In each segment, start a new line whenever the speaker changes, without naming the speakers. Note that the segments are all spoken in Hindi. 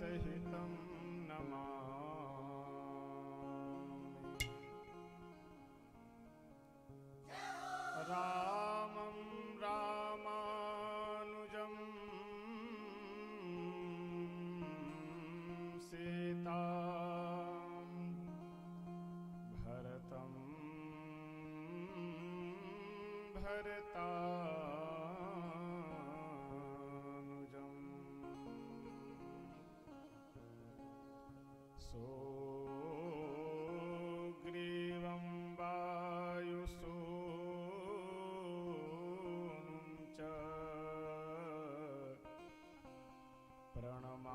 सहितं नमामि। रामं रामानुजं सीतां भरतं भरतानुजं सुग्रीवं वायुसूनुं च प्रणमामि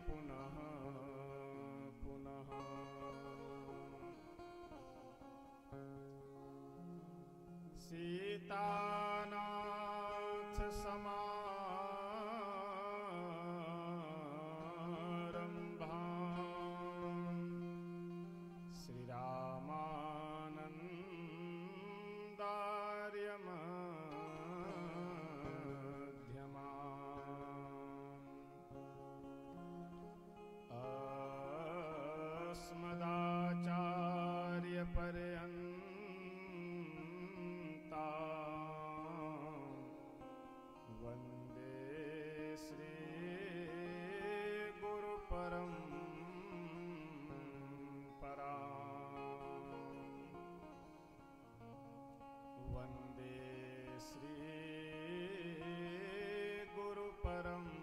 पुनः पुनः। सीतानाथ समारम्भां श्रीरामानन्दार्यमध्यमाम् अस्मदाचार्यपर्यन्तां वन्दे श्रीगुरुपरम्पराम् वन्दे श्रीगुरुपरम्पराम्।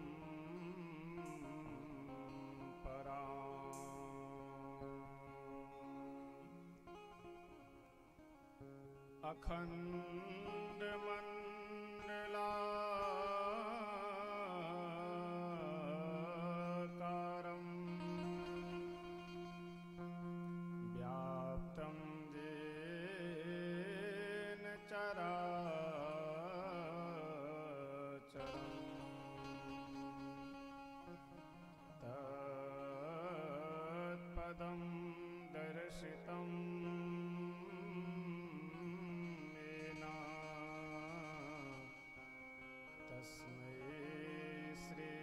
अखण्डमण्डलाकारं व्याप्तं येन चराचरं तत्पदं दर्शितं तस्मै श्री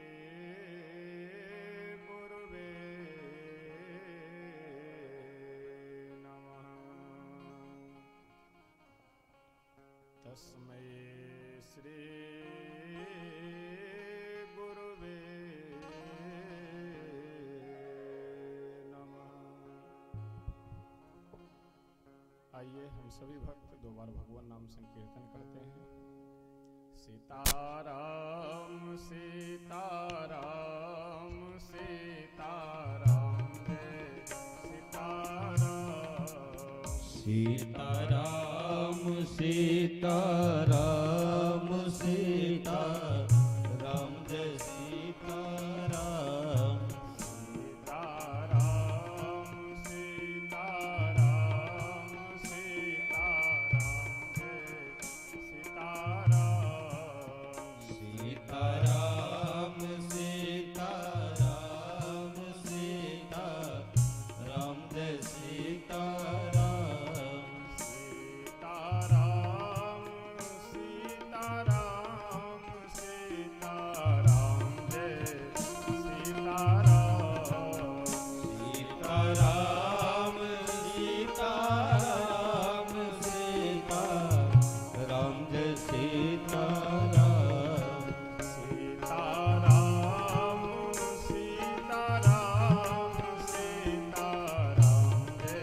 गुरुवे नमः। तस्मै श्री गुरुवे नमः। आइए हम सभी भक्त दो बार भगवान नाम संकीर्तन करते हैं। सीताराम सीताराम सीताराम जय सीताराम।
सीताराम सीताराम सीताराम जय सीताराम।
सीताराम सीताराम सीताराम जय सीताराम।
सीताराम सीताराम सीताराम जय सीताराम।
सीताराम सीताराम सीताराम जय सीताराम।
सीताराम सीताराम सीताराम जय सीताराम।
सीताराम सीताराम सीताराम जय सीताराम।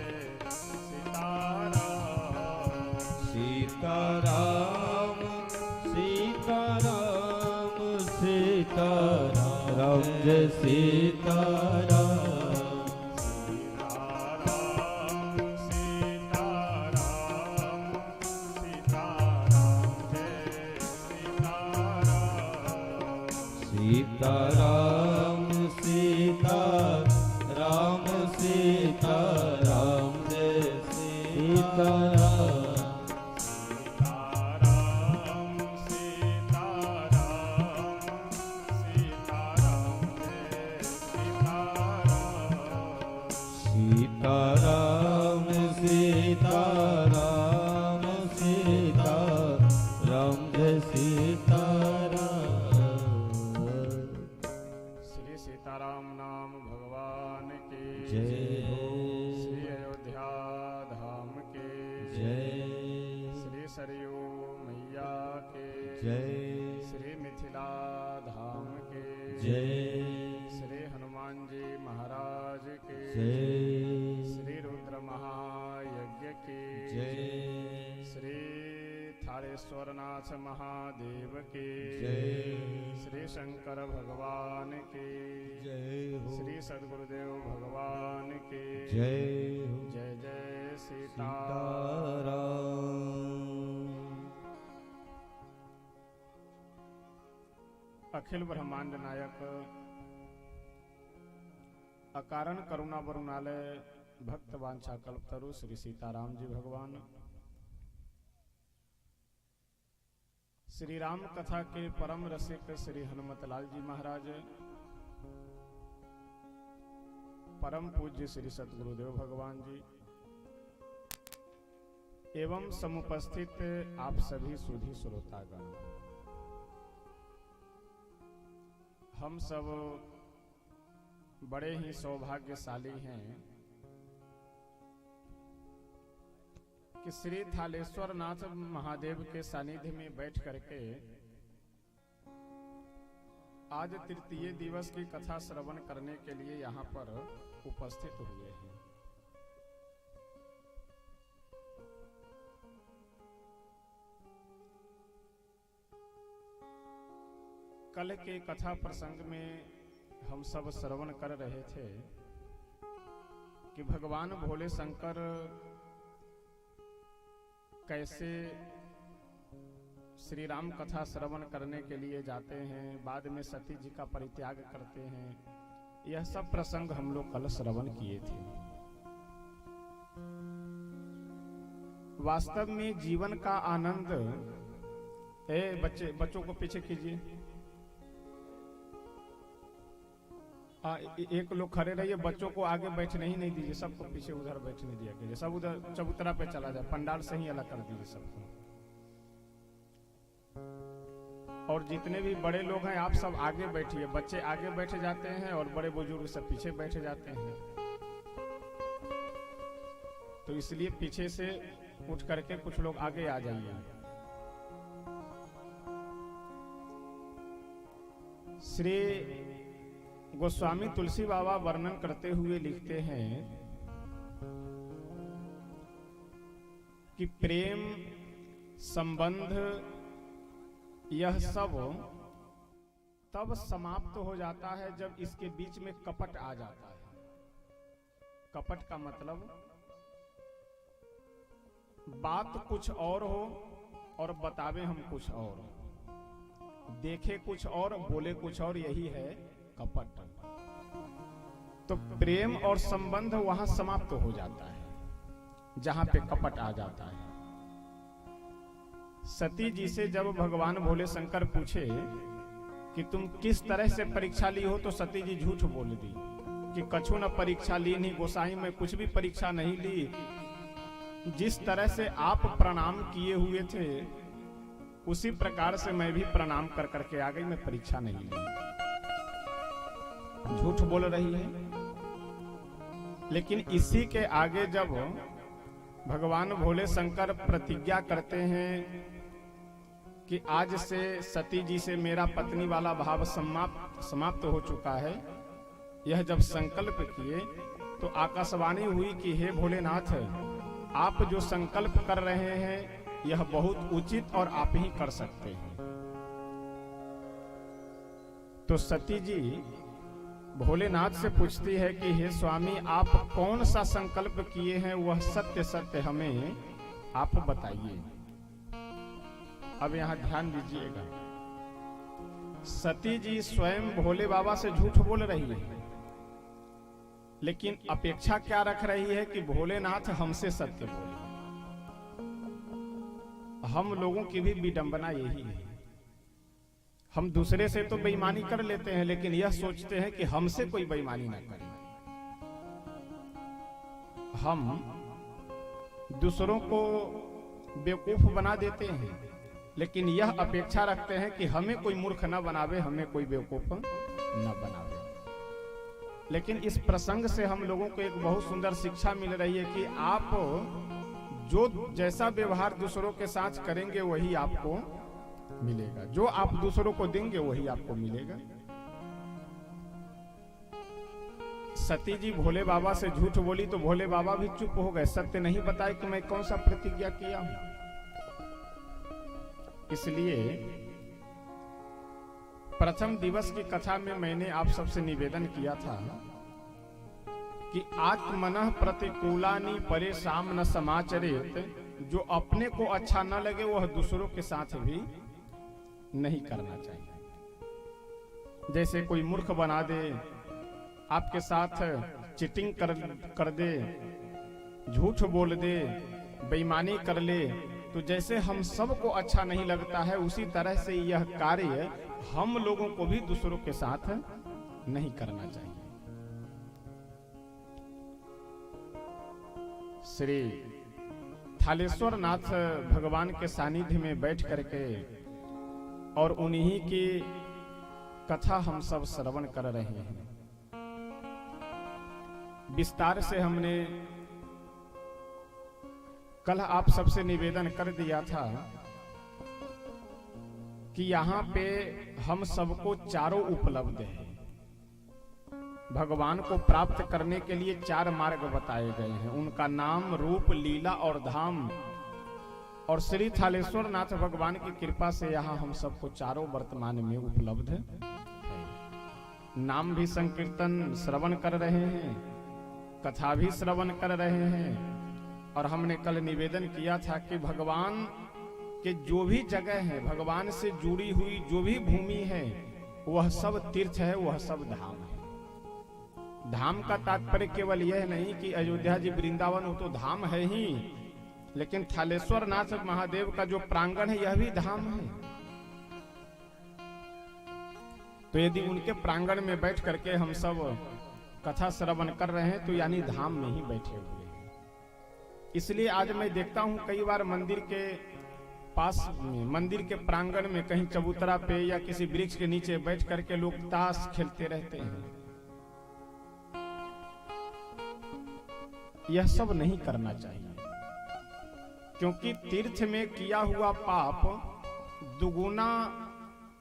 सीताराम सीताराम सीताराम जय सीताराम।
सीताराम सीताराम सीताराम जय सीताराम।
सीताराम सीताराम सीताराम जय सीताराम।
सीताराम सीताराम सीताराम जय सीताराम।
सीताराम सीताराम सीताराम जय सीताराम।
सरयू मैया के
जय।
श्री मिथिला धाम के
जय।
श्री हनुमान जी महाराज के
जय।
श्री रुद्र महायज्ञ के
जय।
श्री थालेश्वरनाथ महादेव के
जय।
श्री शंकर भगवान के
जय हो।
श्री सद्गुरुदेव भगवान के
जय हो।
जय जय सीता। अखिल ब्रह्मांड नायक अकारण करुणा वरुणालय भक्त वांछा कल्पतरु श्री सीताराम जी भगवान श्री राम कथा के परम रसिक श्री हनुमत लाल जी महाराज परम पूज्य श्री सतगुरुदेव भगवान जी एवं समुपस्थित आप सभी सुधी श्रोतागण, हम सब बड़े ही सौभाग्यशाली हैं कि श्री थालेश्वर नाथ महादेव के सानिध्य में बैठ करके आज तृतीय दिवस की कथा श्रवण करने के लिए यहाँ पर उपस्थित हुए हैं। कल के कथा प्रसंग में हम सब श्रवण कर रहे थे कि भगवान भोले शंकर कैसे श्री राम कथा श्रवण करने के लिए जाते हैं, बाद में सती जी का परित्याग करते हैं। यह सब प्रसंग हम लोग कल श्रवण किए थे। वास्तव में जीवन का आनंद, बच्चों को पीछे कीजिए, एक लोग खड़े रहिए, बच्चों को आगे बैठने ही नहीं दीजिए, सबको पीछे उधर बैठने दिया कीजिए, सब उधर चबूतरा पे चला जाए, पंडाल से ही अलग कर दीजिए सबको। और जितने भी बड़े लोग हैं आप सब आगे बैठिए, बच्चे आगे बैठे जाते हैं और बड़े बुजुर्ग सब पीछे बैठे जाते हैं। तो इसलिए पीछे से उठ करके कुछ लोग आगे आ जाइए। श्री गोस्वामी तुलसी बाबा वर्णन करते हुए लिखते हैं कि प्रेम संबंध यह सब तब समाप्त हो जाता है जब इसके बीच में कपट आ जाता है। कपट का मतलब बात कुछ और हो और बतावे हम कुछ और, देखे कुछ और बोले कुछ और, यही है कपट। तो प्रेम और संबंध वहां समाप्त हो जाता है जहां पे कपट आ जाता है। सती जी से जब भगवान भोले शंकर पूछे कि तुम किस तरह से परीक्षा ली हो, तो सती जी झूठ बोल दी कि कछु न परीक्षा ली नहीं गोसाई, में कुछ भी परीक्षा नहीं ली। जिस तरह से आप प्रणाम किए हुए थे उसी प्रकार से मैं भी प्रणाम कर करके आ गई, मैं परीक्षा नहीं ली। झूठ बोल रही है। लेकिन इसी के आगे जब भगवान भोले शंकर प्रतिज्ञा करते हैं कि आज से सती जी से मेरा पत्नी वाला भाव समाप्त हो चुका है, यह जब संकल्प किए तो आकाशवाणी हुई कि हे भोलेनाथ, आप जो संकल्प कर रहे हैं यह बहुत उचित और आप ही कर सकते हैं। तो सती जी भोलेनाथ से पूछती है कि हे स्वामी, आप कौन सा संकल्प किए हैं, वह सत्य सत्य हमें आप बताइए। अब यहां ध्यान दीजिएगा, सती जी स्वयं भोले बाबा से झूठ बोल रही है, लेकिन अपेक्षा क्या रख रही है कि भोलेनाथ हमसे सत्य बोले। हम लोगों की भी विडंबना यही है, हम दूसरे से तो बेईमानी कर लेते हैं, लेकिन यह सोचते हैं कि हमसे कोई बेईमानी ना करे। हम दूसरों को बेवकूफ बना देते हैं, लेकिन यह अपेक्षा रखते हैं कि हमें कोई मूर्ख न बनावे, हमें कोई बेवकूफ न बनावे। लेकिन इस प्रसंग से हम लोगों को एक बहुत सुंदर शिक्षा मिल रही है कि आप जो जैसा व्यवहार दूसरों के साथ करेंगे वही आपको मिलेगा, जो आप दूसरों को देंगे वही आपको मिलेगा। सती जी भोले बाबा से झूठ बोली तो भोले बाबा भी चुप हो गए, सत्य नहीं बताए कि मैं कौन सा प्रतिज्ञा किया हूं। इसलिए प्रथम दिवस की कथा में मैंने आप सबसे निवेदन किया था कि आत्मनः प्रतिकूलानि परेशान न समाचरेत, जो अपने को अच्छा न लगे वह दूसरों के साथ भी नहीं करना चाहिए। जैसे कोई मूर्ख बना दे, आपके साथ चीटिंग कर दे, झूठ बोल दे, बेईमानी कर ले, तो जैसे हम सबको अच्छा नहीं लगता है उसी तरह से यह कार्य हम लोगों को भी दूसरों के साथ नहीं करना चाहिए। श्री थालेश्वर नाथ भगवान के सानिध्य में बैठ करके और उन्हीं की कथा हम सब श्रवण कर रहे हैं। विस्तार से हमने कल आप सबसे निवेदन कर दिया था कि यहाँ पे हम सबको चारों उपलब्ध है। भगवान को प्राप्त करने के लिए 4 मार्ग बताए गए हैं, उनका नाम, रूप, लीला और धाम। और श्री थालेश्वर नाथ भगवान की कृपा से यहाँ हम सबको चारों वर्तमान में उपलब्ध है। नाम भी संकीर्तन श्रवण कर रहे हैं, कथा भी श्रवण कर रहे हैं। और हमने कल निवेदन किया था कि भगवान के जो भी जगह है, भगवान से जुड़ी हुई जो भी भूमि है, वह सब तीर्थ है, वह सब धाम है। धाम का तात्पर्य केवल यह नहीं कि अयोध्या जी वृंदावन हो तो धाम है ही, लेकिन थालेश्वर नाथ महादेव का जो प्रांगण है यह भी धाम है। तो यदि उनके प्रांगण में बैठ करके हम सब कथा श्रवण कर रहे हैं तो यानी धाम में ही बैठे हुए हैं। इसलिए आज मैं देखता हूं कई बार मंदिर के पास में, मंदिर के प्रांगण में कहीं चबूतरा पे या किसी वृक्ष के नीचे बैठ करके लोग ताश खेलते रहते हैं। यह सब नहीं करना चाहिए, क्योंकि तीर्थ में किया हुआ पाप दुगुना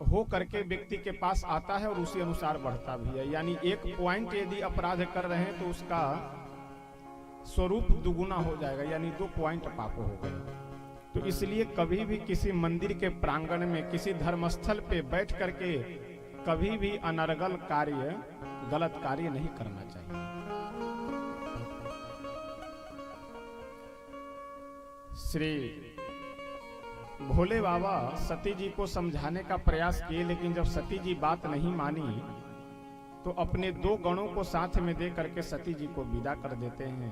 हो करके व्यक्ति के पास आता है और उसी अनुसार बढ़ता भी है। यानी 1 पॉइंट यदि अपराध कर रहे हैं तो उसका स्वरूप दुगुना हो जाएगा, यानी 2 पॉइंट पाप हो गए। तो इसलिए कभी भी किसी मंदिर के प्रांगण में, किसी धर्मस्थल पे बैठ करके कभी भी अनर्गल कार्य, गलत कार्य नहीं करना चाहिए। श्री भोले बाबा सती जी को समझाने का प्रयास किए, लेकिन जब सती जी बात नहीं मानी तो अपने 2 गणों को साथ में दे करके सती जी को विदा कर देते हैं।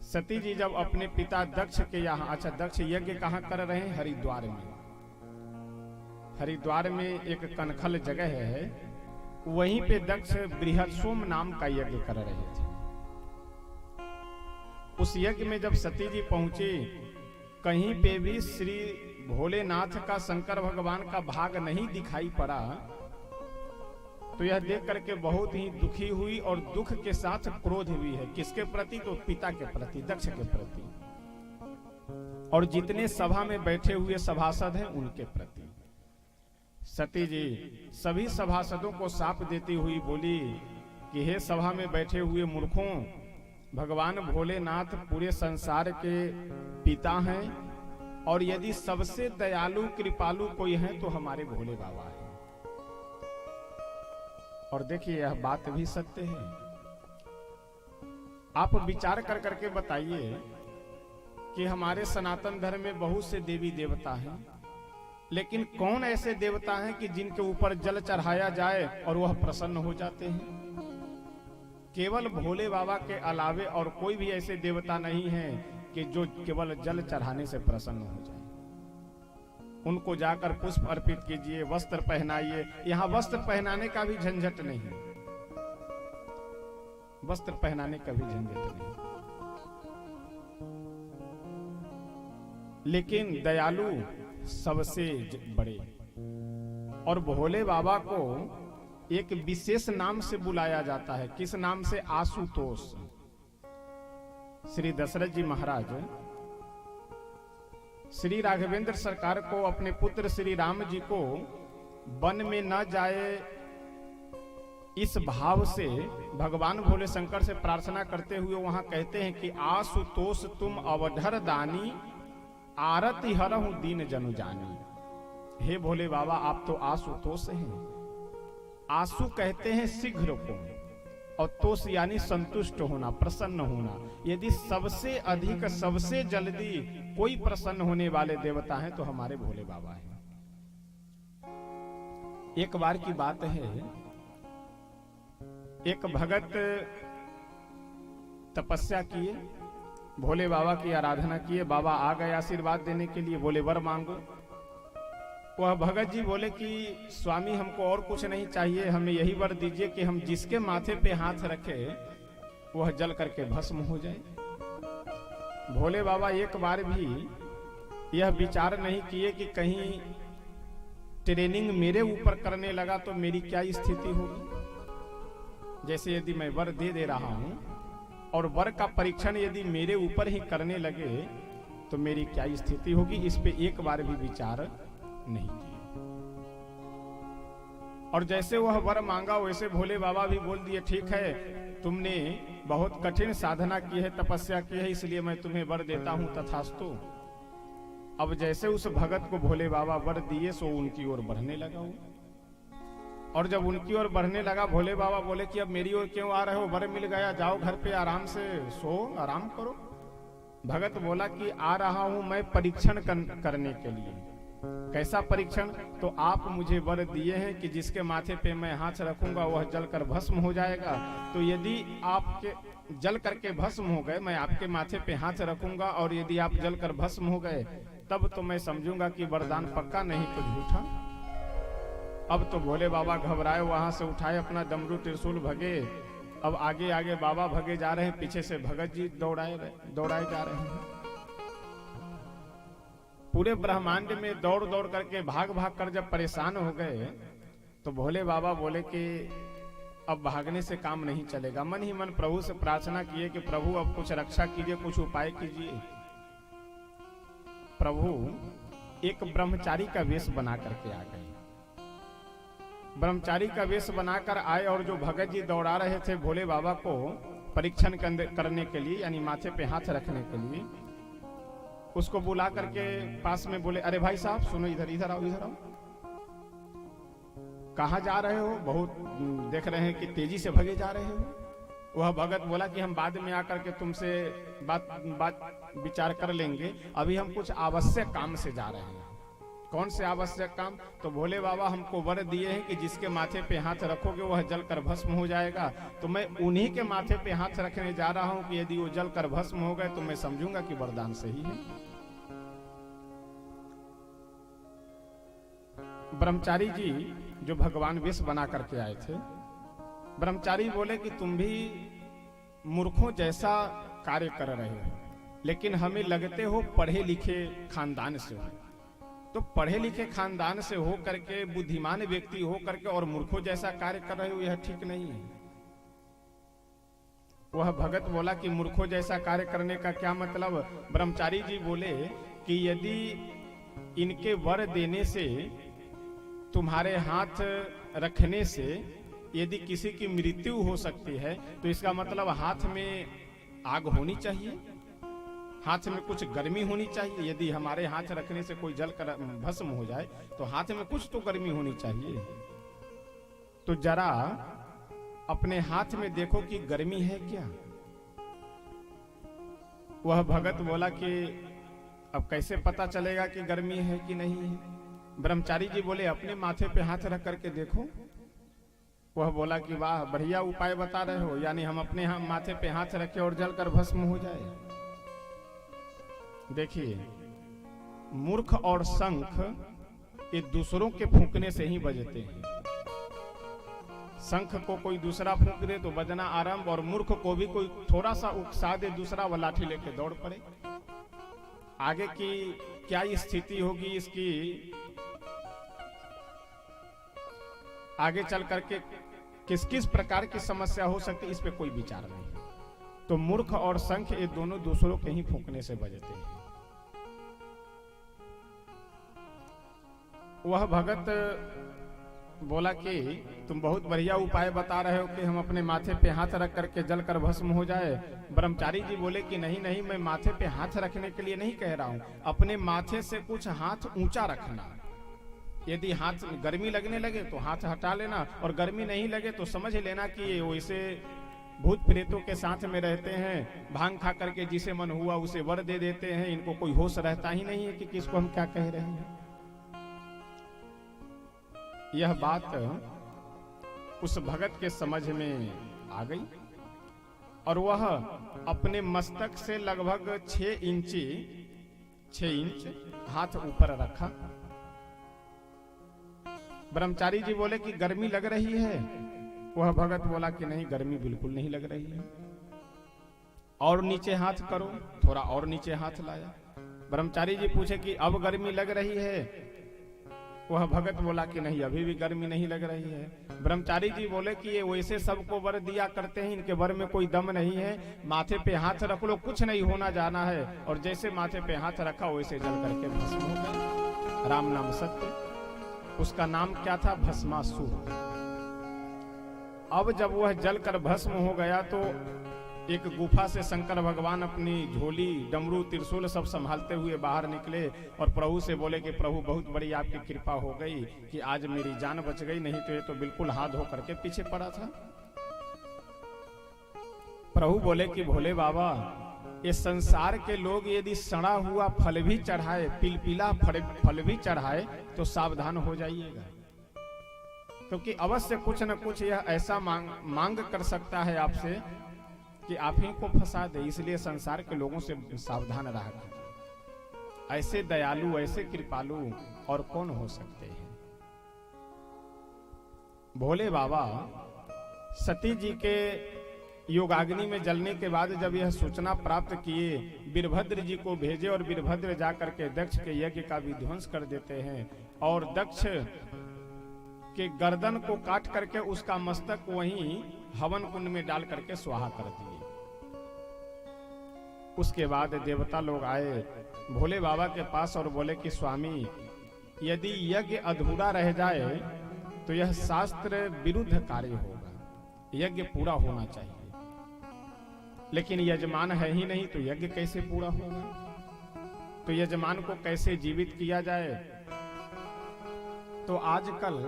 सती जी जब अपने पिता दक्ष के यहाँ, अच्छा दक्ष यज्ञ कहाँ कर रहे हैं? हरिद्वार में। हरिद्वार में एक कनखल जगह है, वहीं पे दक्ष बृहत्सोम नाम का यज्ञ कर रहे थे। उस यज्ञ में जब सती जी पहुंची, कहीं पे भी श्री भोलेनाथ का, शंकर भगवान का भाग नहीं दिखाई पड़ा। तो यह देख करके बहुत ही दुखी हुई और दुख के साथ क्रोध भी है। किसके प्रति? तो पिता के प्रति, दक्ष के प्रति, और जितने सभा में बैठे हुए सभासद हैं उनके प्रति। सती जी सभी सभासदों को शाप देती हुई बोली कि हे सभा में बैठे हुए मूर्खों, भगवान भोलेनाथ पूरे संसार के पिता हैं, और यदि सबसे दयालु कृपालु कोई है तो हमारे भोले बाबा हैं। और देखिए यह बात भी सत्य है। आप विचार कर करके बताइए कि हमारे सनातन धर्म में बहुत से देवी देवता हैं, लेकिन कौन ऐसे देवता हैं कि जिनके ऊपर जल चढ़ाया जाए और वह प्रसन्न हो जाते हैं? केवल भोले बाबा के अलावे और कोई भी ऐसे देवता नहीं है कि जो केवल जल चढ़ाने से प्रसन्न हो जाए। उनको जाकर पुष्प अर्पित कीजिए, वस्त्र पहनाइए। यहाँ वस्त्र पहनाने का भी झंझट नहीं, वस्त्र पहनाने का भी झंझट नहीं। लेकिन दयालु सबसे बड़े, और भोले बाबा को एक विशेष नाम से बुलाया जाता है। किस नाम से? आशुतोष। श्री दशरथ जी महाराज श्री राघवेंद्र सरकार को अपने पुत्र श्री राम जी को वन में न जाए इस भाव से भगवान भोले शंकर से प्रार्थना करते हुए वहां कहते हैं कि आशुतोष तुम अवधर दानी आरती हरहु दीन जनु जानी। हे भोले बाबा आप तो आशुतोष हैं। आशु कहते हैं शीघ्र को, और तोष यानी संतुष्ट होना, प्रसन्न होना। यदि सबसे अधिक सबसे जल्दी कोई प्रसन्न होने वाले देवता हैं तो हमारे भोले बाबा हैं। एक बार की बात है, एक भगत तपस्या किए, भोले बाबा की आराधना किए। बाबा आ गए आशीर्वाद देने के लिए, बोले वर मांगो। वह भगत जी बोले कि स्वामी हमको और कुछ नहीं चाहिए, हमें यही वर दीजिए कि हम जिसके माथे पे हाथ रखे वह जल करके भस्म हो जाए। भोले बाबा एक बार भी यह विचार नहीं किए कि कहीं ट्रेनिंग मेरे ऊपर करने लगा तो मेरी क्या स्थिति होगी। जैसे यदि मैं वर दे रहा हूं और वर का परीक्षण यदि मेरे ऊपर ही करने लगे तो मेरी क्या स्थिति होगी, इस पे एक बार भी विचार नहीं किया। और जैसे वह वर मांगा वैसे भोले बाबा भी बोल दिए, ठीक है तुमने बहुत कठिन साधना की है, तपस्या की है, इसलिए मैं तुम्हें वर देता हूं, तथास्तु। अब जैसे उस भगत को भोले बाबा वर दिए सो उनकी ओर बढ़ने लगा वो। और जब उनकी ओर बढ़ने लगा भोले बाबा बोले कि अब मेरी ओर क्यों आ रहे हो, वर मिल गया, जाओ घर पे आराम से सो, आराम करो। भगत बोला कि आ रहा हूं मैं परीक्षण करने के लिए। कैसा परीक्षण? तो आप मुझे वर दिए हैं कि जिसके माथे पे मैं हाथ रखूंगा वह जलकर भस्म हो जाएगा। तो यदि आपके जल करके भस्म हो गए, मैं आपके माथे पे हाथ रखूंगा और यदि आप जलकर भस्म हो गए तब तो मैं समझूंगा कि वरदान पक्का, नहीं तो झूठा। अब तो भोले बाबा घबराए, वहां से उठाए अपना डमरू त्रिशूल, भगे। अब आगे आगे बाबा भगे जा रहे हैं, पीछे से भगत जी दौड़ाए जा रहे हैं। पूरे ब्रह्मांड में दौड़ दौड़ करके भाग कर जब परेशान हो गए तो भोले बाबा बोले कि अब भागने से काम नहीं चलेगा। मन ही मन प्रभु से प्रार्थना किए कि प्रभु अब कुछ रक्षा कीजिए, कुछ उपाय कीजिए। प्रभु एक ब्रह्मचारी का वेश बना करके आ गए। ब्रह्मचारी का वेश बनाकर आए और जो भगत जी दौड़ा रहे थे भोले बाबा को परीक्षण करने के लिए, यानी माथे पे हाथ रखने के लिए, उसको बुला करके पास में बोले, अरे भाई साहब सुनो, इधर आओ, इधर आओ। कहाँ जा रहे हो? बहुत देख रहे हैं कि तेजी से भगे जा रहे हो। वह भगत बोला कि हम बाद में आकर के तुमसे बात विचार कर लेंगे, अभी हम कुछ आवश्यक काम से जा रहे हैं। कौन से आवश्यक काम? तो भोले बाबा हमको वर दिए हैं कि जिसके माथे पे हाथ रखोगे वह जलकर भस्म हो जाएगा। तो मैं उन्हीं के माथे पे हाथ रखने जा रहा हूं कि यदि वो जलकर भस्म हो गए तो मैं समझूंगा कि वरदान सही है। ब्रह्मचारी जी जो भगवान वेश बना करके आए थे, ब्रह्मचारी बोले कि तुम भी मूर्खों जैसा कार्य कर रहे हो, लेकिन हमें लगते हो पढ़े लिखे खानदान से हो। तो पढ़े लिखे खानदान से हो करके, बुद्धिमान व्यक्ति हो करके और मूर्खों जैसा कार्य कर रहे हो, यह ठीक नहीं है। वह भगत बोला कि मूर्खों जैसा कार्य करने का क्या मतलब? ब्रह्मचारी जी बोले कि यदि इनके वर देने से, तुम्हारे हाथ रखने से यदि किसी की मृत्यु हो सकती है तो इसका मतलब हाथ में आग होनी चाहिए, हाथ में कुछ गर्मी होनी चाहिए। यदि हमारे हाथ रखने से कोई जल कर भस्म हो जाए तो हाथ में कुछ तो गर्मी होनी चाहिए। तो जरा अपने हाथ में देखो कि गर्मी है क्या। वह भगत बोला कि अब कैसे पता चलेगा कि गर्मी है कि नहीं है? ब्रह्मचारी जी बोले अपने माथे पे हाथ रख करके देखो। वह बोला कि वाह बढ़िया उपाय बता रहे हो, यानी हम अपने माथे पे हाथ रखे और जलकर भस्म हो जाए। देखिए, मूर्ख और शंख ये दूसरों के फूंकने से ही बजते हैं। शंख को कोई दूसरा फूंक दे तो बजना आरंभ, और मूर्ख को भी कोई थोड़ा सा उकसा दे दूसरा, वो लाठी लेके दौड़ पड़े। आगे की क्या स्थिति होगी इसकी, आगे चल करके किस किस प्रकार की समस्या हो सकती है, इस पे कोई विचार नहीं। तो मूर्ख और शंख ये दोनों दूसरों के ही फूंकने से बजते हैं। वह भगत बोला कि तुम बहुत बढ़िया उपाय बता रहे हो कि हम अपने माथे पे हाथ रख करके जलकर भस्म हो जाए। ब्रह्मचारी जी बोले कि नहीं नहीं, मैं माथे पे हाथ रखने के लिए नहीं कह रहा हूं, अपने माथे से कुछ हाथ ऊंचा रखना। यदि हाथ गर्मी लगने लगे तो हाथ हटा लेना, और गर्मी नहीं लगे तो समझ लेना कि ये वैसे भूत प्रेतों के साथ में रहते हैं, भांग खा करके जिसे मन हुआ उसे वर दे देते हैं, इनको कोई होश रहता ही नहीं है कि किसको हम क्या कह रहे हैं। यह बात उस भगत के समझ में आ गई और वह अपने मस्तक से लगभग 6 इंच हाथ ऊपर रखा। ब्रह्मचारी जी बोले कि गर्मी लग रही है। वह भगत बोला कि नहीं, गर्मी बिल्कुल नहीं लग रही है, और नीचे हाथ करो। थोड़ा और नीचे हाथ लाया। ब्रह्मचारी जी पूछे कि अब गर्मी लग रही है? वह भगत बोला कि नहीं, अभी भी गर्मी नहीं लग रही है। ब्रह्मचारी जी बोले कि ये वैसे सबको वर दिया करते हैं, इनके वर में कोई दम नहीं है, माथे पे हाथ रख लो, कुछ नहीं होना जाना है। और जैसे माथे पे हाथ रखा वैसे जल करके भस्म हो गए। राम नाम सत्य, उसका नाम क्या था? भस्मासुर। अब जब वह जलकर भस्म हो गया तो एक गुफा से शंकर भगवान अपनी झोली, डमरू, त्रिशूल सब संभालते हुए बाहर निकले और प्रभु से बोले कि प्रभु बहुत बड़ी आपकी कृपा हो गई कि आज मेरी जान बच गई, नहीं तो ये तो बिल्कुल हाथ धो करके पीछे पड़ा था। प्रभु बोले कि भोले बाबा, ये संसार के लोग यदि सड़ा हुआ फल भी चढ़ाए, पिलपिला फल भी चढ़ाए तो सावधान हो जाइएगा, क्योंकि अवश्य कुछ न कुछ यह ऐसा मांग कर सकता है आपसे कि आप ही को फंसा दे। इसलिए संसार के लोगों से सावधान रहा करें। ऐसे दयालु, ऐसे कृपालु और कौन हो सकते हैं। भोले बाबा सती जी के योगाग्नि में जलने के बाद जब यह सूचना प्राप्त किए, वीरभद्र जी को भेजे और वीरभद्र जाकर के दक्ष के यज्ञ का विध्वंस कर देते हैं और दक्ष के गर्दन को काट करके उसका मस्तक वहीं हवन कुंड में डाल करके स्वाहा कर दिए। उसके बाद देवता लोग आए भोले बाबा के पास और बोले कि स्वामी, यदि यज्ञ अधूरा रह जाए तो यह शास्त्र विरुद्ध कार्य होगा, यज्ञ पूरा होना चाहिए। लेकिन यजमान है ही नहीं तो यज्ञ कैसे पूरा होगा? तो यजमान को कैसे जीवित किया जाए? तो आजकल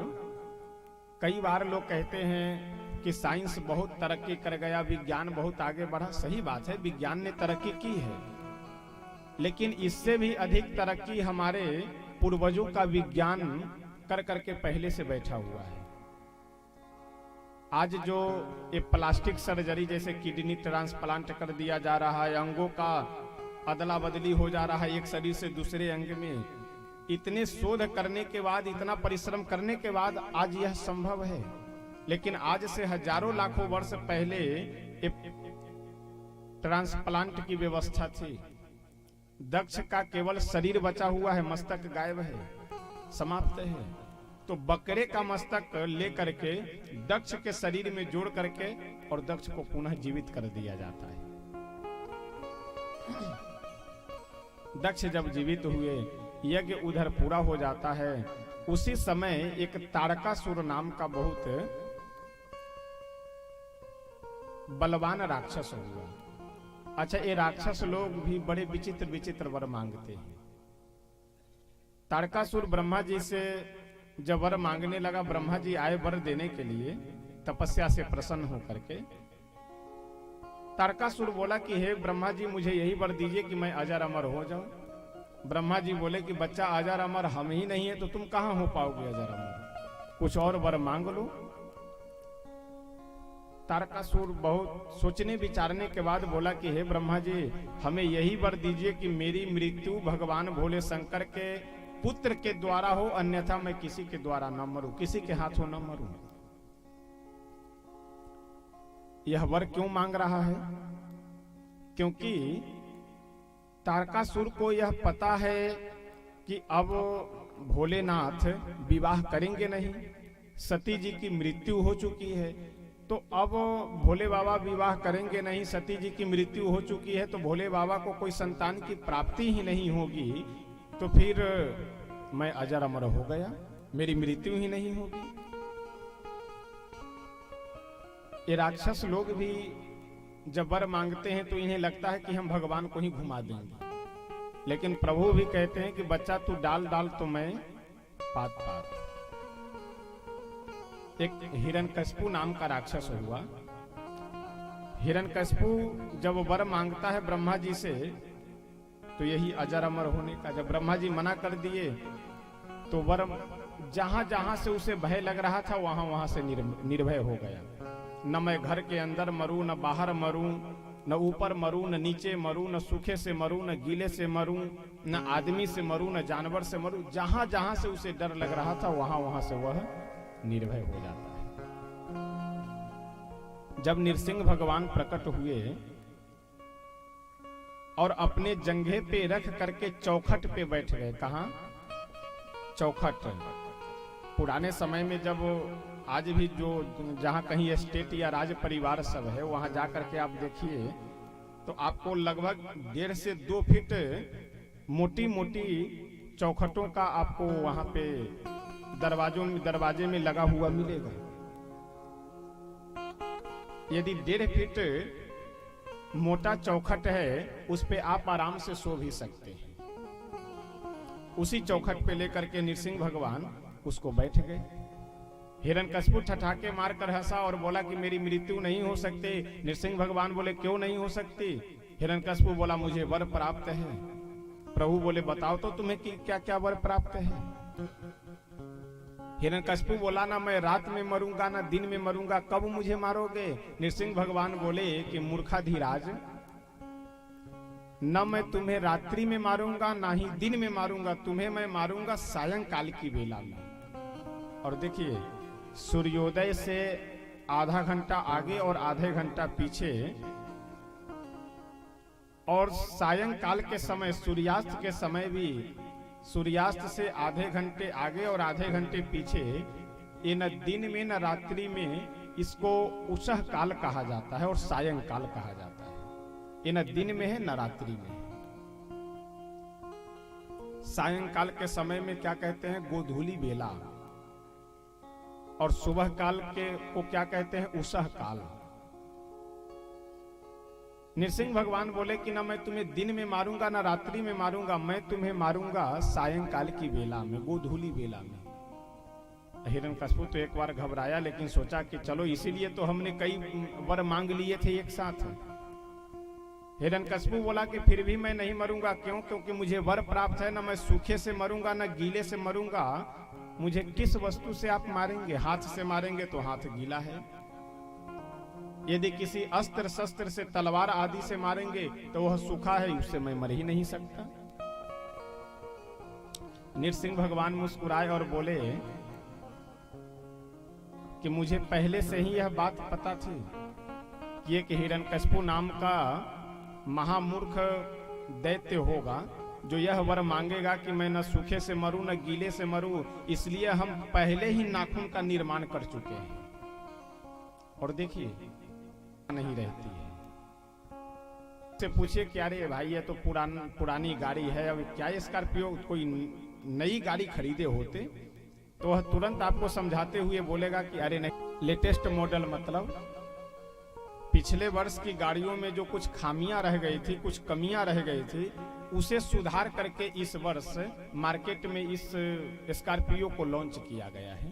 कई बार लोग कहते हैं कि साइंस बहुत तरक्की कर गया, विज्ञान बहुत आगे बढ़ा। सही बात है, विज्ञान ने तरक्की की है, लेकिन इससे भी अधिक तरक्की हमारे पूर्वजों का विज्ञान कर करके पहले से बैठा हुआ है। आज जो ये प्लास्टिक सर्जरी जैसे किडनी ट्रांसप्लांट कर दिया जा रहा है, अंगों का अदला बदली हो जा रहा है एक शरीर से दूसरे अंग में, इतने शोध करने के बाद, इतना परिश्रम करने के बाद आज यह संभव है। लेकिन आज से हजारों लाखों वर्ष पहले ट्रांसप्लांट की व्यवस्था थी। दक्ष का केवल शरीर बचा हुआ है, मस्तक गायब है, समाप्त है। तो बकरे का मस्तक लेकर के दक्ष के शरीर में जोड़ करके और दक्ष को पुनः जीवित कर दिया जाता है। दक्ष जब जीवित हुए, यज्ञ उधर पूरा हो जाता है। उसी समय एक तारकासुर नाम का बहुत बलवान राक्षस हुआ। अच्छा, ये राक्षस लोग भी बड़े विचित्र विचित्र वर मांगते हैं। तारकासुर ब्रह्मा जी से जब वर मांगने लगा, ब्रह्मा जी आए वर देने के लिए तपस्या से प्रसन्न होकर के। तारकासुर बोला कि हे ब्रह्मा जी, मुझे यही वर दीजिए कि मैं अजर अमर हो जाऊं। ब्रह्मा जी बोले कि बच्चा, अजर अमर हम ही नहीं है तो तुम कहां हो पाओगे अजर अमर, कुछ और वर मांग लो। तारकासुर बहुत सोचने विचारने के बाद बोला कि हे ब्रह्मा जी, हमें यही वर दीजिए कि मेरी मृत्यु भगवान भोले शंकर के पुत्र के द्वारा हो, अन्यथा मैं किसी के द्वारा न मरूं, किसी के हाथों न मरूं। यह वर क्यों मांग रहा है? क्योंकि तारकासुर को यह पता है कि अब भोलेनाथ विवाह करेंगे नहीं, सती जी की मृत्यु हो चुकी है। तो अब भोले बाबा विवाह करेंगे नहीं, सती जी की मृत्यु हो चुकी है, तो भोले बाबा को कोई संतान की प्राप्ति ही नहीं होगी। तो फिर मैं अजर अमर हो गया, मेरी मृत्यु ही नहीं होगी। ये राक्षस लोग भी जब वर मांगते हैं तो इन्हें लगता है कि हम भगवान को ही घुमा देंगे, लेकिन प्रभु भी कहते हैं कि बच्चा तू डाल डाल तो मैं पात पात। एक हिरण्यकशिपु नाम का राक्षस हुआ। हिरण्यकशिपु जब वर मांगता है ब्रह्मा जी से तो यही अजर अमर होने का। जब ब्रह्मा जी मना कर दिए तो वर जहां जहां से उसे भय लग रहा था वहां वहां से निर्भय हो गया। न मैं घर के अंदर मरूं, न बाहर मरूं, न ऊपर मरूं, न नीचे मरूं, न सूखे से मरूं, न गीले से मरूं, न आदमी से मरूं, न जानवर से मरूं। जहां जहां से उसे डर लग रहा था वहां वहां से वह निर्भय हो जाता है। जब नृसिंह भगवान प्रकट हुए और अपने जंघे पे रख करके चौखट पे बैठ गए। कहां? चौखट। पुराने समय में जब आज भी जो जहां कहीं स्टेट या राज परिवार सब है वहां जाकर के आप देखिए तो आपको लगभग 1.5 से 2 फीट मोटी मोटी चौखटों का आपको वहां पे दरवाजे में लगा हुआ मिलेगा। यदि 1.5 फीट मोटा चौखट है उस पे आप आराम से सो भी सकते हैं। उसी चौखट पे लेकर के नृसिंह भगवान उसको बैठ गए। हिरण्यकशिपु ठठाके मारकर हंसा और बोला कि मेरी मृत्यु नहीं हो सकती। नृसिंह भगवान बोले क्यों नहीं हो सकती? हिरण्यकशिपु बोला मुझे वर प्राप्त है। प्रभु बोले बताओ तो तुम्हें क्या क्या वर प्राप्त है। हिरण्यकशिपु बोला ना मैं रात में मरूंगा ना दिन में मरूंगा, कब मुझे मारोगे? नृसिंह भगवान बोले कि मूर्खाधिराज, न मैं तुम्हें रात्रि में मारूंगा ना ही दिन में मारूंगा, तुम्हें मैं मारूंगा सायंकाल की बेला में। और देखिए सूर्योदय से आधा घंटा आगे और आधे घंटा पीछे और सायंकाल के समय सूर्यास्त के समय भी सूर्यास्त से आधे घंटे आगे और आधे घंटे पीछे, ये न दिन में न रात्रि में इसको उषः काल कहा जाता है और सायंकाल कहा जाता है। ये न दिन में है न रात्रि में है। सायंकाल के समय में क्या कहते हैं? गोधूली बेला। और सुबह काल के को क्या कहते हैं? उषः काल। नृसिंह भगवान बोले कि ना मैं तुम्हें दिन में मारूंगा ना रात्रि में मारूंगा, मैं तुम्हें मारूंगा सायंकाल की बेला में, गोधूली बेला में। हिरण्यकशिपु तो एक बार घबराया, लेकिन सोचा कि चलो इसीलिए तो हमने कई वर मांग लिए थे एक साथ। हिरण्यकशिपु बोला कि फिर भी मैं नहीं मरूंगा। क्यों? क्योंकि मुझे वर प्राप्त है। ना मैं सूखे से मरूंगा ना गीले से मरूंगा। मुझे किस वस्तु से आप मारेंगे? हाथ से मारेंगे तो हाथ गीला है, यदि किसी अस्त्र शस्त्र से तलवार आदि से मारेंगे तो वह सूखा है, उससे मैं मर ही नहीं सकता। नृसिंह भगवान मुस्कुराए और बोले कि मुझे पहले से ही यह बात पता थी कि एक हिरण्यकशिपु नाम का महामूर्ख दैत्य होगा जो यह वर मांगेगा कि मैं न सूखे से मरूं न गीले से मरूं, इसलिए हम पहले ही नाखून का निर्माण कर चुके हैं। और देखिए नहीं रहती है। से पूछिए कि अरे भाई ये तो पुरानी गाड़ी है, अब क्या स्कॉर्पियो कोई नई गाड़ी खरीदे होते तो वह तुरंत आपको समझाते हुए बोलेगा कि अरे नहीं, लेटेस्ट मॉडल मतलब पिछले वर्ष की गाड़ियों में जो कुछ खामियां रह गई थी, कुछ कमियां रह गई थी, उसे सुधार करके इस वर्ष मार्केट में इस स्कॉर्पियो को लॉन्च किया गया है।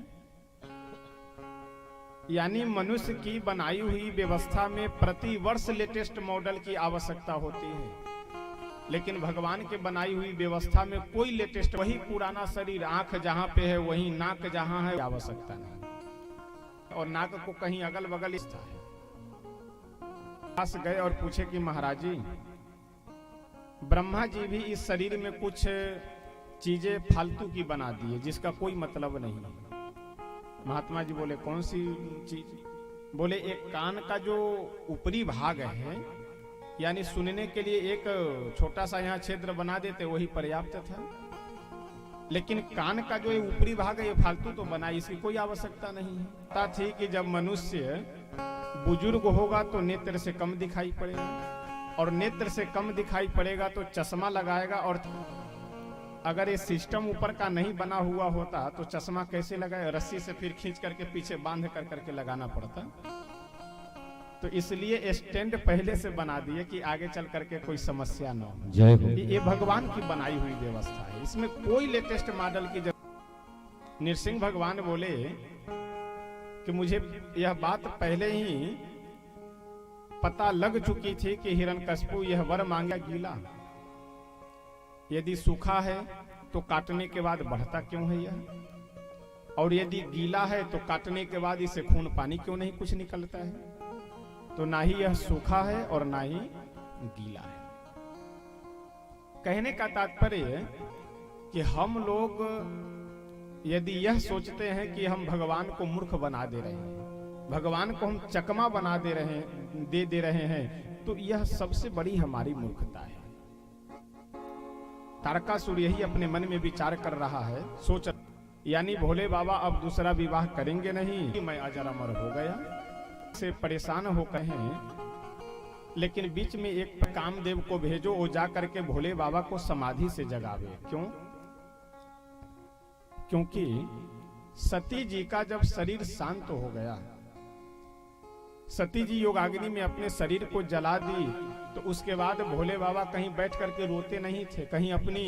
यानी मनुष्य की बनाई हुई व्यवस्था में प्रति वर्ष लेटेस्ट मॉडल की आवश्यकता होती है, लेकिन भगवान के बनाई हुई व्यवस्था में कोई लेटेस्ट, वही पुराना शरीर, आंख जहां पे है वही नाक जहां है, आवश्यकता नहीं। और नाक को कहीं अगल बगल स्थित है। पास गए और पूछे कि महाराज जी, ब्रह्मा जी भी इस शरीर में कुछ चीजें फालतू की बना दी है जिसका कोई मतलब नहीं है। महात्मा जी बोले कौन सी चीज? बोले एक कान का जो ऊपरी भाग है, यानी सुनने के लिए एक छोटा सा यहाँ छिद्र बना देते वही पर्याप्त था, लेकिन कान का जो ऊपरी भाग है ये फालतू तो बना, इसकी कोई आवश्यकता नहीं है। पता थी कि जब मनुष्य बुजुर्ग होगा तो नेत्र से कम दिखाई पड़ेगा, और नेत्र से कम दिखाई पड़ेगा तो चश्मा लगाएगा, और अगर ये सिस्टम ऊपर का नहीं बना हुआ होता तो चश्मा कैसे लगाए, रस्सी से फिर खींच करके पीछे बांध कर करके लगाना पड़ता। तो इसलिए स्टैंड पहले से बना दिए कि आगे चल करके कोई समस्या न हो।
जय हो।
ये भगवान की बनाई हुई व्यवस्था है, इसमें कोई लेटेस्ट मॉडल की जरूरत। नृसिंह भगवान बोले कि मुझे यह बात पहले ही पता लग चुकी थी कि हिरण्यकशिपु यह वर मांगा गीला, यदि सूखा है तो काटने के बाद बढ़ता क्यों है यह, और यदि गीला है तो काटने के बाद इसे खून पानी क्यों नहीं कुछ निकलता है। तो ना ही यह सूखा है और ना ही गीला है। कहने का तात्पर्य कि हम लोग यदि यह सोचते हैं कि हम भगवान को मूर्ख बना दे रहे हैं, भगवान को हम चकमा बना दे रहे हैं, तो यह सबसे बड़ी हमारी मूर्खता है। तारकासुर यही अपने मन में विचार कर रहा है, सोच, यानी भोले बाबा अब दूसरा विवाह करेंगे नहीं कि मैं अजर अमर हो गया से परेशान होकर हैं। लेकिन बीच में एक कामदेव को भेजो, वो जा करके भोले बाबा को समाधि से जगावे। क्यों? क्योंकि सती जी का जब शरीर शांत हो गया, सती जी योगाग्नि में अपने शरीर को जला दी, तो उसके बाद भोले बाबा कहीं बैठ करके रोते नहीं थे, कहीं अपनी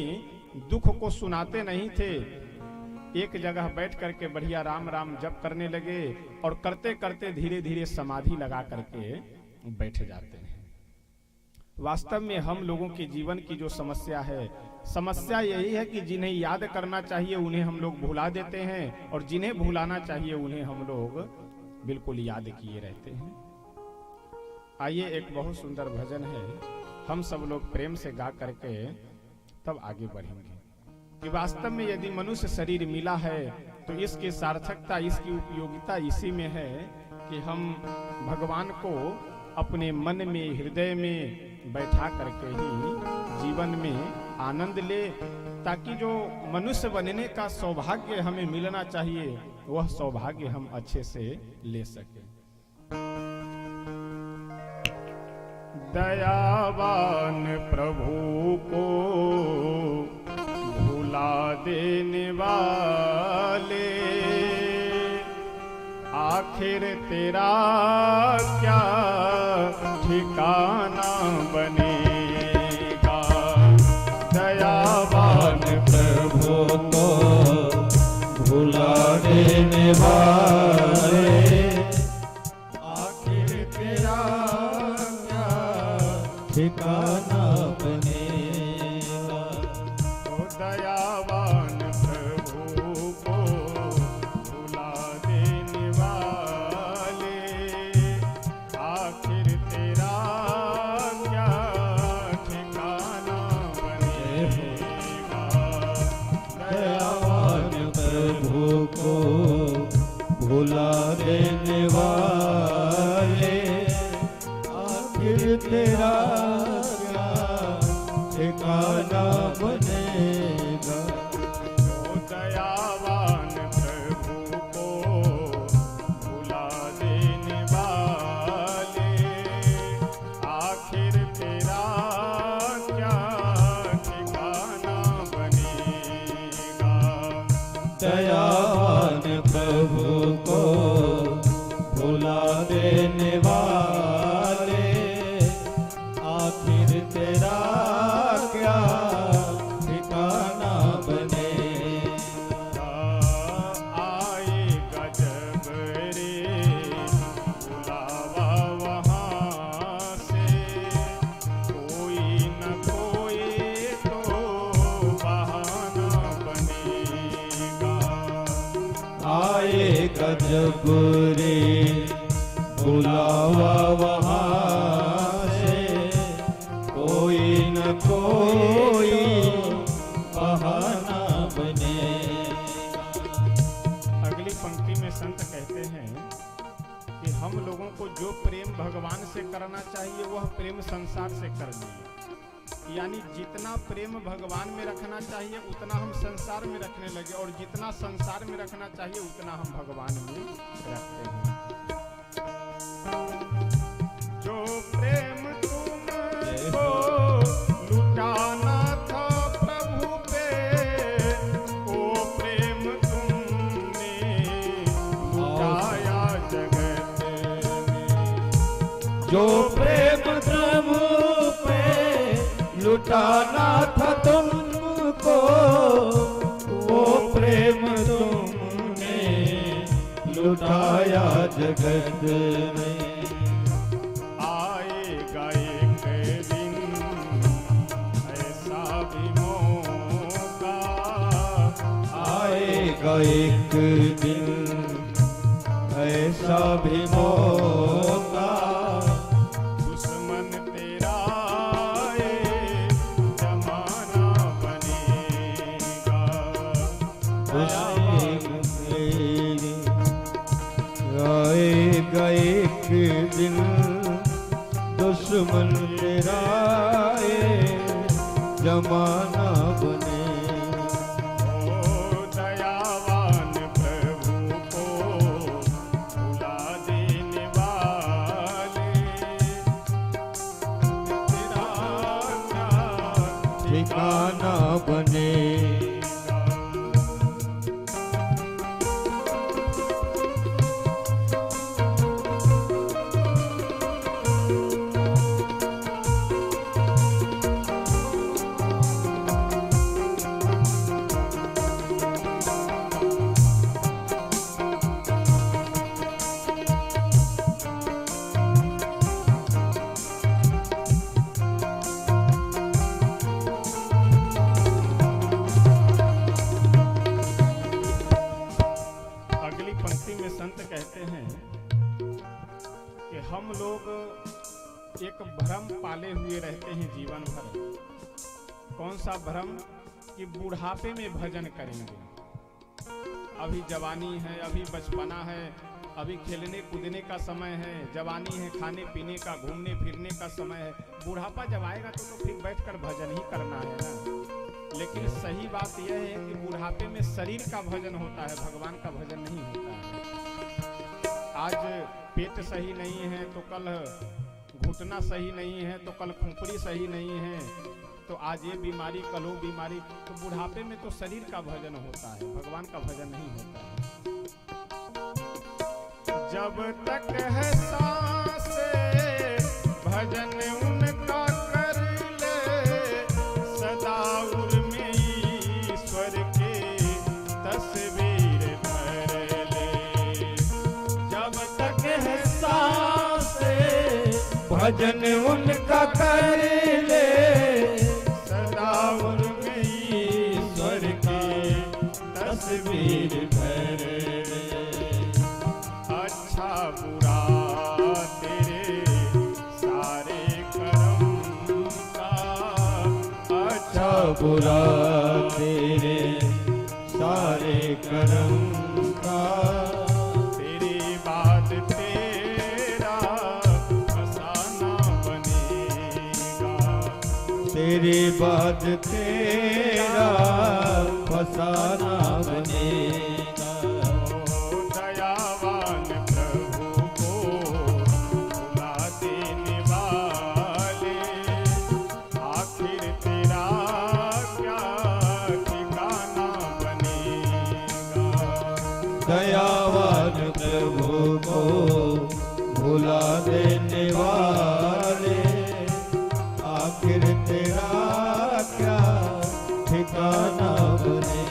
दुख को सुनाते नहीं थे। एक जगह बैठ करके बढ़िया राम राम जप करने लगे और करते करते धीरे धीरे समाधि लगा करके बैठ जाते हैं। वास्तव में हम लोगों के जीवन की जो समस्या है, समस्या यही है कि जिन्हें याद करना चाहिए उन्हें हम लोग भुला देते हैं, और जिन्हें भुलाना चाहिए उन्हें हम लोग बिल्कुल याद किए रहते हैं। आइए, एक बहुत सुंदर भजन है, हम सब लोग प्रेम से गा करके तब आगे बढ़ेंगे कि वास्तव में यदि मनुष्य शरीर मिला है तो इसकी सार्थकता, इसकी उपयोगिता इसी में है कि हम भगवान को अपने मन में, हृदय में बैठा करके ही जीवन में आनंद ले, ताकि जो मनुष्य बनने का सौभाग्य हमें मिलना चाहिए वह सौभाग्य हम अच्छे से ले सके। दयावान प्रभु को भुला देने वाले, आखिर तेरा क्या ठिकाना बनेगा। दयावान
प्रभु को भुला देने वाले,
आखिर तेरा क्या
ठिकाना बनेगा।
दयावान प्रभु को भुला देने वाले, आखिर तेरा क्या ठिकाना बनेगा।
दयावान प्रभु को भुला देने वाले, आखिर तेरा क्या ठिकाना बनेगा।
दयावान प्रभु को भुला देने वाले, आखिर तेरा क्या ठिकाना बनेगा।
दयावान प्रभु को भुला देने वाले, आखिर तेरा क्या ठिकाना बनेगा।
आएगा जब रे बुलावा वहाँ से, कोई न कोई तो बहाना बनेगा।
आएगा जब रे बुलावा वहाँ से, कोई न कोई बहाना बनेगा।
अगली पंक्ति में संत कहते हैं कि हम लोगों को जो प्रेम भगवान से करना चाहिए वह प्रेम संसार से कर लिए। यानी जितना प्रेम भगवान में रखना चाहिए उतना हम संसार में रखने लगे, और जितना संसार में रखना चाहिए उतना हम भगवान में रखते हैं। जो प्रेम तुमको लुटाना था प्रभु पे,
जो प्रेम प्रभु पे लुटाना था तुमको, वो प्रेम तुमने लुटाया जगत में।
आएगा एक दिन ऐसा भी मौका,
आएगा एक दिन ऐसा भी मौका,
दुश्मन तेरा ये जमाना बनेगा।
आएगा एक दिन दुश्मन तेरा ये जमाना बने।
ओ दयावान प्रभु को भुला देने वाले, तेरा क्या
ठिकाना बने।
अगली पंक्ति में संत कहते हैं कि हम लोग एक भ्रम पाले हुए रहते हैं जीवन भर। कौन सा भ्रम? कि बुढ़ापे में भजन करेंगे। अभी जवानी है, अभी बचपना है, अभी खेलने कूदने का समय है, जवानी है, खाने पीने का, घूमने फिरने का समय है। बुढ़ापा जब आएगा तो फिर बैठकर भजन ही करना है ना। लेकिन सही बात यह है कि बुढ़ापे में शरीर का भजन होता है, भगवान का भजन नहीं होता है। आज पेट सही नहीं है तो कल घुटना सही नहीं है, तो कल खोपड़ी सही नहीं है, तो आज ये बीमारी, कल वो बीमारी। तो बुढ़ापे में तो शरीर का भजन होता है, भगवान का भजन नहीं होता है। जब तक है सांसें भजन उनका कर ले, सदा उर्मे ईश्वर के तस्वीर भर ले। जब तक है सांसें
भजन उनका कर ले,
सदा उर्मे ईश्वर की तस्वीर भर ले। अच्छा बुरा तेरे सारे कर्म का,
अच्छा बुरा तेरे सारे कर्म का,
तेरी बात तेरा फसाना बनेगा।
तेरी बात तेरा फसाना बनेगा।
ओ दयावान प्रभु को भुला देने वाले, आखिर तेरा क्या ठिकाना बनेगा।
दयावान प्रभु को भुला देने वाले, आखिर तेरा क्या ठिकाना बने।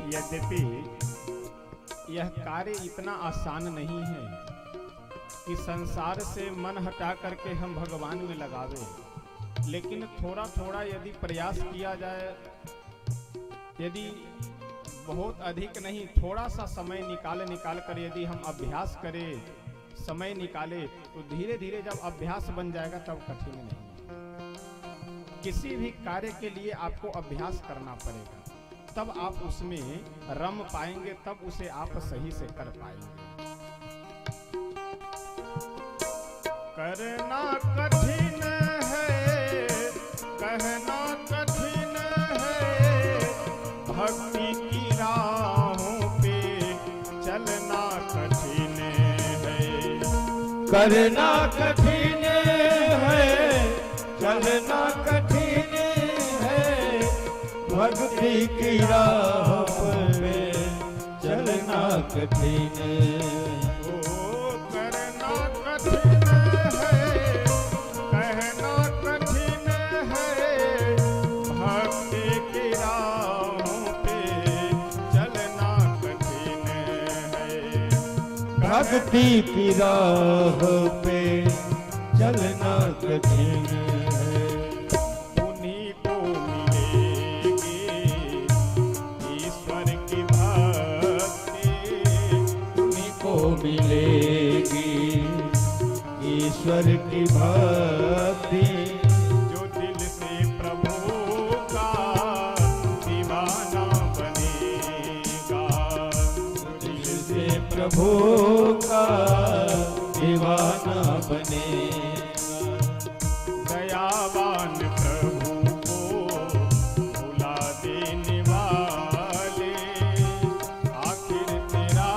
यद्यपि यह कार्य इतना आसान नहीं है कि संसार से मन हटा करके हम भगवान में लगावे, लेकिन थोड़ा थोड़ा यदि प्रयास किया जाए, यदि बहुत अधिक नहीं, थोड़ा सा समय निकाल कर यदि हम अभ्यास करें समय निकाले तो धीरे धीरे जब अभ्यास बन जाएगा तब कठिन नहीं है। किसी भी कार्य के लिए आपको अभ्यास करना पड़ेगा, तब आप उसमें रम पाएंगे, तब उसे आप सही से कर पाएंगे। करना कठिन है, कहना कठिन है, भक्ति की राहों पे चलना कठिन है।
करना कठिन है, चलना कठिन है, भक्ति की राह पे चलना कठिन है।
ओ करना कठिन है, कहना कठिन है, भक्ति की राहों पे चलना कठिन है।
भक्ति की राह पे चलना कठिन है।
उन्हीं को मिलेगी ईश्वर की भक्ति,
उन्हीं को मिलेगी ईश्वर की भक्ति,
जो दिल से प्रभु का दीवाना बनेगा।
दिल से प्रभु का दीवाना बनेगा।
दयावान प्रभु को भुला देने वाले, आखिर तेरा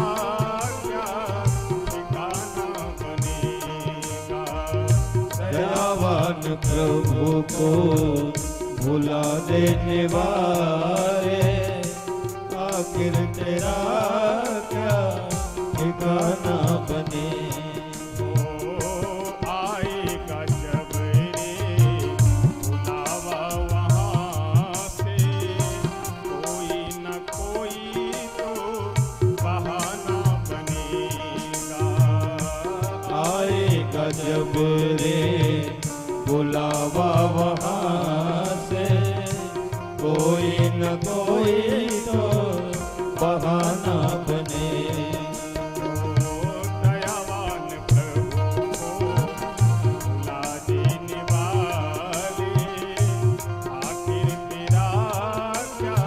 क्या ठिकाना बनेगा।
दयावान प्रभु को भुला देने वाले, आखिर तेरा क्या ठिकाना बने।
आएगा जब रे बुलावा वहाँ से, कोई न कोई तो बहाना बनेगा।
आएगा जब रे बुलावा वहाँ से, कोई न कोई तो बहाना बने।
दयावान प्रभु को भुला देने वाले, आखिर तेरा क्या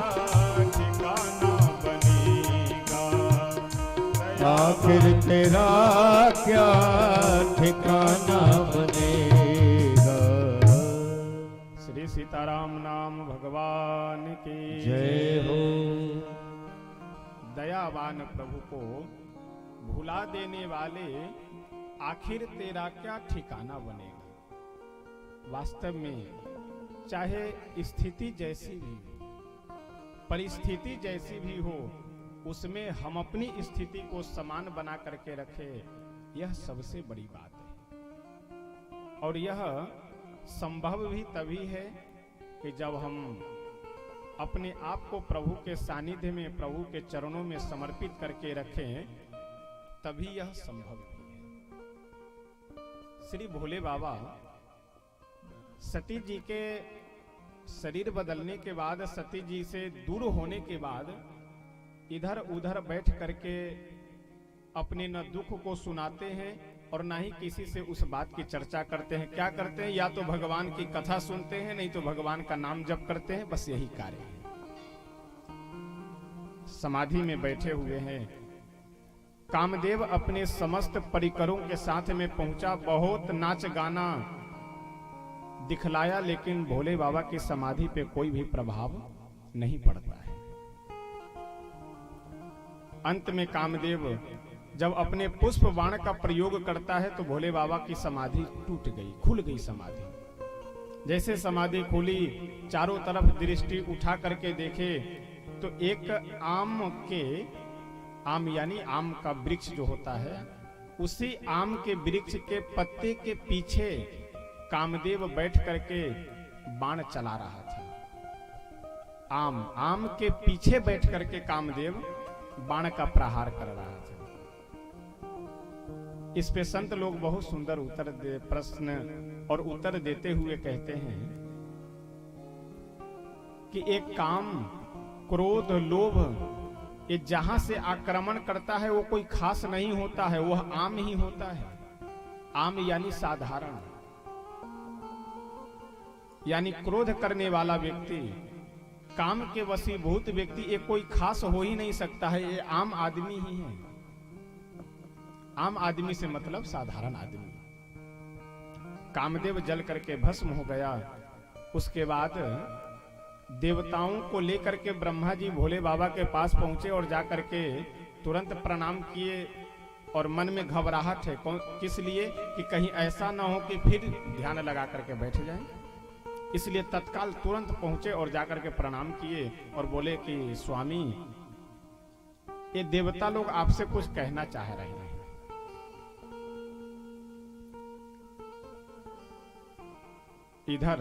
ठिकाना बनेगा।
आखिर तेरा क्या ठिकाना बनेगा।
श्री सीताराम नाम भगवान की
जय हो।
दयावान प्रभु को भुला देने वाले, आखिर तेरा क्या ठिकाना बनेगा। वास्तव में चाहे स्थिति जैसी भी हो, परिस्थिति जैसी भी हो, उसमें हम अपनी स्थिति को समान बना करके रखें, यह सबसे बड़ी बात है। और यह संभव भी तभी है कि जब हम अपने आप को प्रभु के सानिध्य में, प्रभु के चरणों में समर्पित करके रखें, तभी यह संभव है। श्री भोले बाबा सती जी के शरीर बदलने के बाद, सती जी से दूर होने के बाद इधर उधर बैठ करके अपने न दुख को सुनाते हैं और ना ही किसी से उस बात की चर्चा करते हैं। क्या करते हैं? या तो भगवान की कथा सुनते हैं, नहीं तो भगवान का नाम जप करते हैं। बस यही कार्य है। समाधि में बैठे हुए हैं। कामदेव अपने समस्त परिकरों के साथ में पहुंचा, बहुत नाच गाना दिखलाया, लेकिन भोले बाबा की समाधि पे कोई भी प्रभाव नहीं पड़ता है। अंत में कामदेव जब अपने पुष्प बाण का प्रयोग करता है तो भोले बाबा की समाधि टूट गई, खुल गई समाधि। जैसे समाधि खुली, चारों तरफ दृष्टि उठा करके देखे तो एक आम यानी आम का वृक्ष जो होता है, उसी आम के वृक्ष के पत्ते के पीछे कामदेव बैठ करके बाण चला रहा था। आम के पीछे बैठ करके कामदेव बाण का प्रहार कर रहा था। इस पे संत लोग बहुत सुंदर प्रश्न और उत्तर देते हुए कहते हैं कि एक काम, क्रोध, लोभ ये जहां से आक्रमण करता है वो कोई खास नहीं होता है, वह आम ही होता है। आम यानी साधारण, यानी क्रोध करने वाला व्यक्ति, काम के वशीभूत व्यक्ति, ये कोई खास हो ही नहीं सकता है, ये आम आदमी ही है। आम आदमी से मतलब साधारण आदमी। कामदेव जल करके भस्म हो गया। उसके बाद देवताओं को लेकर के ब्रह्मा जी भोले बाबा के पास पहुंचे और जाकर के तुरंत प्रणाम किए। और मन में घबराहट है, किस लिए कि कहीं ऐसा ना हो कि फिर ध्यान लगा करके बैठ जाएं। इसलिए तत्काल तुरंत पहुंचे और जाकर के प्रणाम किए और बोले कि स्वामी, ये देवता लोग आपसे कुछ कहना चाह रहे हैं। इधर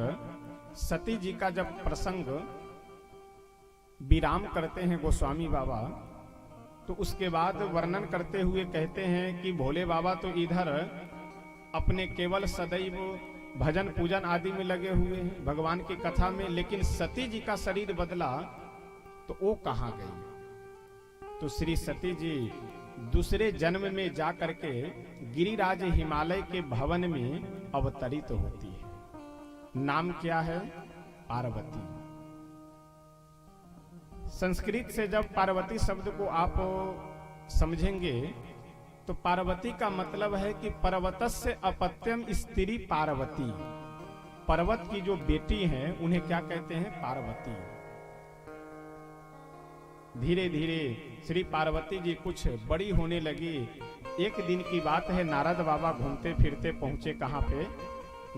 सती जी का जब प्रसंग विराम करते हैं गोस्वामी बाबा, तो उसके बाद वर्णन करते हुए कहते हैं कि भोले बाबा तो इधर अपने केवल सदैव भजन पूजन आदि में लगे हुए हैं, भगवान की कथा में, लेकिन सती जी का शरीर बदला तो वो कहाँ गई? तो श्री सती जी दूसरे जन्म में जा करके गिरिराज हिमालय के भवन में अवतरित होती है। नाम क्या है? पार्वती। संस्कृत से जब पार्वती शब्द को आप समझेंगे तो पार्वती का मतलब है कि पर्वतस्य अपत्यम स्त्री पार्वती। पर्वत की जो बेटी हैं उन्हें क्या कहते हैं? पार्वती। धीरे धीरे श्री पार्वती जी कुछ बड़ी होने लगी। एक दिन की बात है, नारद बाबा घूमते फिरते पहुंचे कहां पे?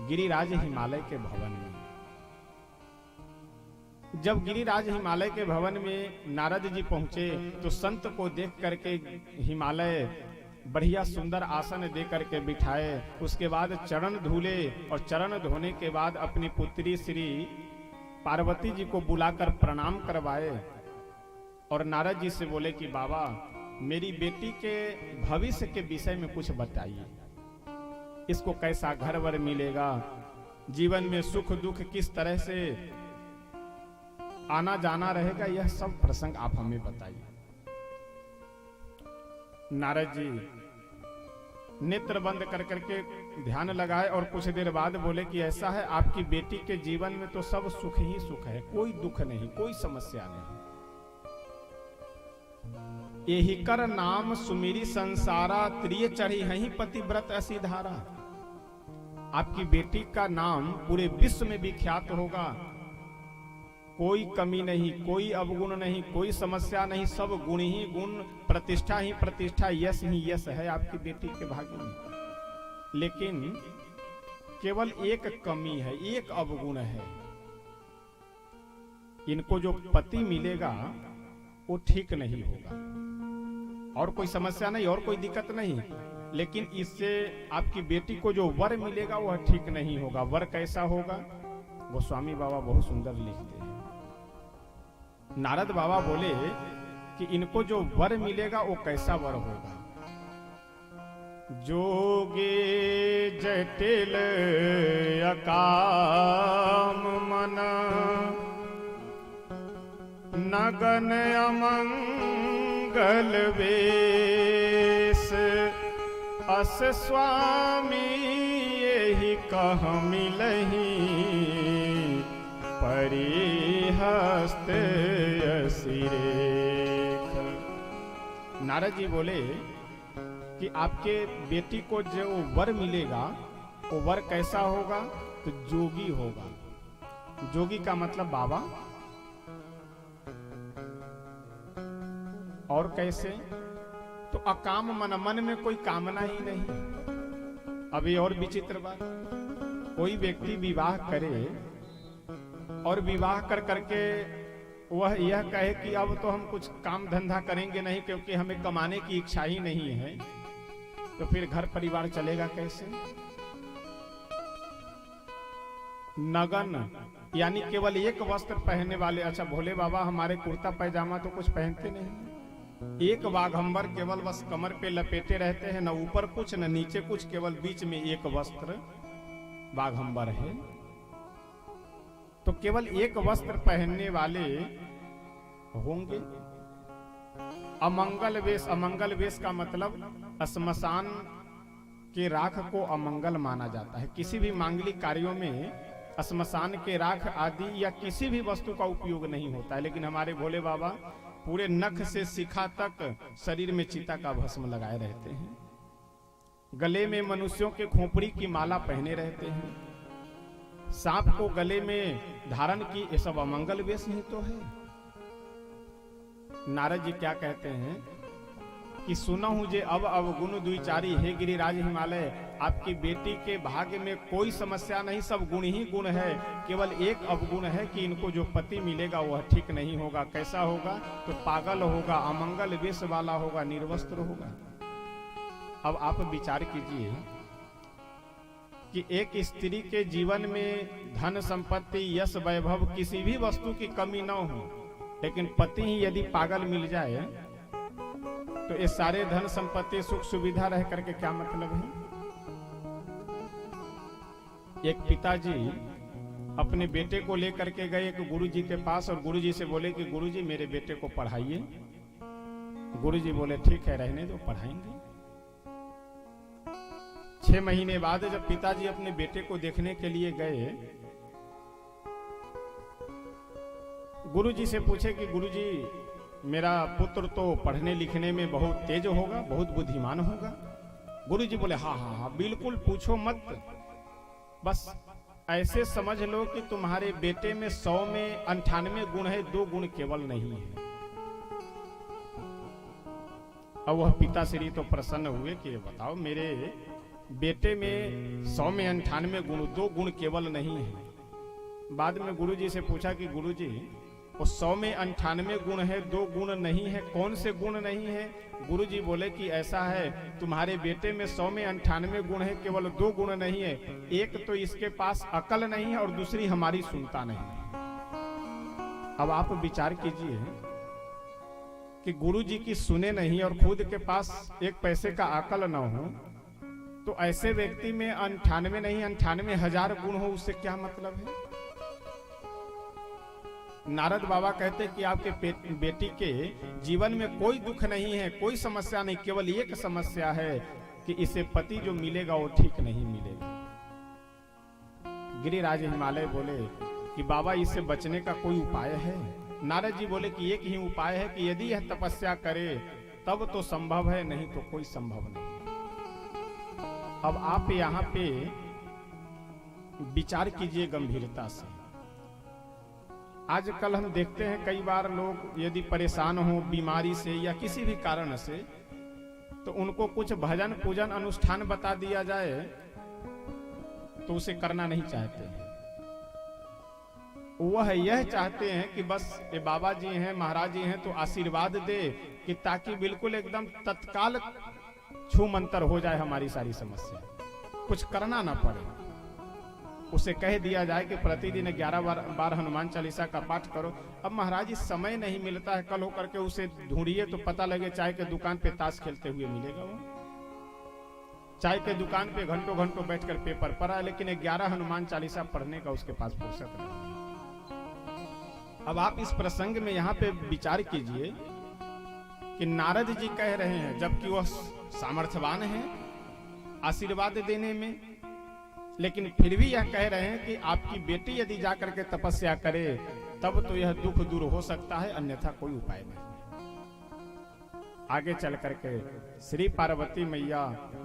गिरिराज हिमालय के भवन में। जब गिरिराज हिमालय के भवन में नारद जी पहुंचे तो संत को देख करके हिमालय बढ़िया सुंदर आसन दे करके बिठाए। उसके बाद चरण धुले और चरण धोने के बाद अपनी पुत्री श्री पार्वती जी को बुलाकर प्रणाम करवाए और नारद जी से बोले कि बाबा, मेरी बेटी के भविष्य के विषय में कुछ बताइए। इसको कैसा घर वर मिलेगा, जीवन में सुख दुख किस तरह से आना जाना रहेगा, यह सब प्रसंग आप हमें बताइए। नारद जी नेत्र बंद कर करके ध्यान लगाए और कुछ देर बाद बोले कि ऐसा है, आपकी बेटी के जीवन में तो सब सुख ही सुख है, कोई दुख नहीं, कोई समस्या नहीं। यही कर नाम सुमिरी संसारा, त्रिय चढ़ी हहीं पतिव्रत ऐसी धारा। आपकी बेटी का नाम पूरे विश्व में विख्यात होगा, कोई कमी नहीं, कोई अवगुण नहीं, कोई समस्या नहीं, सब गुण ही गुण, प्रतिष्ठा ही प्रतिष्ठा, यश ही यश है आपकी बेटी के भाग्य में। लेकिन केवल एक कमी है, एक अवगुण है। इनको जो पति मिलेगा वो ठीक नहीं होगा। और कोई समस्या नहीं और कोई दिक्कत नहीं, लेकिन इससे आपकी बेटी को जो वर मिलेगा वह ठीक नहीं होगा। वर कैसा होगा? गोस्वामी बाबा बहुत सुंदर लिखते हैं। नारद बाबा बोले कि इनको जो वर मिलेगा वो कैसा वर होगा? जोगे जटिल अकाम मन, नगन अमंगल वेश, अस स्वामी यही कह मिलही, परिहस्त यसिरेख। नारद जी बोले कि आपके बेटी को जो वर मिलेगा वो वर कैसा होगा? तो जोगी होगा। जोगी का मतलब बाबा। और कैसे? तो अकाम मन, मन में कोई कामना ही नहीं। अभी और विचित्र बात, कोई व्यक्ति विवाह करे और विवाह कर करके वह यह कहे कि अब तो हम कुछ काम धंधा करेंगे नहीं क्योंकि हमें कमाने की इच्छा ही नहीं है, तो फिर घर परिवार चलेगा कैसे? नगन यानी केवल एक वस्त्र पहनने वाले। अच्छा भोले बाबा हमारे कुर्ता पैजामा तो कुछ पहनते नहीं, एक वाघंबर केवल बस कमर पे लपेटे रहते हैं, न ऊपर कुछ न नीचे कुछ, केवल बीच में एक वस्त्र वाघंबर है। तो केवल एक वस्त्र पहनने वाले होंगे। अमंगल वेश का मतलब श्मशान के राख को अमंगल माना जाता है। किसी भी मांगलिक कार्यों में श्मशान के राख आदि या किसी भी वस्तु का उपयोग नहीं होता है, लेकिन हमारे भोले बाबा पूरे नख से शिखा तक शरीर में चिता का भस्म लगाए रहते हैं। गले में मनुष्यों के खोपड़ी की माला पहने रहते हैं, सांप को गले में धारण की, ये सब अमंगल वेश ही तो है। नारद जी क्या कहते हैं कि सुना हूं जे अब अवगुण दुईचारी, हे गिरिराज हिमालय, आपकी बेटी के भाग्य में कोई समस्या नहीं, सब गुण ही गुण है। केवल एक अवगुण है कि इनको जो पति मिलेगा वह ठीक नहीं होगा। कैसा होगा? तो पागल होगा, अमंगल वेश वाला होगा, निर्वस्त्र होगा। अब आप विचार कीजिए कि एक स्त्री के जीवन में धन संपत्ति, यश, वैभव, किसी भी वस्तु की कमी न हो, लेकिन पति ही यदि पागल मिल जाए तो ये सारे धन संपत्ति, सुख सुविधा रह करके क्या मतलब है? एक पिताजी अपने बेटे को लेकर के गए एक गुरुजी के पास और गुरुजी से बोले कि गुरुजी मेरे बेटे को पढ़ाइए। गुरुजी बोले ठीक है, रहने दो, पढ़ाएंगे। 6 महीने बाद जब पिताजी अपने बेटे को देखने के लिए गए, गुरुजी से पूछे कि गुरुजी मेरा पुत्र तो पढ़ने लिखने में बहुत तेज होगा, बहुत बुद्धिमान होगा। गुरुजी बोले हाँ हाँ हाँ बिल्कुल, पूछो मत, बस ऐसे समझ लो कि तुम्हारे बेटे में 100 में 98 गुण है, 2 गुण केवल नहीं है। अब वह पिताश्री तो प्रसन्न हुए कि बताओ मेरे बेटे में 100 में 98 गुण, 2 गुण केवल नहीं है। बाद में गुरुजी से पूछा कि गुरुजी वो 100 में 98 गुण है, 2 गुण नहीं है, कौन से गुण नहीं है? गुरुजी बोले कि ऐसा है, तुम्हारे बेटे में 100 में 98 गुण है, केवल 2 गुण नहीं है। एक तो इसके पास अकल नहीं है और दूसरी हमारी सुनता नहीं है। अब आप विचार कीजिए कि गुरुजी की सुने नहीं और खुद के पास एक पैसे का अकल न हो, तो ऐसे व्यक्ति में 98 नहीं 98,000 गुण हो, उससे क्या मतलब है? नारद बाबा कहते कि आपके बेटी के जीवन में कोई दुख नहीं है, कोई समस्या नहीं, केवल एक समस्या है कि इसे पति जो मिलेगा वो ठीक नहीं मिलेगा। गिरिराज हिमालय बोले कि बाबा इससे बचने का कोई उपाय है? नारद जी बोले कि एक ही उपाय है कि यदि यह तपस्या करे तब तो संभव है, नहीं तो कोई संभव नहीं। अब आप यहाँ पे विचार कीजिए गंभीरता से। आजकल हम देखते हैं कई बार लोग यदि परेशान हो बीमारी से या किसी भी कारण से, तो उनको कुछ भजन पूजन अनुष्ठान बता दिया जाए तो उसे करना नहीं चाहते हैं। वह यह चाहते हैं कि बस ये बाबा जी हैं, महाराज जी हैं, तो आशीर्वाद दे कि ताकि बिल्कुल एकदम तत्काल छू मंतर हो जाए हमारी सारी समस्या, कुछ करना ना पड़े। उसे कह दिया जाए कि प्रतिदिन 11 बार हनुमान चालीसा का पाठ करो। अब महाराज जी समय नहीं मिलता है, कल होकर के उसे ढूंढिए तो पता लगे चाय के दुकान पे ताश खेलते हुए मिलेगा। वो चाय के दुकान पे घंटों घंटों बैठकर पेपर पढ़ा, लेकिन 11 हनुमान चालीसा पढ़ने का उसके पास फुर्सत नहीं। अब आप इस प्रसंग में यहाँ पे विचार कीजिए कि नारद जी कह रहे हैं, जबकि वह सामर्थ्यवान है आशीर्वाद देने में, लेकिन फिर भी यह कह रहे हैं कि आपकी बेटी यदि जाकर के तपस्या करे तब तो यह दुख दूर हो सकता है, अन्यथा कोई उपाय नहीं। आगे चल करके श्री पार्वती मैया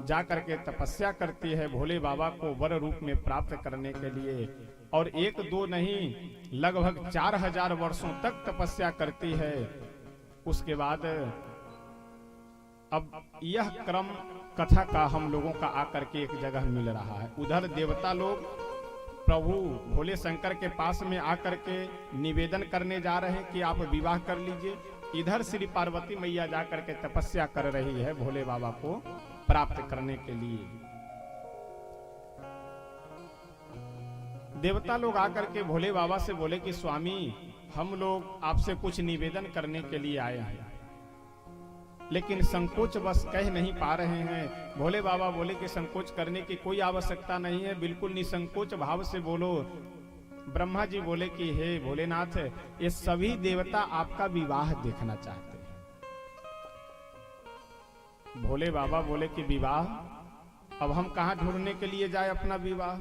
जाकर के तपस्या करती है भोले बाबा को वर रूप में प्राप्त करने के लिए, और 1-2 नहीं लगभग 4000 वर्षों तक तपस्या करती है। उसके बाद अब यह क्रम कथा का हम लोगों का आकर के एक जगह मिल रहा है। उधर देवता लोग प्रभु भोले शंकर के पास में आकर के निवेदन करने जा रहे हैं कि आप विवाह कर लीजिए। इधर श्री पार्वती मैया जाकर के तपस्या कर रही है भोले बाबा को प्राप्त करने के लिए। देवता लोग आकर के भोले बाबा से बोले कि स्वामी, हम लोग आपसे कुछ निवेदन करने के लिए आए हैं, लेकिन संकोच बस कह नहीं पा रहे हैं। भोले बाबा बोले कि संकोच करने की कोई आवश्यकता नहीं है, बिल्कुल निसंकोच भाव से बोलो। ब्रह्मा जी बोले कि हे भोलेनाथ, ये सभी देवता आपका विवाह देखना चाहते हैं। भोले बाबा बोले कि विवाह, अब हम कहां ढूंढने के लिए जाए अपना विवाह,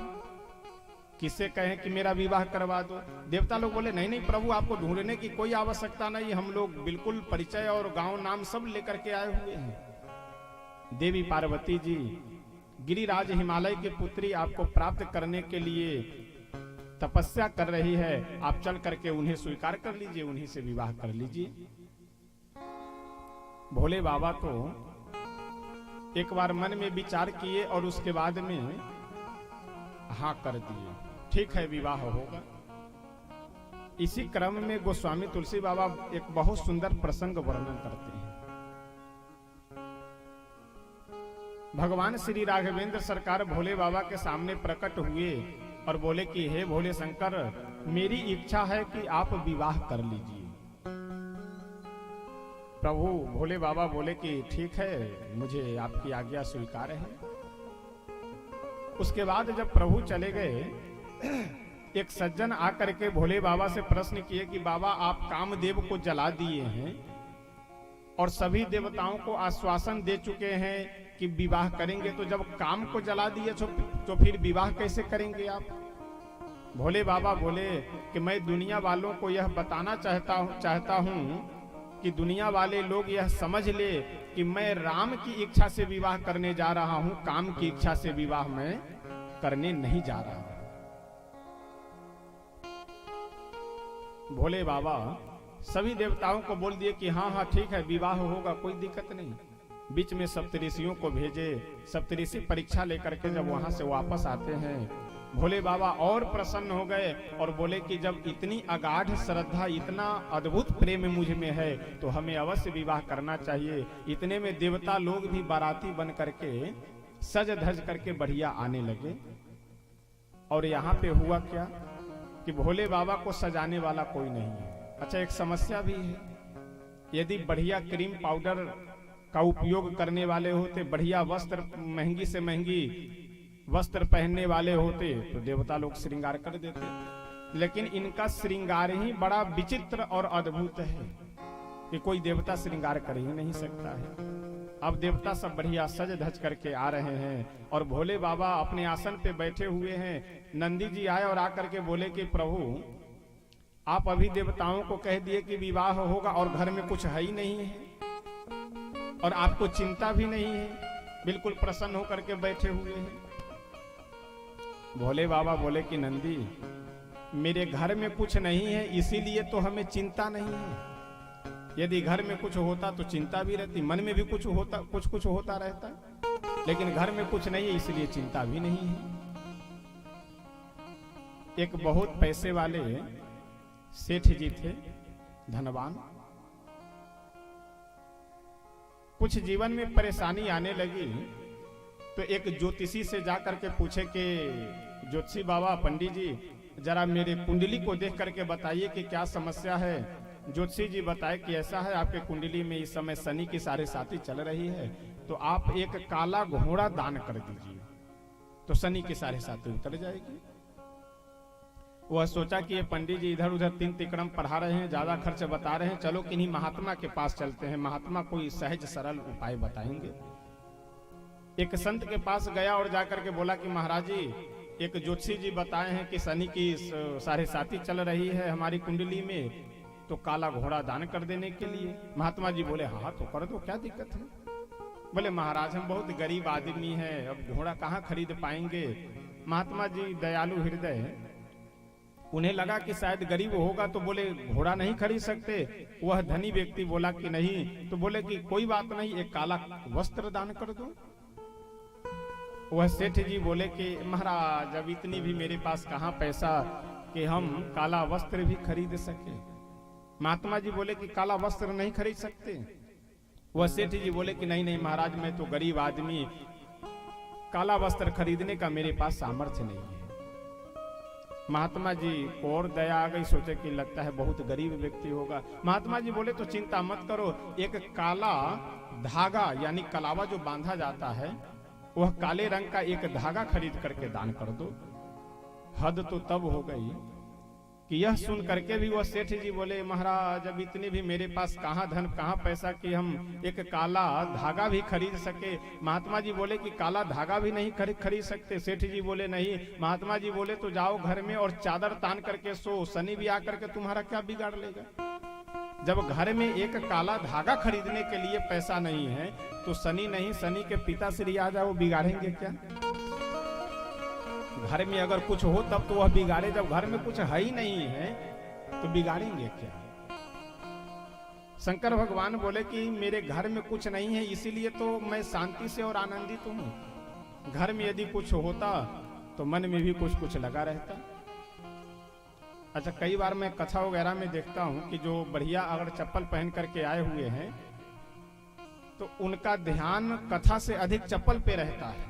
किससे कहें कि मेरा विवाह करवा दो। देवता लोग बोले नहीं नहीं प्रभु, आपको ढूंढने की कोई आवश्यकता नहीं, हम लोग बिल्कुल परिचय और गांव नाम सब लेकर के आए हुए हैं। देवी पार्वती जी गिरिराज हिमालय की पुत्री आपको प्राप्त करने के लिए तपस्या कर रही है, आप चल करके उन्हें स्वीकार कर लीजिए, उन्हीं से विवाह कर लीजिए। भोले बाबा तो एक बार मन में विचार किए और उसके बाद में हाँ कर दिए, ठीक है विवाह होगा। इसी क्रम में गोस्वामी तुलसी बाबा एक बहुत सुंदर प्रसंग वर्णन करते हैं। भगवान श्री राघवेंद्र सरकार भोले बाबा के सामने प्रकट हुए और बोले कि हे भोले शंकर, मेरी इच्छा है कि आप विवाह कर लीजिए। प्रभु भोले बाबा बोले कि ठीक है, मुझे आपकी आज्ञा स्वीकार है। उसके बाद जब प्रभु चले गए, एक सज्जन आकर के भोले बाबा से प्रश्न किए कि बाबा आप कामदेव को जला दिए हैं और सभी देवताओं को आश्वासन दे चुके हैं कि विवाह करेंगे, तो जब काम को जला दिए तो फिर विवाह कैसे करेंगे आप? भोले बाबा बोले कि मैं दुनिया वालों को यह बताना चाहता हूं कि दुनिया वाले लोग यह समझ ले कि मैं राम की इच्छा से विवाह करने जा रहा हूं, काम की इच्छा से विवाह मैं करने नहीं जा रहा हूं। भोले बाबा सभी देवताओं को बोल दिए कि हाँ हाँ ठीक है विवाह होगा, कोई दिक्कत नहीं। बीच में सप्तऋषियों को भेजे, सप्तऋषि परीक्षा लेकर के जब वहां से वापस आते हैं, भोले बाबा और प्रसन्न हो गए और बोले कि जब इतनी अगाध श्रद्धा, इतना अद्भुत प्रेम मुझ में है तो हमें अवश्य विवाह करना चाहिए। इतने में देवता लोग भी बाराती बन करके सज धज करके बढ़िया आने लगे। और यहाँ पे हुआ क्या कि भोले बाबा को सजाने वाला कोई नहीं है। अच्छा, एक समस्या भी है, यदि बढ़िया क्रीम पाउडर का उपयोग करने वाले होते, बढ़िया वस्त्र, महंगी से महंगी वस्त्र पहनने वाले होते तो देवता लोग श्रृंगार कर देते, लेकिन इनका श्रृंगार ही बड़ा विचित्र और अद्भुत है कि कोई देवता श्रृंगार कर ही नहीं सकता है। अब देवता सब बढ़िया सज धज करके आ रहे हैं और भोले बाबा अपने आसन पे बैठे हुए हैं। नंदी जी आए और आकर के बोले कि प्रभु आप अभी देवताओं को कह दिए कि विवाह होगा और घर में कुछ है ही नहीं है और आपको चिंता भी नहीं है, बिल्कुल प्रसन्न होकर के बैठे हुए हैं। भोले बाबा बोले कि नंदी, मेरे घर में कुछ नहीं है इसीलिए तो हमें चिंता नहीं है। यदि घर में कुछ होता तो चिंता भी रहती, मन में भी कुछ होता रहता, लेकिन घर में कुछ नहीं है इसलिए चिंता भी नहीं है। एक बहुत पैसे वाले सेठ जी थे, धनवान। कुछ जीवन में परेशानी आने लगी तो एक ज्योतिषी से जाकर के पूछे कि ज्योतिषी बाबा, पंडित जी जरा मेरे कुंडली को देख करके बताइए कि क्या समस्या है। ज्योतिषी जी बताए कि ऐसा है, आपके कुंडली में इस समय शनि की 7.5 चल रही है, तो आप एक काला घोड़ा दान कर दीजिए तो शनि की 7.5 उतर जाएगी। वह सोचा कि ये पंडित जी इधर उधर 3 तिकड़म पढ़ा रहे हैं, ज्यादा खर्च बता रहे हैं, चलो किन्हीं महात्मा के पास चलते हैं, महात्मा कोई सहज सरल उपाय बताएंगे। एक संत के पास गया और जाकर के बोला कि महाराज जी, एक ज्योतिषी जी बताए हैं कि शनि की 7.5 चल रही है हमारी कुंडली में, तो काला घोड़ा दान कर देने के लिए। महात्मा जी बोले हाँ तो कर दो, क्या दिक्कत है। बोले महाराज हम बहुत गरीब आदमी हैं, अब घोड़ा कहाँ खरीद पाएंगे। महात्मा जी दयालु हृदय, उन्हें लगा कि शायद गरीब होगा तो बोले घोड़ा नहीं खरीद सकते। वह धनी व्यक्ति बोला कि नहीं, तो बोले कि कोई बात नहीं, एक काला वस्त्र दान कर दो। वह सेठ जी बोले कि महाराज अब इतनी भी मेरे पास कहाँ पैसा कि हम काला वस्त्र भी खरीद सके। महात्मा जी बोले कि काला वस्त्र नहीं खरीद सकते। वह सेठ जी बोले कि नहीं नहीं महाराज, मैं तो गरीब आदमी, काला वस्त्र खरीदने का मेरे पास सामर्थ्य नहीं है। महात्मा जी को और दया आ गई, सोचे कि लगता है बहुत गरीब व्यक्ति होगा। महात्मा जी बोले तो चिंता मत करो, एक काला धागा यानी कलावा जो बांधा जाता है, वह काले रंग का एक धागा खरीद करके दान कर दो। हद तो तब हो गई कि यह सुन करके भी वह सेठ जी बोले, महाराज अब इतने भी मेरे पास कहाँ धन कहाँ पैसा कि हम एक काला धागा भी खरीद सके। महात्मा जी बोले कि काला धागा भी नहीं खरीद सकते। सेठ जी बोले नहीं। महात्मा जी बोले तो जाओ घर में और चादर तान करके सो, शनि भी आकर के तुम्हारा क्या बिगाड़ लेगा। जब घर में एक काला धागा खरीदने के लिए पैसा नहीं है तो शनि नहीं, शनि के पिता श्री आ जाओ, बिगाड़ेंगे क्या। घर में अगर कुछ हो तब तो वह बिगाड़े, जब घर में कुछ है ही नहीं है तो बिगाड़ेंगे क्या। शंकर भगवान बोले कि मेरे घर में कुछ नहीं है इसीलिए तो मैं शांति से और आनंदित हूं। घर में यदि कुछ होता तो मन में भी कुछ कुछ लगा रहता। अच्छा, कई बार मैं कथा वगैरह में देखता हूं कि जो बढ़िया अगर चप्पल पहन करके आए हुए हैं तो उनका ध्यान कथा से अधिक चप्पल पे रहता है।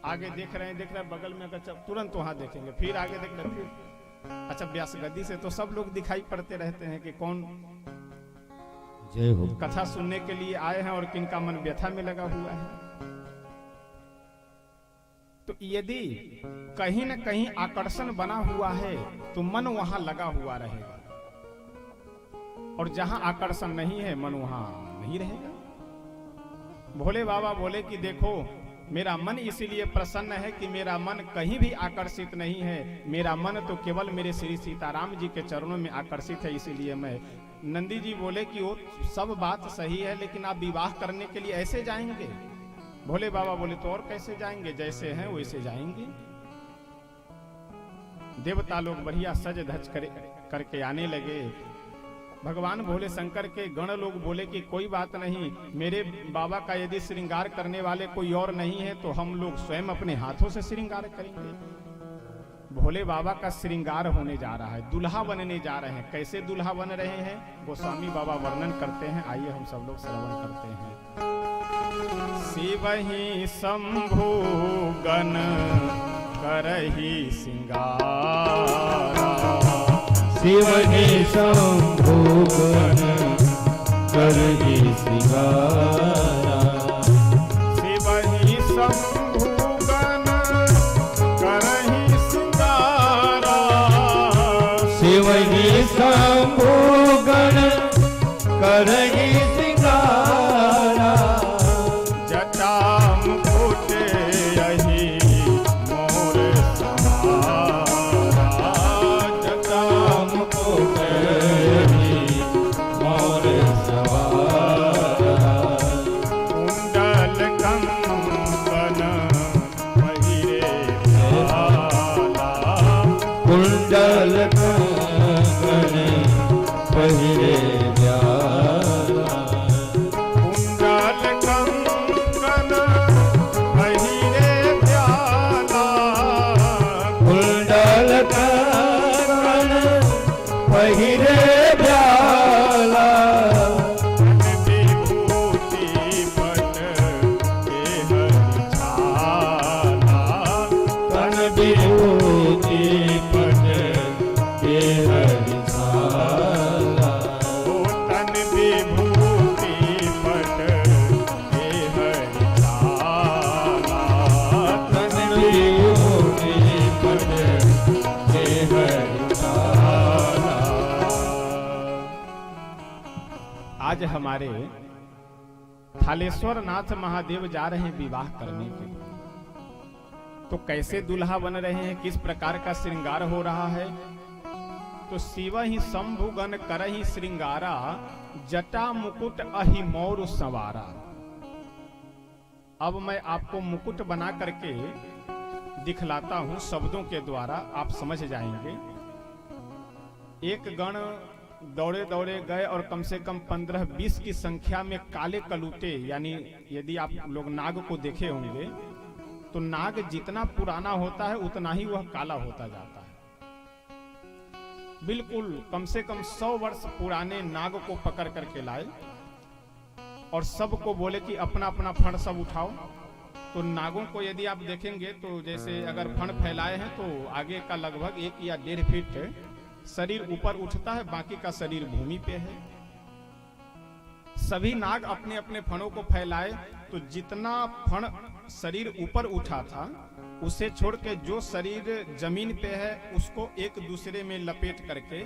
आगे देख रहे हैं बगल में अगर तुरंत वहां देखेंगे, फिर आगे देख रहे फिर। अच्छा, व्यास गद्दी से तो सब लोग दिखाई पड़ते रहते हैं कि कौन
जय हो
कथा सुनने के लिए आए हैं और किनका मन व्यथा में लगा हुआ है। तो यदि कहीं न कहीं आकर्षण बना हुआ है तो मन वहां लगा हुआ रहेगा, और जहां आकर्षण नहीं है मन वहां नहीं रहेगा। भोले बाबा बोले कि देखो मेरा मन इसीलिए प्रसन्न है कि मेरा मन कहीं भी आकर्षित नहीं है। मेरा मन तो केवल मेरे श्री सीताराम जी के चरणों में आकर्षित है, इसीलिए मैं। नंदी जी बोले कि वो सब बात सही है, लेकिन आप विवाह करने के लिए ऐसे जाएंगे। भोले बाबा बोले तो और कैसे जाएंगे, जैसे हैं वैसे जाएंगे। देवता लोग बढ़िया सज धज करके आने लगे। भगवान भोले शंकर के गण लोग बोले कि कोई बात नहीं, मेरे बाबा का यदि श्रृंगार करने वाले कोई और नहीं है तो हम लोग स्वयं अपने हाथों से श्रृंगार करेंगे। भोले बाबा का श्रृंगार होने जा रहा है, दुल्हा बनने जा रहे हैं। कैसे दुल्हा बन रहे हैं गोस्वामी बाबा वर्णन करते हैं, आइए हम सब लोग श्रवण करते हैं। शिवहि शंभु गण करहि श्रृंगारा,
शिवहि शंभु गण करहि श्रृंगारा,
शिवहि शंभु गण करहि श्रृंगारा,
शिवहि शंभु गण करहि श्रृंगारा,
जटा मुकुट यही मोर सहारा,
जटा मुकुट यही मोर सवारा,
कुंडल कंगन पहिरे भाला,
कुंडल कंगन पहिरे व्याला,
कुंडल कंगन पहिरे प्याला,
कुंडल कंगन पहिरे व्याला,
विभूति पट के हरि छाला,
तन विभूति पट के हरि छाला,
ओ तन विभूति पट के हरि छाला,
तन विभूति पट के हरि छाला।
आज हमारे थालेश्वर नाथ महादेव जा रहे हैं विवाह करने के लिए। तो कैसे दुल्हा बन रहे हैं, किस प्रकार का श्रृंगार हो रहा है। तो शिव ही शंभु गण करहि श्रृंगारा, जटा मुकुट अहि मोर संवारा। अब मैं आपको मुकुट बना करके दिखलाता हूं शब्दों के द्वारा, आप समझ जाएंगे। एक गण दौड़े दौड़े गए और कम से कम 15-20 की संख्या में काले कलूटे, यानी यदि आप लोग नाग को देखे होंगे तो नाग जितना पुराना होता है उतना ही वह काला होता जाता है। बिल्कुल कम से कम 100 वर्ष पुराने नाग को पकड़ करके लाए और सबको बोले कि अपना अपना फण सब उठाओ। तो नागों को यदि आप देखेंगे तो जैसे अगर फण फैलाए हैं तो आगे का लगभग 1 या 1.5 फीट शरीर ऊपर उठता है, बाकी का शरीर भूमि पे है। सभी नाग अपने अपने फणों को फैलाए तो जितना फण शरीर ऊपर उठा था उसे छोड़ के जो शरीर जमीन पे है उसको एक दूसरे में लपेट करके,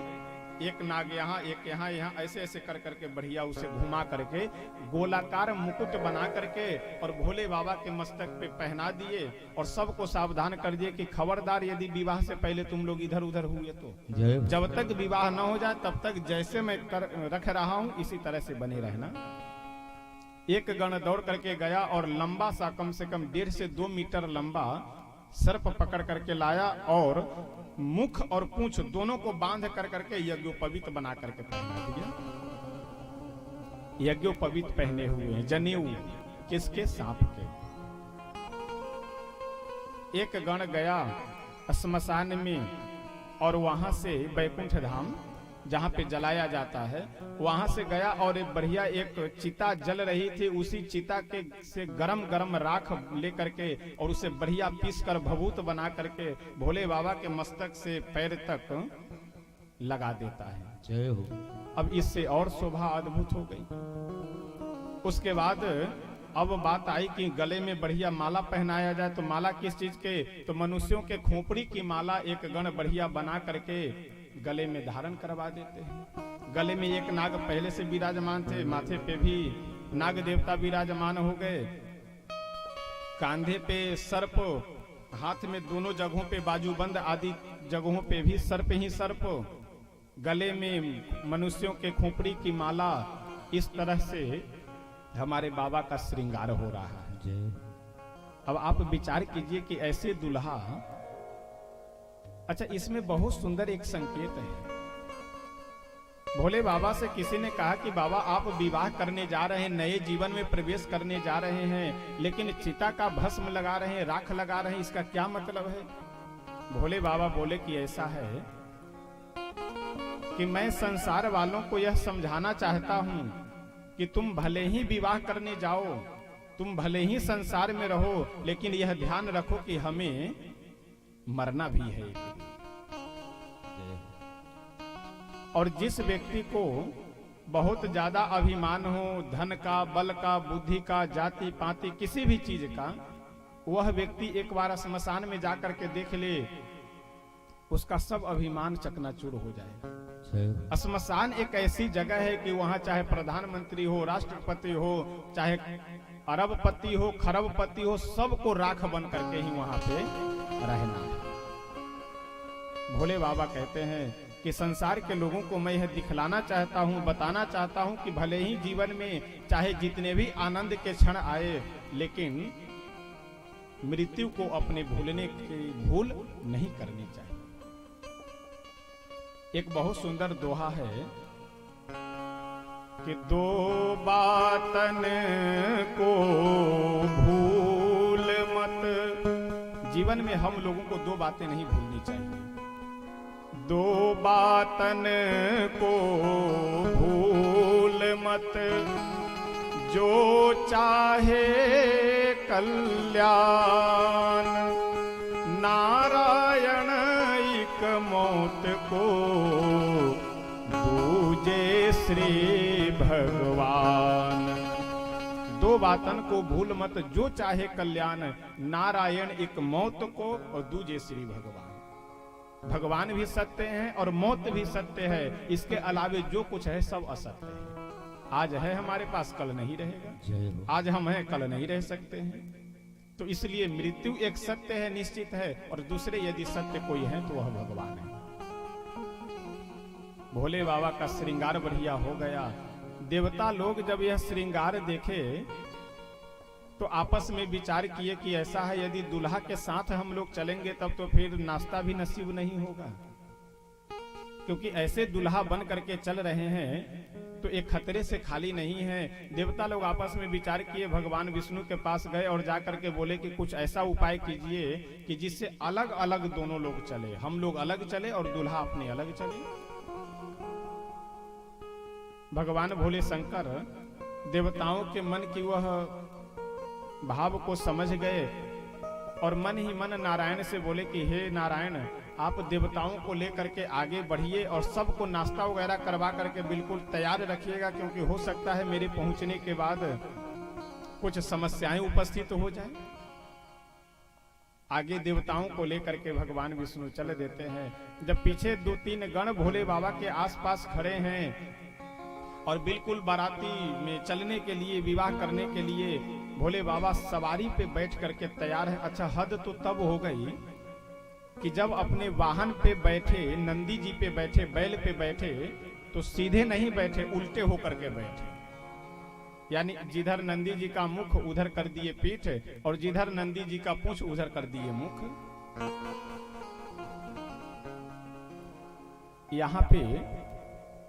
एक नाग यहाँ एक यहाँ ऐसे ऐसे कर करके बढ़िया उसे घुमा करके गोलाकार मुकुट बना करके और भोले बाबा के मस्तक पे पहना दिए और सबको सावधान कर दिए कि खबरदार यदि विवाह से पहले तुम लोग इधर उधर हुए तो जब तक विवाह न हो जाए तब तक जैसे मैं रख रहा हूं इसी तरह से बने रहना। एक गण दौड़ करके गया और लंबा सा कम से कम 1.5 से 2 मीटर लंबा सर्प पकड़ करके लाया और मुख और पूंछ दोनों को बांध कर करके यज्ञोपवीत बना करके पहना दिया। यज्ञोपवीत पहने हुए हैं, जनेऊ किसके? सांप के। एक गण गया श्मशान में और वहां से वैकुंठ धाम जहां पे जलाया जाता है वहां से गया और एक बढ़िया एक चिता जल रही थी, उसी चिता के से गरम गरम राख लेकर के और उसे बढ़िया पीस कर भभूत बना करके भोले बाबा के मस्तक से पैर तक लगा देता है।
जय हो।
अब इससे और शोभा अद्भुत हो गई। उसके बाद अब बात आई कि गले में बढ़िया माला पहनाया जाए, तो माला किस चीज के? तो मनुष्यों के खोपड़ी की माला एक गण बढ़िया बना करके गले में धारण करवा देते हैं। गले में एक नाग पहले से विराजमान थे, माथे पे भी नाग देवता विराजमान हो गए, कांधे पे सर्प, हाथ में दोनों जगहों पे बाजूबंद आदि जगहों पे भी सर्प ही सर्प, गले में मनुष्यों के खोपड़ी की माला, इस तरह से हमारे बाबा का श्रृंगार हो रहा है। अब आप विचार कीजिए कि ऐसे दुल्हा, अच्छा इसमें बहुत सुंदर एक संकेत है। भोले बाबा से किसी ने कहा कि बाबा आप विवाह करने जा रहे हैं, नए जीवन में प्रवेश करने जा रहे हैं, लेकिन चिता का भस्म लगा रहे हैं, राख लगा रहे हैं, इसका क्या मतलब है? भोले बाबा बोले कि ऐसा है कि मैं संसार वालों को यह समझाना चाहता हूं कि तुम भले ही विवाह करने जाओ, तुम भले ही संसार में रहो, लेकिन यह ध्यान रखो कि हमें मरना भी है। और जिस व्यक्ति को बहुत ज्यादा अभिमान हो, धन का, बल का, बुद्धि का, जाति पाति किसी भी चीज का, वह व्यक्ति एक बार श्मशान में जाकर के देख ले, उसका सब अभिमान चकनाचूर हो जाए। श्मशान एक ऐसी जगह है कि वहां चाहे प्रधानमंत्री हो, राष्ट्रपति हो, चाहे अरबपति हो, खरबपति हो, सबको राख बन करके ही वहां पे रहना है। भोले बाबा कहते हैं कि संसार के लोगों को मैं यह दिखलाना चाहता हूं, बताना चाहता हूं कि भले ही जीवन में चाहे जितने भी आनंद के क्षण आए, लेकिन मृत्यु को अपने भूलने की भूल नहीं करनी चाहिए। एक बहुत सुंदर दोहा है कि दो बातन को भूल मत। जीवन में हम लोगों को दो बातें नहीं भूलनी चाहिए। दो बातन को भूल मत, जो चाहे कल्याण, नारायण एक मौत को दूजे श्री भगवान। दो बातन को भूल मत, जो चाहे कल्याण, नारायण एक मौत को और दूजे श्री भगवान। भगवान भी सत्य हैं और मौत भी सत्य है, इसके अलावे जो कुछ है सब असत्य है। आज है हमारे पास, कल नहीं रहेगा। आज हम हैं, कल नहीं रह सकते हैं। तो इसलिए मृत्यु एक सत्य है, निश्चित है, और दूसरे यदि सत्य कोई है तो वह भगवान है। भोले बाबा का श्रृंगार बढ़िया हो गया। देवता लोग जब यह श्रृंगार देखे तो आपस में विचार किए कि ऐसा है, यदि दूल्हा के साथ हम लोग चलेंगे तब तो फिर नाश्ता भी नसीब नहीं होगा, क्योंकि ऐसे दूल्हा बन करके चल रहे हैं तो एक खतरे से खाली नहीं है। देवता लोग आपस में विचार किए, भगवान विष्णु के पास गए और जाकर के बोले कि कुछ ऐसा उपाय कीजिए कि जिससे अलग अलग दोनों लोग चले, हम लोग अलग चले और दूल्हा अपने अलग चले। भगवान भोले शंकर देवताओं के मन की वह भाव को समझ गए और मन ही मन नारायण से बोले कि हे नारायण, आप देवताओं को लेकर के आगे बढ़िए और सबको नाश्ता वगैरह करवा करके बिल्कुल तैयार रखिएगा, क्योंकि हो सकता है मेरे पहुंचने के बाद कुछ समस्याएं उपस्थित हो जाए। आगे देवताओं को लेकर के भगवान विष्णु चल देते हैं। जब पीछे 2-3 गण भोले बाबा के आसपास खड़े हैं और बिल्कुल बाराती में चलने के लिए, विवाह करने के लिए भोले बाबा सवारी पे बैठ करके तैयार है। अच्छा, हद तो तब हो गई कि जब अपने वाहन पे बैठे, नंदी जी पे बैठे, बैल पे बैठे, तो सीधे नहीं बैठे, उल्टे होकर के बैठे। यानी जिधर नंदी जी का मुख उधर कर दिए पीठ, और जिधर नंदी जी का पूंछ उधर कर दिए मुख। यहाँ पे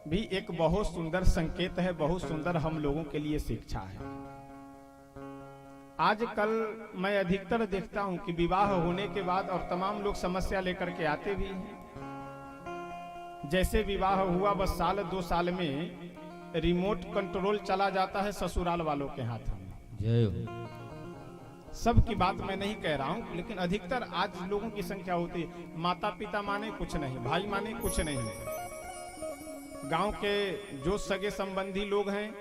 भी एक बहुत सुंदर संकेत है, बहुत सुंदर हम लोगों के लिए शिक्षा है। आजकल मैं अधिकतर देखता हूं कि विवाह होने के बाद और तमाम लोग समस्या लेकर के आते भी हैं। जैसे विवाह हुआ बस 1-2 साल में रिमोट कंट्रोल चला जाता है ससुराल वालों के हाथ में।
जय हो।
सब की बात मैं नहीं कह रहा हूं, लेकिन अधिकतर आज लोगों की संख्या होती है, माता पिता माने कुछ नहीं, भाई माने कुछ नहीं। गांव के जो सगे संबंधी लोग हैं,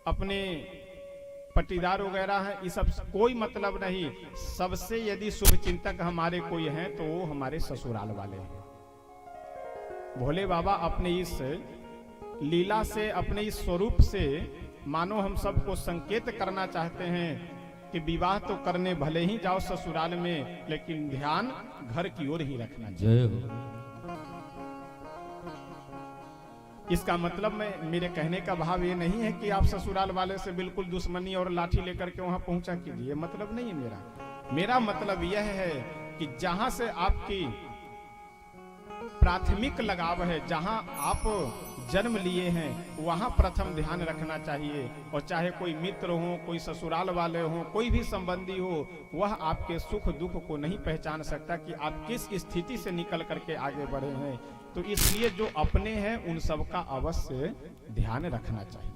अपने पट्टीदार वगैरह हैं, ये सब कोई मतलब नहीं। सबसे यदि शुभ चिंतक हमारे कोई हैं तो वो हमारे ससुराल वाले हैं। भोले बाबा अपने इस लीला से, अपने इस स्वरूप से मानो हम सबको संकेत करना चाहते हैं कि विवाह तो करने भले ही जाओ ससुराल में, लेकिन ध्यान घर की ओर ही रखना चाहिए।
जय हो।
इसका मतलब मेरे कहने का भाव ये नहीं है कि आप ससुराल वाले से बिल्कुल दुश्मनी और लाठी लेकर के वहां पहुंचा कीजिए, मतलब नहीं है मेरा मतलब यह है कि जहां से आपकी प्राथमिक लगाव है, जहां आप जन्म लिए हैं, वहां प्रथम ध्यान रखना चाहिए। और चाहे कोई मित्र हो, कोई ससुराल वाले हो, कोई भी संबंधी हो, वह आपके सुख दुख को नहीं पहचान सकता कि आप किस स्थिति से निकल करके आगे बढ़े हैं। तो इसलिए जो अपने हैं उन सब का अवश्य ध्यान रखना चाहिए।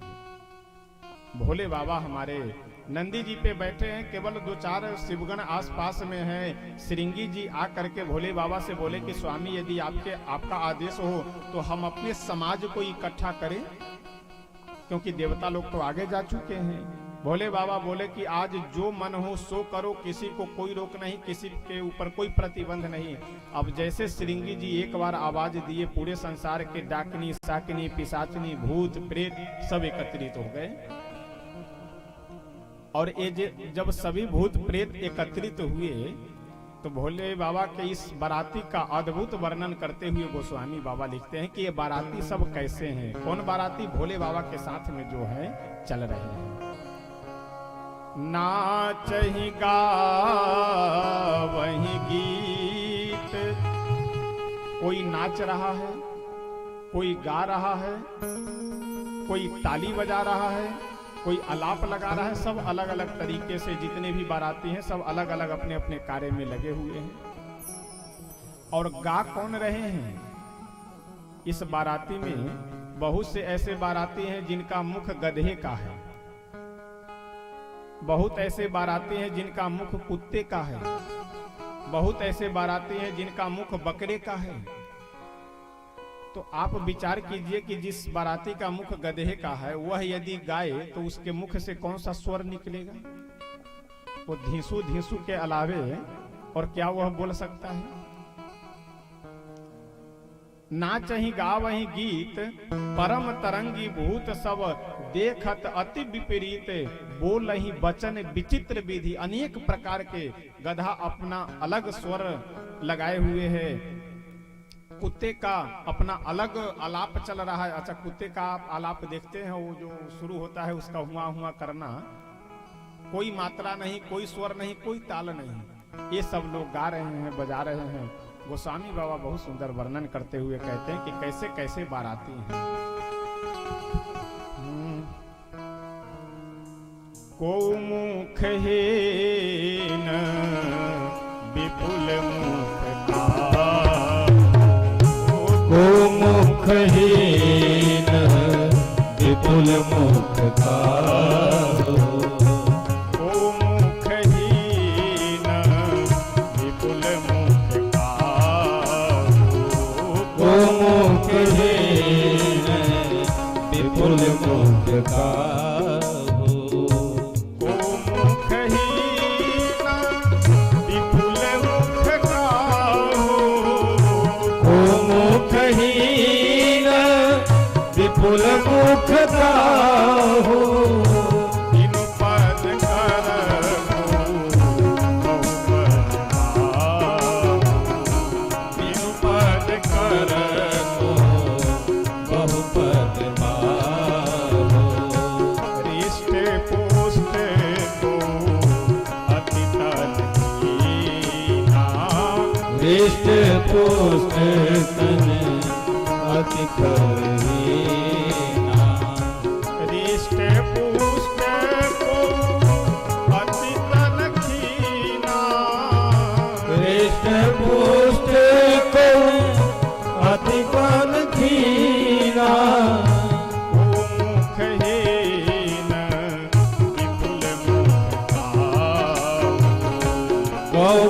भोले बाबा हमारे नंदी जी पे बैठे हैं, केवल 2-4 शिवगण आसपास में हैं। श्रृंगी जी आ करके भोले बाबा से बोले कि स्वामी यदि आपका आदेश हो तो हम अपने समाज को इकट्ठा करें, क्योंकि देवता लोग तो आगे जा चुके हैं। भोले बाबा बोले कि आज जो मन हो सो करो, किसी को कोई रोक नहीं, किसी के ऊपर कोई प्रतिबंध नहीं। अब जैसे श्रृंगी जी एक बार आवाज दिए, पूरे संसार के डाकनी, साकनी, पिशाचनी, भूत प्रेत सब एकत्रित हो गए। और ये जब सभी भूत प्रेत एकत्रित हुए तो भोले बाबा के इस बाराती का अद्भुत वर्णन करते हुए गोस्वामी बाबा लिखते हैं कि ये बाराती सब कैसे हैं। कौन बाराती? भोले बाबा के साथ में जो है चल रहे हैं। नाचहि गावहि गीत, कोई नाच रहा है, कोई गा रहा है, कोई ताली बजा रहा है, कोई अलाप लगा रहा है। सब अलग अलग तरीके से जितने भी बाराती हैं सब अलग अलग अपने अपने कार्य में लगे हुए हैं। और गा कौन रहे हैं? इस बाराती में बहुत से ऐसे बाराती हैं जिनका मुख गधे का है, बहुत ऐसे बाराती हैं जिनका मुख कुत्ते का है, बहुत ऐसे बाराती हैं जिनका मुख बकरे का है। तो आप विचार कीजिए कि जिस बाराती का मुख गधे का है वह यदि गाए तो उसके मुख से कौन सा स्वर निकलेगा? वो धीसू धीसू के अलावे और क्या वह बोल सकता है? नाचहि गावहि गीत, परम तरंगी भूत सब देखत अति विपरीत, बोलहि वचन विचित्र विधि। अनेक प्रकार के गधा अपना अलग स्वर लगाए हुए है, कुत्ते का अपना अलग आलाप चल रहा है। अच्छा, कुत्ते का आप आलाप देखते हैं, वो जो शुरू होता है उसका हुआ हुआ करना, कोई मात्रा नहीं, कोई स्वर नहीं, कोई ताल नहीं, ये सब लोग गा रहे हैं, बजा रहे हैं। गोस्वामी बाबा बहुत सुंदर वर्णन करते हुए कहते हैं कि कैसे कैसे बाराती हैं। को मुखहीन विपुल मुख का,
को मुखहीन विपुल मुख का,
को मुखहीन विपुल मुख का,
को मुखहीन विपुल मुख का,
को मुखहीन विपुल
हृष्ट पुष्ट तन अति करीना।
हृष्ट पुष्ट को अति तन खीना।
हृष्ट पुष्ट को अति तन खीना।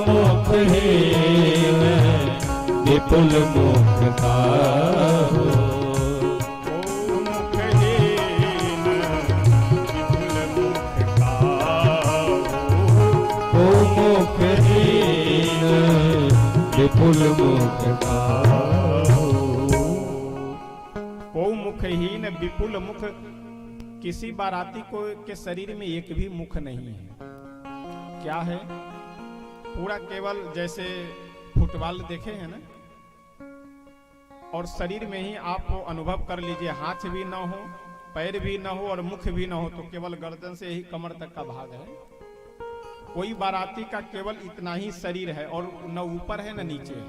मुखहीन विपुल मुख काहू।
मुखहीन विपुल मुख काहू।
मुखहीन विपुल मुख काहू।
को मुखहीन विपुल मुख, किसी बाराती को के शरीर में एक भी मुख नहीं है। क्या है? पूरा केवल जैसे फुटबॉल देखे हैं ना, और शरीर में ही आप अनुभव कर लीजिए, हाथ भी ना हो, पैर भी ना हो और मुख भी ना हो, तो केवल गर्दन से ही कमर तक का भाग है। कोई बाराती का केवल इतना ही शरीर है और न ऊपर है न नीचे है।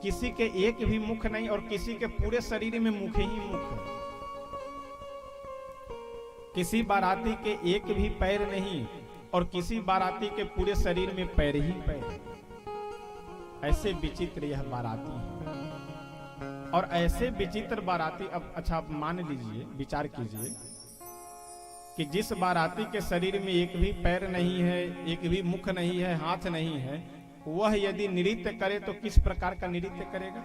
किसी के एक भी मुख नहीं और किसी के पूरे शरीर में मुख ही मुख है। किसी बाराती के एक भी पैर नहीं और किसी बाराती के पूरे शरीर में पैर ही पैर। ऐसे विचित्र यह बाराती है। और ऐसे विचित्र बाराती, अब अच्छा आप मान लीजिए, विचार कीजिए कि जिस बाराती के शरीर में एक भी पैर नहीं है, एक भी मुख नहीं है, हाथ नहीं है, वह यदि नृत्य करे तो किस प्रकार का नृत्य करेगा?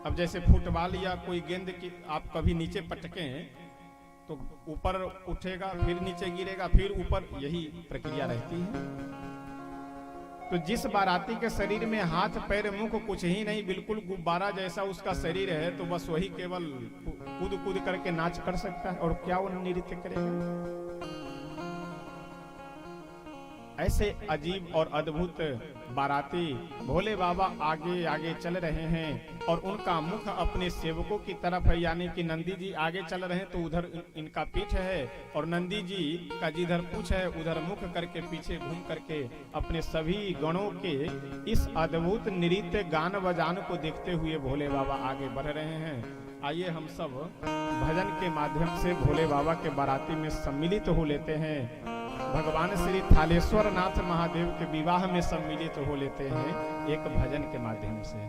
अब जैसे फुटबॉल या कोई गेंद की आप कभी नीचे पटके तो ऊपर उठेगा, फिर नीचे गिरेगा, फिर ऊपर, यही प्रक्रिया रहती है। तो जिस बाराती के शरीर में हाथ पैर मुख कुछ ही नहीं, बिल्कुल गुब्बारा जैसा उसका शरीर है, तो बस वही केवल कूद कूद करके नाच कर सकता है, और क्या वो नृत्य करेगा? ऐसे अजीब और अद्भुत बाराती भोले बाबा आगे आगे चल रहे हैं और उनका मुख अपने सेवकों की तरफ है, यानी कि नंदी जी आगे चल रहे हैं तो उधर इनका पीठ है, और नंदी जी का जिधर पूछ है उधर मुख करके पीछे घूम करके अपने सभी गणों के इस अद्भुत नृत्य गान बजान को देखते हुए भोले बाबा आगे बढ़ रहे हैं। आइए हम सब भजन के माध्यम से भोले बाबा के बाराती में सम्मिलित हो लेते हैं। भगवान श्री थालेश्वर नाथ महादेव के विवाह में सम्मिलित हो लेते हैं एक भजन के माध्यम से।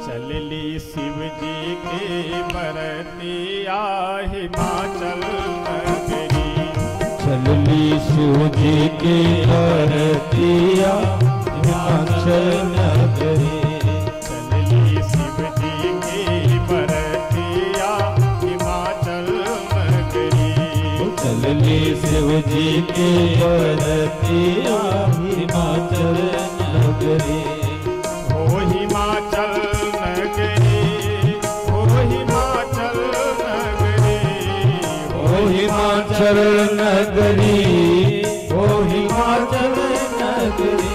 चलली शिव जी के बरतिया हिमाचल नगरी।
चलली शिव जी के बरतिया हिमाचल नगरी।
चलली शिव जी के बरतिया हिमाचल नगरी।
चलली शिव जी के बरतिया हिमाचल नगरी।
हो हिमाचल नगरी, हो हिमाचल नगरी,
ओ हिमाचल नगरी, ओ हिमाचल नगरी।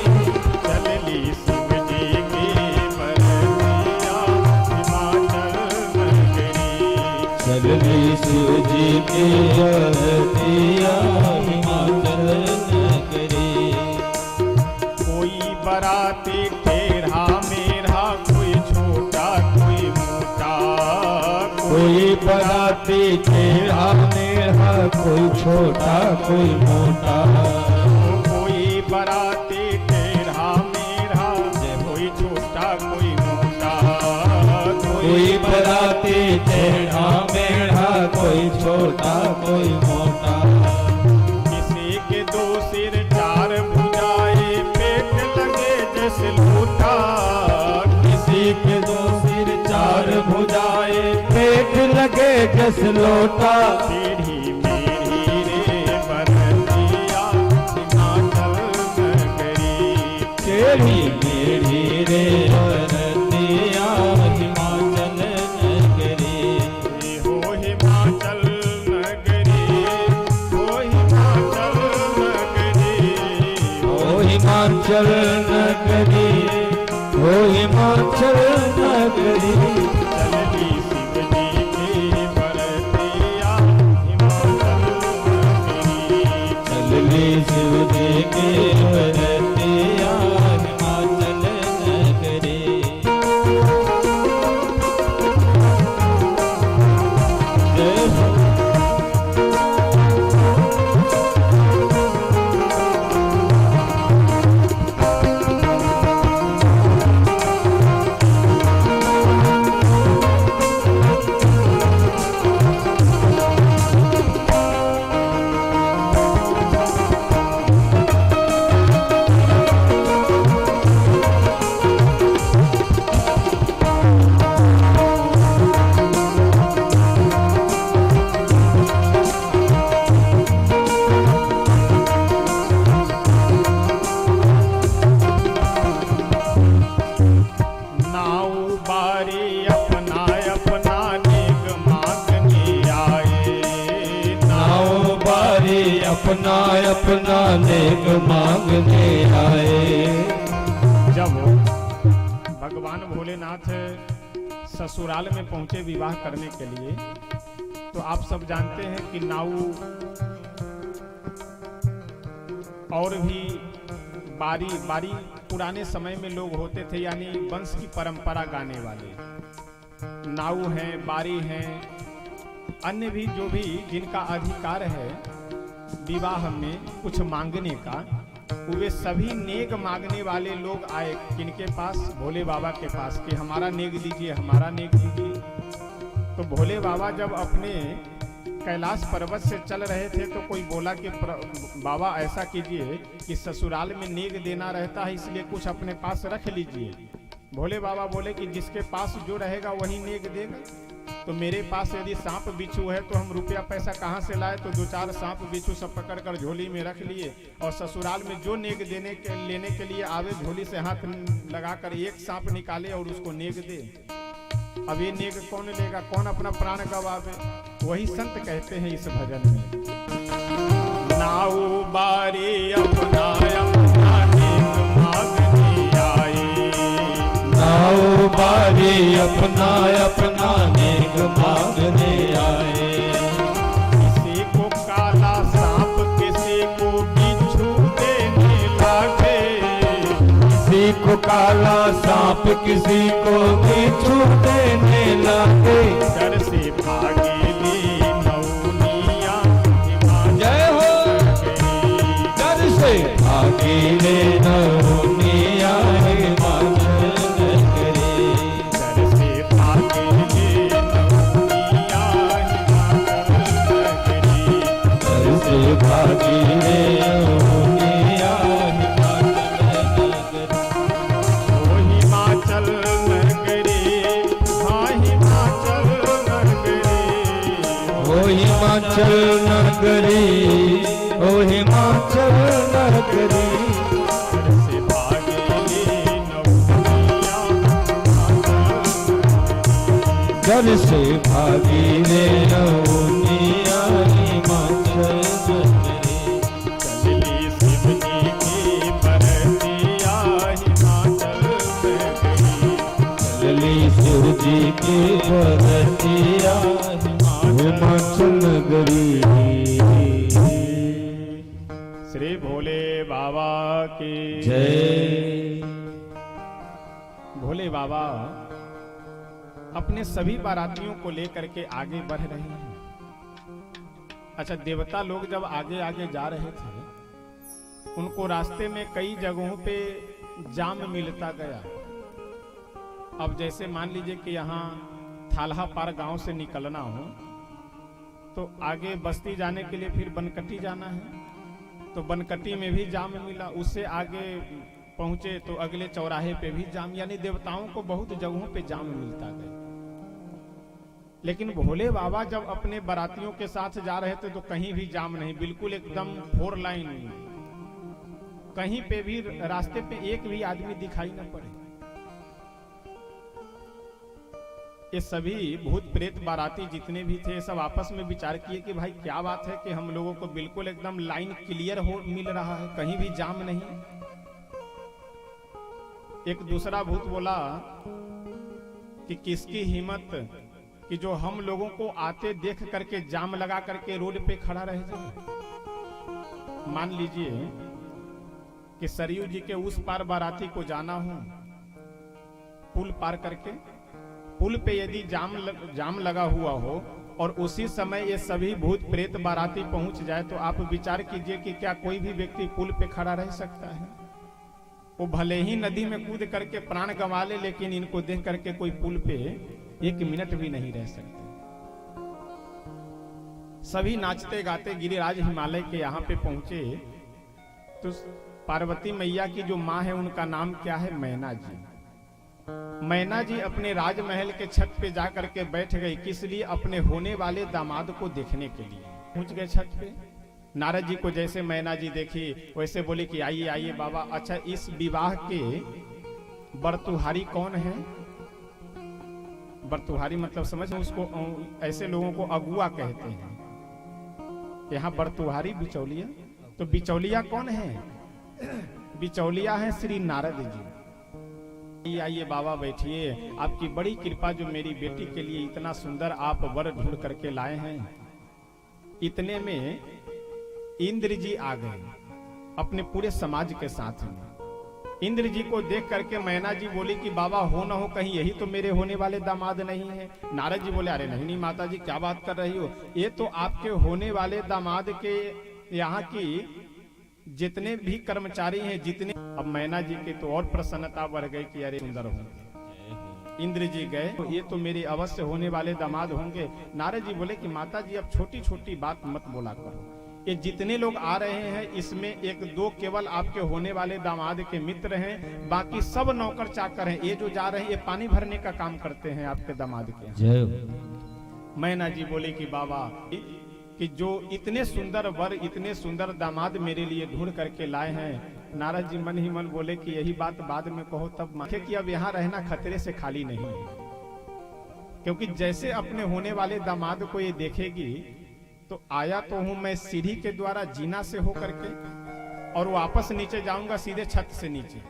चलली शिव जी की बरतिया हिमाचल नगरी।
चलली शिव जी की बरतिया हिमाचल नगरी।
कोई बराती टेढ़ा मेढ़ा, कोई छोटा कोई मोटा।
कोई बराती टेढ़ा मेढ़ा, कोई छोटा कोई मोटा।
कोई बराती टेढ़ा मेढ़ा, कोई छोटा कोई मोटा।
कोई बराती टेढ़ा मेढ़ा, कोई छोटा कोई मोटा।
किसी के दो सिर चार भुजाए, पेट लगे जैसे लोटा।
किसी के दो सिर चार भुजाए, पेट लगे जस लोटा।
टेढ़ी मेढ़ी रे बरतिया हिमाचल नगरी।
टेढ़ी मेढ़ी रे बरतिया हिमाचल नगरी।
हो हिमाचल नगरी, हो हिमाचल नगरी।
ओ हिमाचल नगरी, ओ हिमाचल नगरी।
चलली शिव जी की बरतिया हिमाचल नगरी।
चलली शिव जी के बरतिया अपना अपना नेक मांगने आए।
जब भगवान भोलेनाथ ससुराल में पहुंचे विवाह करने के लिए, तो आप सब जानते हैं कि नाऊ और भी बारी बारी पुराने समय में लोग होते थे, यानी वंश की परंपरा गाने वाले। नाऊ हैं, बारी हैं, अन्य भी जो भी जिनका अधिकार है विवाह में कुछ मांगने का, वे सभी नेक मांगने वाले लोग आए किनके पास? भोले बाबा के पास, कि हमारा नेक दीजिए, हमारा नेक दीजिए। तो भोले बाबा जब अपने कैलाश पर्वत से चल रहे थे तो कोई बोला कि बाबा ऐसा कीजिए कि ससुराल में नेक देना रहता है, इसलिए कुछ अपने पास रख लीजिए। भोले बाबा बोले कि जिसके पास जो रहेगा वही नेक देगा। तो मेरे पास यदि सांप बिच्छू है तो हम रुपया पैसा कहाँ से लाए? तो 2-4 सांप बिच्छू सब पकड़ कर झोली में रख लिए, और ससुराल में जो नेक लेने के लिए आवे, झोली से हाथ लगाकर एक सांप निकाले और उसको नेक दे। अब ये नेक कौन लेगा? कौन अपना प्राण गवावे? वही संत कहते हैं इस भजन में, नाऊ बारी अपना अपना नेक मांगने आए।
नाऊ बारी अपना अपना नेक मांगने आए।
किसी को काला सांप, किसी को बिच्छू देने लागे।
किसी को काला सांप, किसी को बिच्छू देने लागे।
डर से भागेली नौनिया
जय हो। डर से भागेले नौनिया हिमाचल नगरी।
डर से भागेली नौनिया हिमाचल नगरी।
डर से भागेले नौनिया हिमाचल नगरी।
ओ हिमाचल नगरी,
ओ हिमाचल नगरी, ओ हिमाचल नगरी।
से भागेली नौनिया
डर से भागेले नौनिया हिमाचल नगरी।
चली शिव जी की बरतिया हिमाचल नगरी।
चली शिव जी की बरतिया हिमाचल नगरी।
श्री भोले बाबा की
जय।
भोले बाबा अपने सभी बारातियों को लेकर के आगे बढ़ रहे हैं। अच्छा, देवता लोग जब आगे आगे जा रहे थे, उनको रास्ते में कई जगहों पे जाम मिलता गया। अब जैसे मान लीजिए कि यहाँ थालहा पार गांव से निकलना हो तो आगे बस्ती जाने के लिए फिर बनकटी जाना है, तो बनकटी में भी जाम मिला। उससे आगे पहुंचे तो अगले चौराहे पे भी जाम, यानी देवताओं को बहुत जगहों पे जाम मिलता गया। लेकिन भोले बाबा जब अपने बारातियों के साथ जा रहे थे तो कहीं भी जाम नहीं, बिल्कुल एकदम 4 लाइन, कहीं पे भी रास्ते पे एक भी आदमी दिखाई न पड़े। ये सभी भूत प्रेत बाराती जितने भी थे सब आपस में विचार किए कि भाई क्या बात है कि हम लोगों को बिल्कुल एकदम लाइन क्लियर हो मिल रहा है, कहीं भी जाम नहीं। एक दूसरा भूत बोला कि किसकी हिम्मत कि जो हम लोगों को आते देख करके जाम लगा करके रोड पे खड़ा रह जाए। मान लीजिए कि सरयू जी के उस पार बाराती को जाना हो, पुल पार करके, पुल पे यदि जाम लगा हुआ हो और उसी समय ये सभी भूत प्रेत बाराती पहुंच जाए तो आप विचार कीजिए कि क्या कोई भी व्यक्ति पुल पे खड़ा रह सकता है? वो भले ही नदी में कूद करके प्राण गंवा ले, लेकिन इनको देख करके कोई पुल पे 1 मिनट भी नहीं रह सकते। सभी नाचते गाते गिरिराज हिमालय के यहाँ पे पहुंचे तो पार्वती मैया की जो माँ है उनका नाम क्या है? मैना जी। मैना जी अपने राजमहल के छत पे जाकर के बैठ गई, किस लिए? अपने होने वाले दामाद को देखने के लिए। पहुंच गए छत पे, नारद जी को जैसे मैना जी देखी वैसे बोले कि आइए आइए बाबा। अच्छा, इस विवाह के बरतुहारी कौन है? बरतुहारी मतलब समझ, उसको ऐसे लोगों को अगुआ कहते हैं। यहाँ बरतुहारी बिचौलिया। तो बिचौलिया कौन है? बिचौलिया है श्री नारद जी। आइए बाबा बैठिए, आपकी बड़ी कृपा जो मेरी बेटी के लिए इतना सुंदर आप वर ढूंढ करके लाए हैं। इतने में इंद्र जी आ गए अपने पूरे समाज के साथ में। इंद्र जी को देख करके मैना जी बोली कि बाबा हो ना हो कहीं यही तो मेरे होने वाले दामाद नहीं है। नारद जी बोले अरे नहीं माता जी क्या बात कर रही हो, ये तो आपके होने वाले दामाद के यहाँ की जितने भी कर्मचारी हैं जितने। अब मैना जी के तो और प्रसन्नता बढ़ गई कि अरे सुंदर होंगे। इंद्र जी गए तो ये तो मेरे अवश्य होने वाले दामाद होंगे। नारद जी बोले कि माता जी अब छोटी छोटी बात मत बोला करो, ये जितने लोग आ रहे हैं इसमें एक दो केवल आपके होने वाले दामाद के मित्र हैं, बाकी सब नौकर चाकर हैं। ये जो जा रहे हैं ये पानी भरने का काम करते हैं आपके दामाद के।
जय।
मैना जी बोले कि बाबा कि जो इतने सुंदर वर इतने सुंदर दामाद मेरे लिए ढूंढ करके लाए हैं। नारद जी मन ही मन बोले कि यही बात बाद में कहो तब माने कि अब यहाँ रहना खतरे से खाली नहीं है, क्योंकि जैसे अपने होने वाले दामाद को ये देखेगी तो आया तो हूं मैं सीढ़ी के द्वारा जीना से होकर के, और वापस नीचे जाऊंगा सीधे छत से नीचे,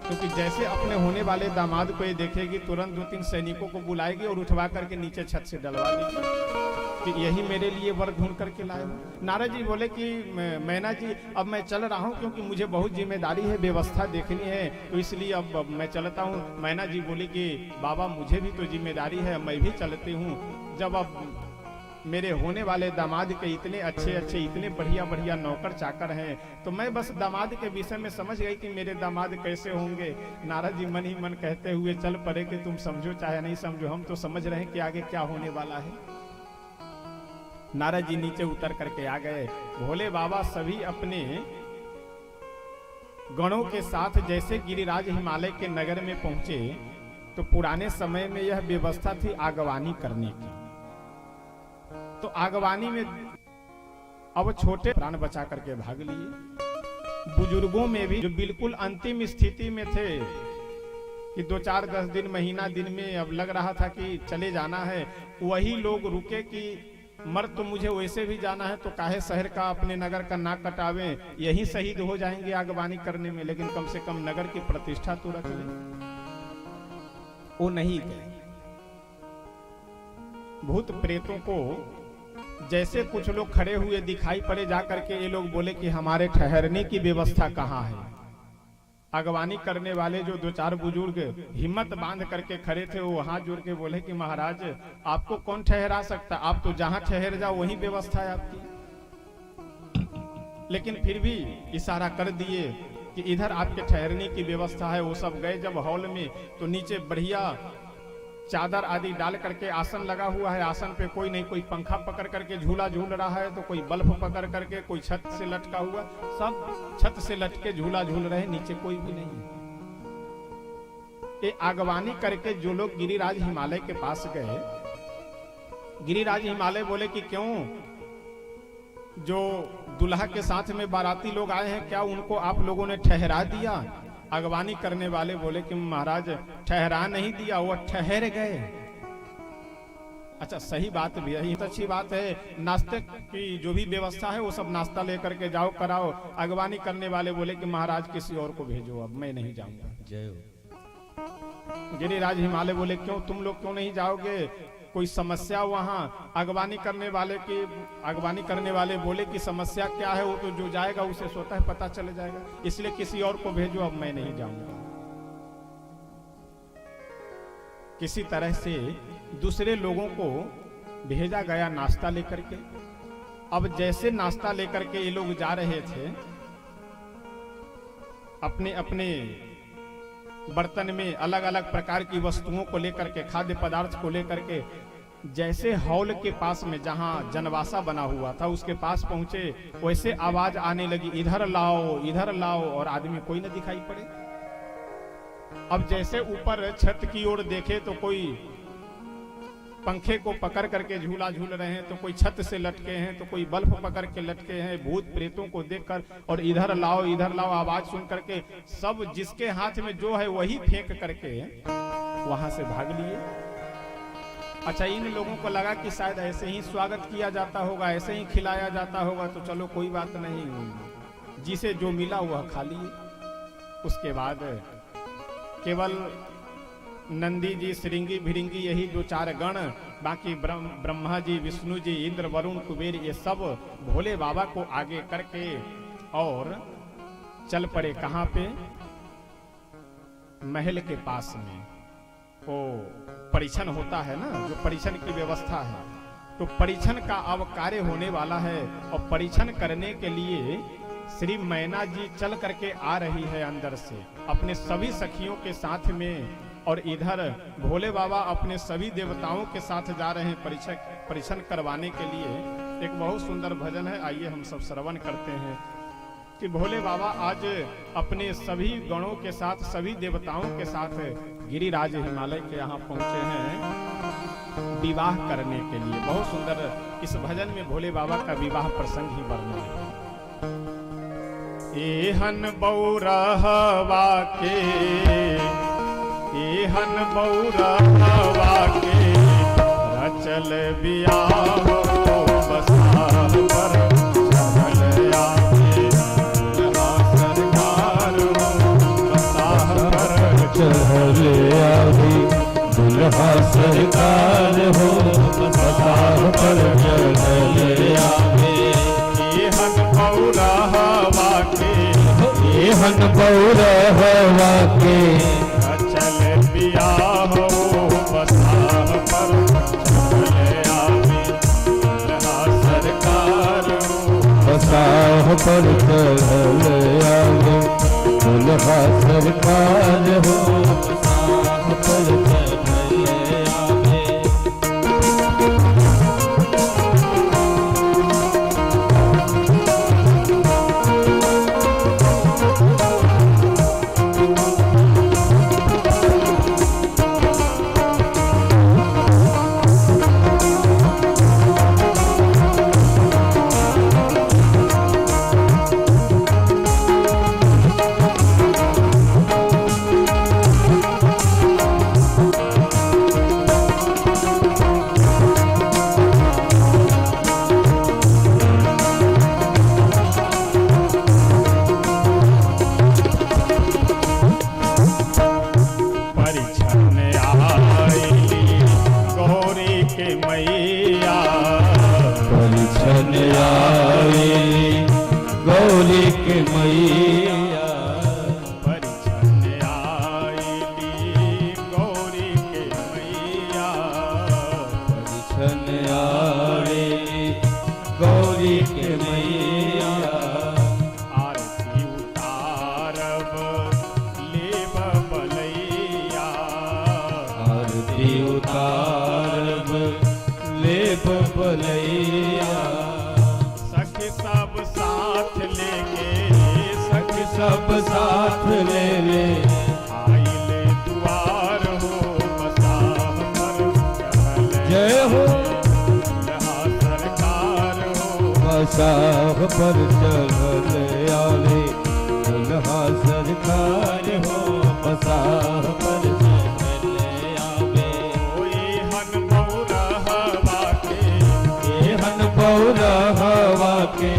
क्योंकि जैसे अपने होने वाले दामाद को ये देखेगी तुरंत 2-3 सैनिकों को बुलाएगी और उठवा करके नीचे छत से डलवा देगी कि यही मेरे लिए वर ढूंढ करके लाए हो। नारद जी बोले कि मैना जी अब मैं चल रहा हूँ क्योंकि मुझे बहुत जिम्मेदारी है, व्यवस्था देखनी है, तो इसलिए अब मैं चलता हूँ। मैना जी बोली कि बाबा मुझे भी तो जिम्मेदारी है, मैं भी चलती हूँ। जब अब मेरे होने वाले दामाद के इतने अच्छे अच्छे इतने बढ़िया बढ़िया नौकर चाकर हैं, तो मैं बस दामाद के विषय में समझ गई कि मेरे दामाद कैसे होंगे। नारद जी मन ही मन कहते हुए चल पड़े कि तुम समझो चाहे नहीं समझो, हम तो समझ रहे हैं कि आगे क्या होने वाला है। नारद जी नीचे उतर करके आ गए। भोले बाबा सभी अपने गणों के साथ जैसे गिरिराज हिमालय के नगर में पहुंचे तो पुराने समय में यह व्यवस्था थी आगवानी करने की। तो आगवानी में अब छोटे प्राण बचा करके भाग लिए। बुजुर्गों में भी जो बिल्कुल अंतिम स्थिति में थे कि 2-4-10 दिन महीना दिन में अब लग रहा था कि चले जाना है, वही लोग रुके कि मर तो मुझे वैसे भी जाना है तो काहे शहर का अपने नगर का नाक कटावे, यही शहीद हो जाएंगे आगवानी करने में, लेकिन कम से कम नगर की प्रतिष्ठा तो रख ले। वो नहीं गए। भूत प्रेतों को जैसे कुछ लोग खड़े हुए दिखाई पड़े, जाकर के ये लोग बोले कि हमारे ठहरने की व्यवस्था कहाँ है। अगवानी करने वाले जो 2-4 बुजुर्ग हिम्मत बांध करके खड़े थे वो हाथ जोड़ के बोले कि महाराज आपको कौन ठहरा सकता, आप तो जहां ठहर जाओ वही व्यवस्था है आपकी। लेकिन फिर भी इशारा कर दिए कि इधर आपके ठहरने की व्यवस्था है। वो सब गए जब हॉल में तो नीचे बढ़िया चादर आदि डाल करके आसन लगा हुआ है, आसन पे कोई नहीं, कोई पंखा पकड़ करके झूला झूल रहा है, तो कोई बल्ब पकड़ करके, कोई छत से लटका हुआ, सब छत से लटके झूला झूल रहे, नीचे कोई भी नहीं। ये आगवानी करके जो लोग गिरिराज हिमालय के पास गए, गिरिराज हिमालय बोले कि क्यों जो दुल्हा के साथ में बाराती लोग आए हैं क्या उनको आप लोगों ने ठहरा दिया? अगवानी करने वाले बोले कि महाराज ठहरा नहीं दिया, वो ठहर गए। अच्छा सही बात भी है, तो अच्छी बात है। नाश्ते की जो भी व्यवस्था है वो सब नाश्ता लेकर के जाओ कराओ। अगवानी करने वाले बोले कि महाराज किसी और को भेजो, अब मैं नहीं जाऊंगा।
जय।
गिरिराज हिमालय बोले क्यों तुम लोग क्यों नहीं जाओगे, कोई समस्या वहां? अगवानी करने वाले बोले कि समस्या क्या है, वो तो जो जाएगा उसे स्वतः पता चल जाएगा, इसलिए किसी और को भेजो, अब मैं नहीं जाऊंगा। किसी तरह से दूसरे लोगों को भेजा गया नाश्ता लेकर के। अब जैसे नाश्ता लेकर के ये लोग जा रहे थे, अपने अपने बर्तन में अलग अलग प्रकार की वस्तुओं को लेकर के, खाद्य पदार्थ को लेकर के, जैसे हॉल के पास में जहां जनवासा बना हुआ था उसके पास पहुंचे, वैसे आवाज आने लगी इधर लाओ इधर लाओ, और आदमी कोई न दिखाई पड़े। अब जैसे ऊपर छत की ओर देखे तो कोई पंखे को पकड़ करके झूला झूल रहे हैं, तो कोई छत से लटके हैं, तो कोई बल्ब पकड़ के लटके हैं। भूत प्रेतों को देखकर और इधर लाओ आवाज सुन करके सब जिसके हाथ में जो है वही फेंक करके वहां से भाग लिए। अच्छा, इन लोगों को लगा कि शायद ऐसे ही स्वागत किया जाता होगा, ऐसे ही खिलाया जाता होगा, तो चलो कोई बात नहीं, जिसे जो मिला वह खा लिए। उसके बाद केवल नंदी जी, श्रृंगी, भिरिंगी, यही दो चार गण, बाकी ब्रह्मा जी, विष्णु जी, इंद्र, वरुण, कुबेर, ये सब भोले बाबा को आगे करके और चल पड़े। कहां पे? महल के पास में। वो परीक्षण होता है ना, जो परीक्षण की व्यवस्था है, तो परीक्षण का अब कार्य होने वाला है। और परीक्षण करने के लिए श्री मैना जी चल करके आ रही है अंदर से अपने सभी सखियों के साथ में, और इधर भोले बाबा अपने सभी देवताओं के साथ जा रहे हैं परीक्षण करवाने के लिए। एक बहुत सुंदर भजन है, आइए हम सब श्रवण करते हैं कि भोले बाबा आज अपने सभी गणों के साथ, सभी देवताओं के साथ गिरिराज हिमालय के यहाँ पहुंचे हैं विवाह करने के लिए। बहुत सुंदर इस भजन में भोले बाबा का विवाह प्रसंग ही वर्णन है। एहन बौरहवा के, एहन बौरहवा के, रचल बियाह बसाह पर चल आवे, सरकार बसाह पर
चल आवे, दुल्हा सरकार हो बसाह पर चल आवे।
एहन बौरहवा के,
एहन बौरहवा के,
रचल बियाह बसाह पर चल आवे, दुल्हा सरकार
बसाह पर चल आवे, दुल्हा सरकार हो बसाह पर चल आवे। सब साथ ले ले,
आइले दुआर हो बसाह पर चल,
जय हो
दुल्हा सरकार हो
बसाह पर चल आवे, दुल्हा सरकार हो बसाह पर चल आवे।
एहन बौरहवा के,
एहन बौरहवा के,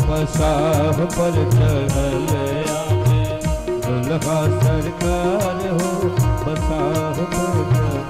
बसाह पर चल आवे, दुल्हा सरकार हो बसाह पर चल।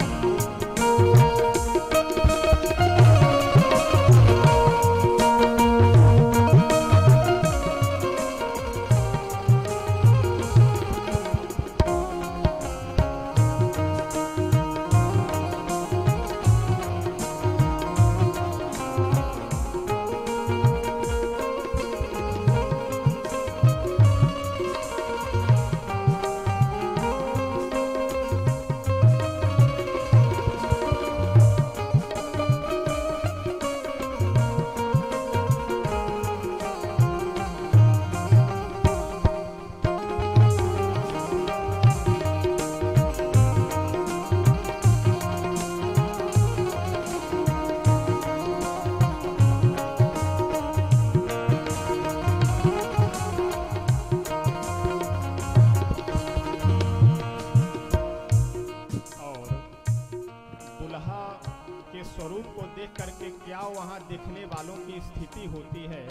देखने वालों की स्थिति होती है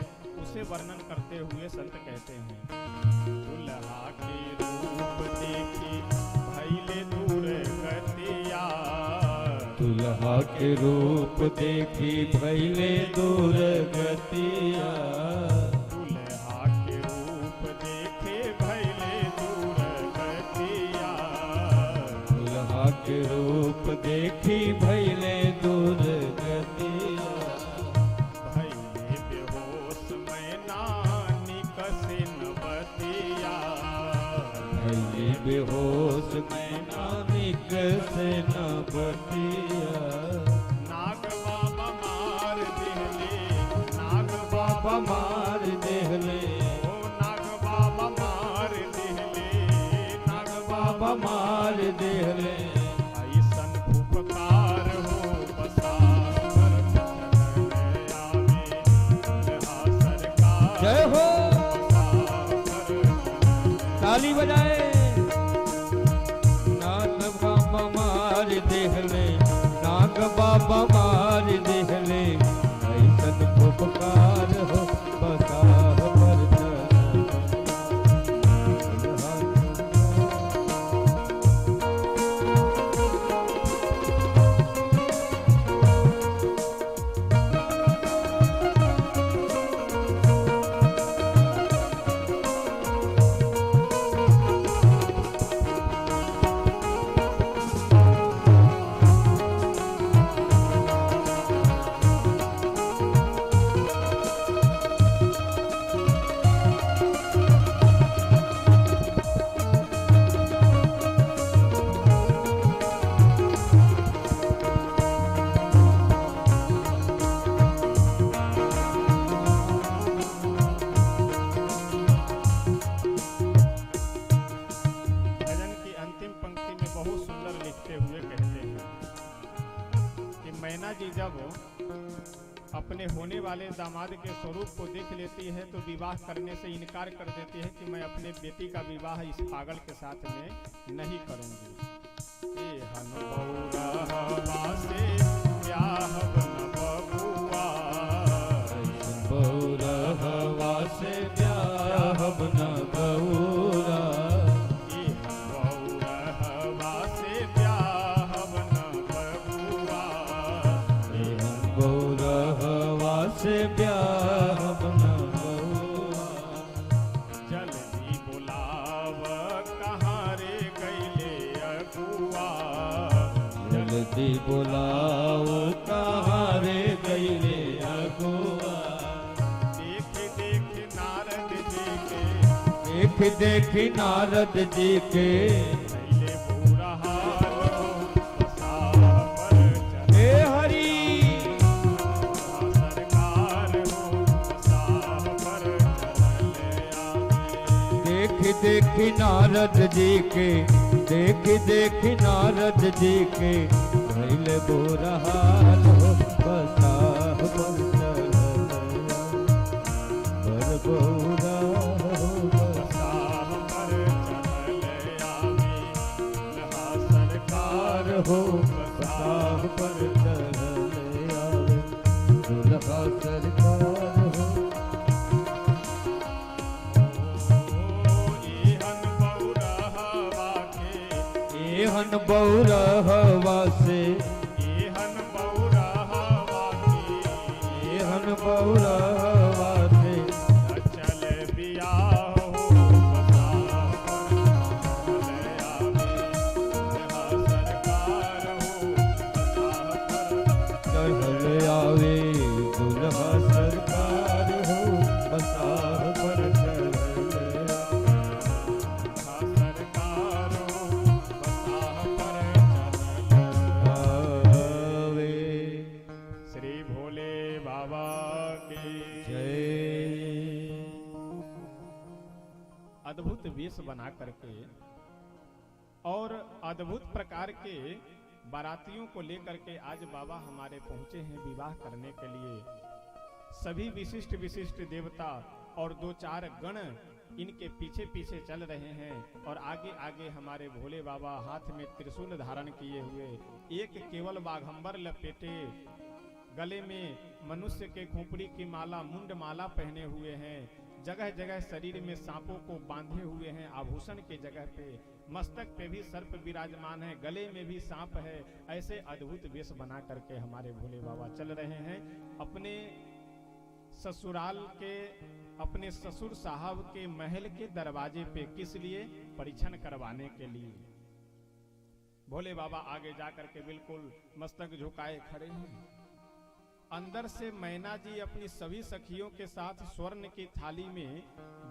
उसे वर्णन करते हुए संत कहते हैं, दुल्हा के रूप देखी भइले दूर गतिया,
दुल्हा के रूप देखी भइले दूर गतिया,
दुल्हा के रूप देखे भइले दूर गतिया,
दुल्हा के रूप देखी भइले दूर गतिया,
भइले बेहोश मैना निकसे नबतिया,
भइले बेहोश मैना निकसे नबतिया,
नाग बाबा मार दिहले, नाग बाबा
मार देहले,
ओ नाग बाबा मार दिहले, नाग
बाबा मार देहले,
ऐसन फुफकार हो बसावर चढ़ले आवे, दुल्हा सरकार
जय हो,
बसावर चढ़ले
ताली बजाए, नाग बाबा मार देहले, नाग बाबा मार देहले, ऐसन पुकार हो बसाह पर चढ़ले।
भजन की अंतिम पंक्ति में बहुत सुंदर लिखते हुए कहते हैं कि मैना जी जब अपने होने वाले दामाद के स्वरूप को देख लेती है तो विवाह करने से इनकार कर देती है कि मैं अपने बेटी का विवाह इस पागल के साथ में नहीं करूंगी। ए हनुबौरहवा से ब्याहब न बबुआ,
बहुरहवा से ब्याहब न बउरा,
ए हनुबौरहवा से ब्याहब न बबुआ,
बहुरहवा से ब्याहब न बउरा,
जल्दी बुलाव कहाँ रे गईले अगुआ,
जल्दी बुलाओ कहाँ रे गईले अगुआ,
देख देख नारद जी के
देख देख नारद जी के,
पहले बुरा हाल हो बसाह पर चढ़े
हे हरि,
सरकार हो बसाह पर चढ़ले आवे,
देख देख नारद जी के, देख देख नारद जी के, भइल बुरा हाल हो बसाह पर चढ़ले, बर बहुरा हो
बसाह पर चढ़ले आवे, दुल्हा सरकार
हो बसाह पर चढ़ले आवे, दुल्हा सरकार हो,
एहन बहुरहवा के,
एहन बहुरहवा से,
एहन बहुरहवा के,
एहन बहुरहवा से,
चल बियाह हो बसाह पर चढ़ले आवे, दुल्हा सरकार हो बसाह पर
चढ़ले आवे, दुल्हा सरकार हो बसाह पर चढ़ले
सरकार हो बसाह पर चढ़ले
आवे।
श्री भोले बाबा की
जय।
अद्भुत वेश बना करके और अद्भुत प्रकार के बारातियों को लेकर के आज बाबा हमारे पहुंचे हैं विवाह करने के लिए। सभी विशिष्ट विशिष्ट देवता और दो चार गण इनके पीछे पीछे चल रहे हैं और आगे आगे हमारे भोले बाबा हाथ में त्रिशूल धारण किए हुए, एक केवल बाघंबर लपेटे गले में मनुष्य के खोपड़ी की माला, मुंड माला पहने हुए हैं, जगह जगह शरीर में सांपों को बांधे हुए हैं, आभूषण के जगह पे मस्तक पे भी सर्प विराजमान है, गले में भी सांप है। ऐसे अद्भुत वेश बना करके हमारे भोले बाबा चल रहे हैं अपने ससुराल के, अपने ससुर साहब के महल के दरवाजे पे। किस लिए? परीक्षण करवाने के लिए। भोले बाबा आगे जा करके बिल्कुल मस्तक झुकाए खड़े हैं। अंदर से मैना जी अपनी सभी सखियों के साथ स्वर्ण की थाली में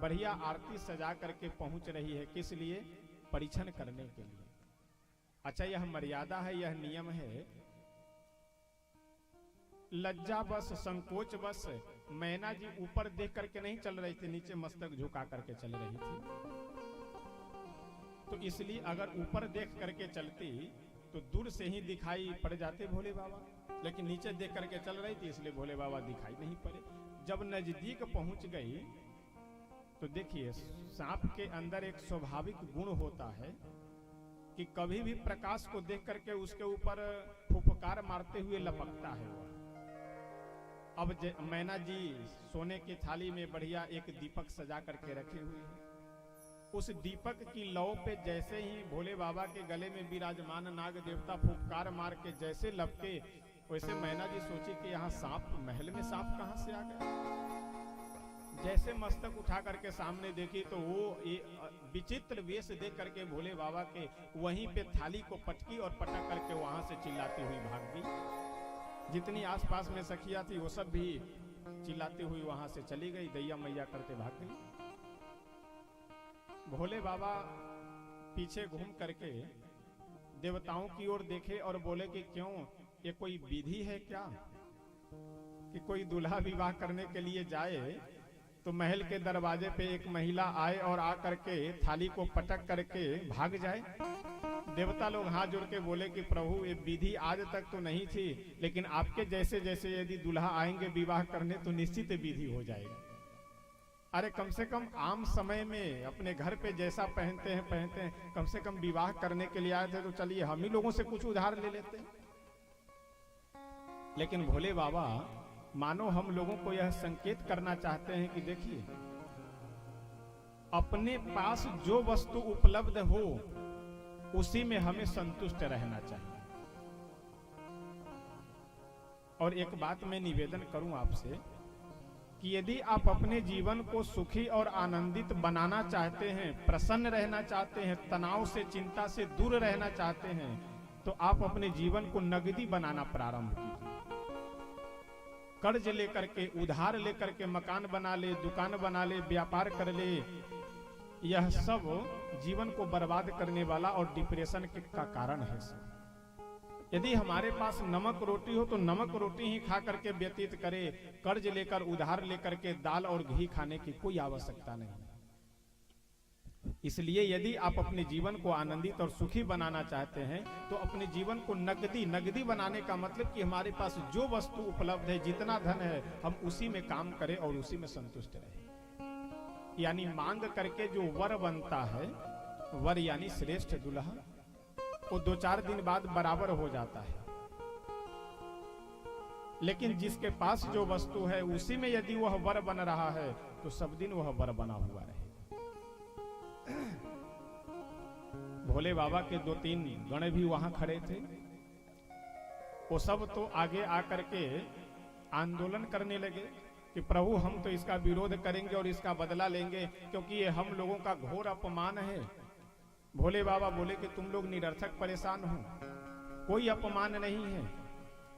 बढ़िया आरती सजा करके पहुंच रही है। किस लिए? परीक्षण करने के लिए। अच्छा, यह मर्यादा है, यह नियम है। लज्जा बस, संकोच बस मैना जी ऊपर देख करके नहीं चल रही थी, नीचे मस्तक झुका करके चल रही थी। तो इसलिए अगर ऊपर देख करके चलती तो दूर से ही दिखाई पड़ जाते भोले बाबा, लेकिन नीचे देख करके चल रही थी इसलिए भोले बाबा दिखाई नहीं पड़े। जब नजदीक पहुंच गई तो देखिए, सांप के अंदर एक स्वाभाविक गुण होता है कि कभी भी प्रकाश को देख करके उसके ऊपर फुफकार मारते हुए लपकता है वो। अब मैना जी सोने की थाली में बढ़िया एक दीपक सजा करके रखे हुए हैं। उस दीपक की लौ पे जैसे ही भोले बाबा के गले में विराजमान नाग देवता फुफकार मार के जैसे लपके, वैसे मैना जी सोची कि यहाँ सांप, महल में सांप कहां से आ गया। जैसे मस्तक उठा करके सामने देखी तो वो विचित्र वेश देख करके भोले बाबा के वहीं पे थाली को पटकी और पटक करके वहां से चिल्लाती हुई भाग गई। जितनी आसपास में सखिया थी वो सब भी चिल्लाती हुई वहां से चली गई, दैया मैया करते भाग गई। भोले बाबा पीछे घूम करके देवताओं की ओर देखे और बोले कि क्यों, ये कोई विधि है क्या कि कोई दूल्हा विवाह करने के लिए जाए तो महल के दरवाजे पे एक महिला आए और आकर के थाली को पटक करके भाग जाए। देवता लोग हाथ जोड़ के बोले कि प्रभु, ये विधि आज तक तो नहीं थी, लेकिन आपके जैसे जैसे यदि दूल्हा आएंगे विवाह करने तो निश्चित विधि हो जाएगी। अरे कम से कम आम समय में अपने घर पे जैसा पहनते हैं, कम से कम विवाह करने के लिए आए थे तो चलिए हम ही लोगों से कुछ उधार ले लेते हैं। लेकिन भोले बाबा मानो हम लोगों को यह संकेत करना चाहते हैं कि देखिए, अपने पास जो वस्तु उपलब्ध हो उसी में हमें संतुष्ट रहना चाहिए। और एक बात मैं निवेदन करूं आपसे कि यदि आप अपने जीवन को सुखी और आनंदित बनाना चाहते हैं, प्रसन्न रहना चाहते हैं, तनाव से, चिंता से दूर रहना चाहते हैं, तो आप अपने जीवन को नगदी बनाना प्रारंभ कीजिए। कर्ज लेकर के, उधार लेकर के मकान बना ले, दुकान बना ले, व्यापार कर ले, यह सब जीवन को बर्बाद करने वाला और डिप्रेशन का कारण है। यदि हमारे पास नमक रोटी हो तो नमक रोटी ही खा करके व्यतीत करे, कर्ज लेकर, उधार लेकर के दाल और घी खाने की कोई आवश्यकता नहीं। इसलिए यदि आप अपने जीवन को आनंदित और सुखी बनाना चाहते हैं तो अपने जीवन को नगदी बनाने का मतलब कि हमारे पास जो वस्तु उपलब्ध है, जितना धन है, हम उसी में काम करें और उसी में संतुष्ट रहें। यानी मांग करके जो वर बनता है, वर यानी श्रेष्ठ दुल्हा, वो 2-4 दिन बाद बराबर हो जाता है। लेकिन जिसके पास जो वस्तु है उसी में यदि वह वर बन रहा है तो सब दिन वह वर बना हुआ रहे। भोले बाबा के 2-3 गण भी वहां खड़े थे। वो सब तो आगे आकर के आंदोलन करने लगे कि प्रभु, हम तो इसका विरोध करेंगे और इसका बदला लेंगे, क्योंकि ये हम लोगों का घोर अपमान है। भोले बाबा बोले कि तुम लोग निरर्थक परेशान हो, कोई अपमान नहीं है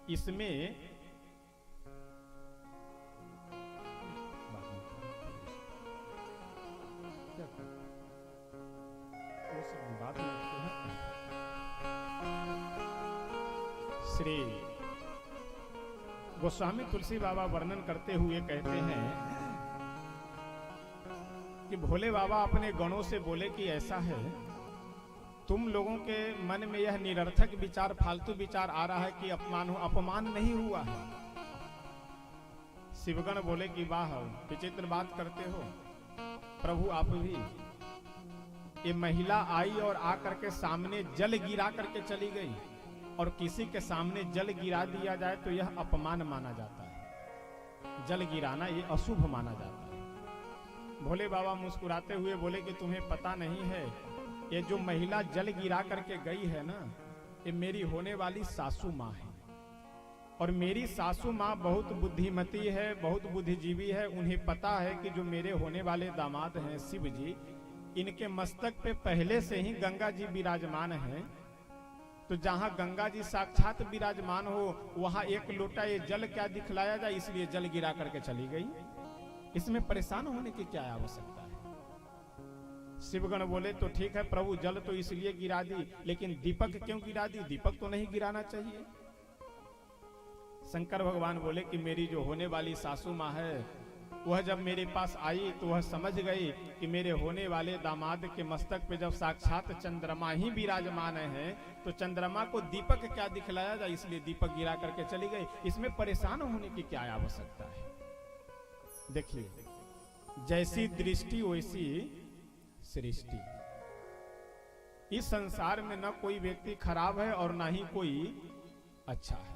इसमें। श्री गोस्वामी तुलसी बाबा वर्णन करते हुए कहते हैं कि भोले बाबा अपने गणों से बोले कि ऐसा है, तुम लोगों के मन में यह निरर्थक विचार, फालतू विचार आ रहा है कि अपमान हो। अपमान नहीं हुआ है। शिवगण बोले कि वाह, विचित्र बात करते हो प्रभु आप भी। ये महिला आई और आकर के सामने जल गिरा करके चली गई। और किसी के सामने जल गिरा दिया जाए तो यह अपमान माना जाता है। जल गिराना ये अशुभ माना जाता है। भोले बाबा मुस्कुराते हुए बोले कि तुम्हें पता नहीं है, ये जो महिला जल गिरा करके गई है ना, ये मेरी होने वाली सासू माँ है। और मेरी सासू माँ बहुत बुद्धिमती है, बहुत बुद्धिजीवी है। उन्हें पता है कि जो मेरे होने वाले दामाद हैं शिव जी, इनके मस्तक पे पहले से ही गंगा जी विराजमान हैं। तो जहां गंगा जी साक्षात विराजमान हो, वहां एक लोटा ये जल क्या दिखलाया जाए, इसलिए जल गिरा करके चली गई। इसमें परेशान होने की क्या आवश्यकता है। शिवगण बोले तो ठीक है प्रभु, जल तो इसलिए गिरा दी, लेकिन दीपक क्यों गिरा दी? दीपक तो नहीं गिराना चाहिए। शंकर भगवान बोले कि मेरी जो होने वाली सासू माँ है, वह जब मेरे पास आई तो वह समझ गई कि मेरे होने वाले दामाद के मस्तक पे जब साक्षात चंद्रमा ही विराजमान है, तो चंद्रमा को दीपक क्या दिखलाया जाए, इसलिए दीपक गिरा करके चली गई। इसमें परेशान होने की क्या आवश्यकता है। देखिए, जैसी दृष्टि वैसी सृष्टि। इस संसार में न कोई व्यक्ति खराब है और ना ही कोई अच्छा है।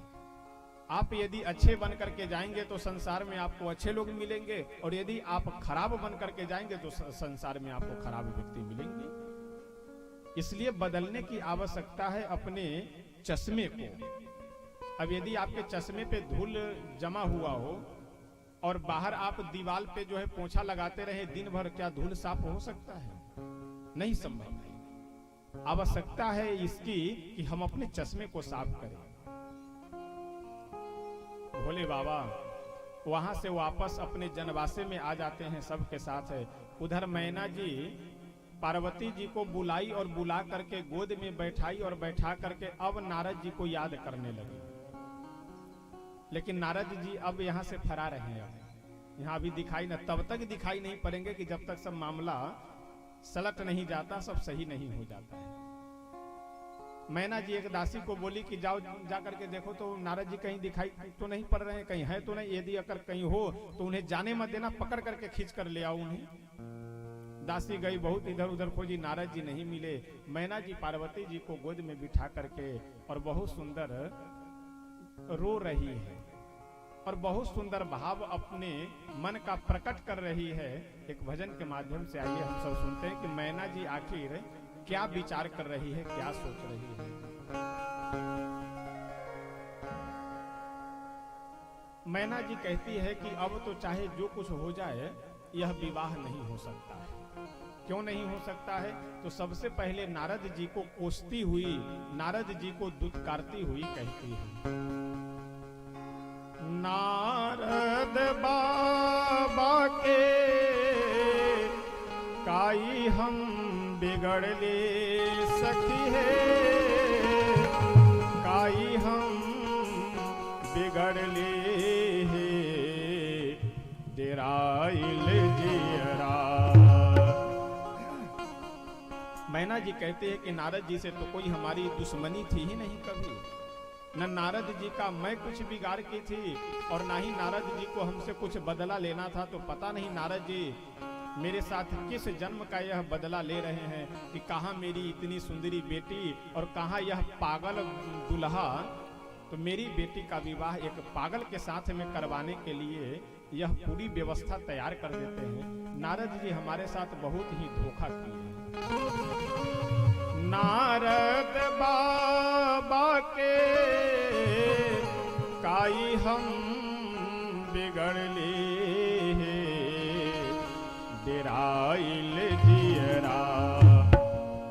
आप यदि अच्छे बन करके जाएंगे तो संसार में आपको अच्छे लोग मिलेंगे, और यदि आप खराब बन करके जाएंगे तो संसार में आपको खराब व्यक्ति मिलेंगे। इसलिए बदलने की आवश्यकता है अपने चश्मे को। अब यदि आपके चश्मे पे धूल जमा हुआ हो और बाहर आप दीवार पे जो है पोंछा लगाते रहे दिन भर, क्या धूल साफ हो सकता है? नहीं संभव है। आवश्यकता है इसकी कि हम अपने चश्मे को साफ करें। भोले बाबा वहां से वापस अपने जनवासे में आ जाते हैं सबके साथ है। उधर मैना जी पार्वती जी को बुलाई और बुला करके गोद में बैठाई और बैठा करके अब नारद जी को याद करने लगी। लेकिन नारद जी अब यहाँ से फरार हैं। अब यहाँ अभी दिखाई न, तब तक दिखाई नहीं पड़ेंगे कि जब तक सब मामला सलट नहीं जाता, सब सही नहीं हो जाता है। मैना जी एक दासी को बोली कि जाओ जा करके देखो तो नारद जी कहीं दिखाई तो नहीं पड़ रहे हैं, कहीं है तो नहीं। यदि अगर कहीं हो तो उन्हें जाने मत देना, पकड़ करके खींच कर ले आओ उन्हें। दासी गई, बहुत इधर उधर खोजी, नारद जी नहीं मिले। मैना जी पार्वती जी को गोद में बिठा करके और बहुत सुंदर रो रही है और बहुत सुंदर भाव अपने मन का प्रकट कर रही है। एक भजन के माध्यम से आइए हम सब सुनते हैं कि मैना जी आखिर क्या विचार कर रही है, क्या सोच रही है। मैना जी कहती है कि अब तो चाहे जो कुछ हो जाए, यह विवाह नहीं हो सकता है। क्यों नहीं हो सकता है? तो सबसे पहले नारद जी को कोसती हुई, नारद जी को दुत्कारती हुई कहती है, नारद बाबा के काई हम बिगड़ ले सखी है, काई हम बिगड़ ले डेराइल जियरा। मैना जी कहते हैं कि नारद जी से तो कोई हमारी दुश्मनी थी ही नहीं कभी, न नारद जी का मैं कुछ बिगाड़ की थी और ना ही नारद जी को हमसे कुछ बदला लेना था। तो पता नहीं नारद जी मेरे साथ किस जन्म का यह बदला ले रहे हैं कि कहाँ मेरी इतनी सुंदरी बेटी और कहाँ यह पागल दुल्हा। तो मेरी बेटी का विवाह एक पागल के साथ में करवाने के लिए यह पूरी व्यवस्था तैयार कर देते हैं। नारद जी हमारे साथ बहुत ही धोखा किए। नारद बाबा के काई हम बिगड़ ले डेराइल जियरा,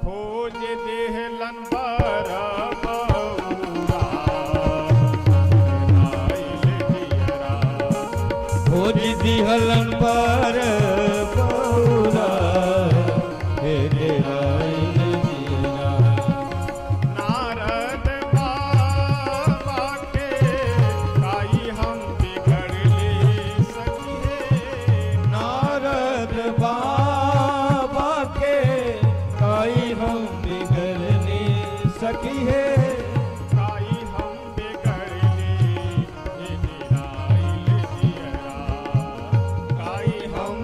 खोज देहलन बर बउरा, डेराइल जियरा,
खोज दिहलन बर बउरा, डेराइल जियरा।
नारद बाबा के काई हम बिगड़ ले सकिए,
नारद बाबा के काई हम बिगड़ने सकी है,
काई हम बिगड़ ले डेराइल जियरा, काई हम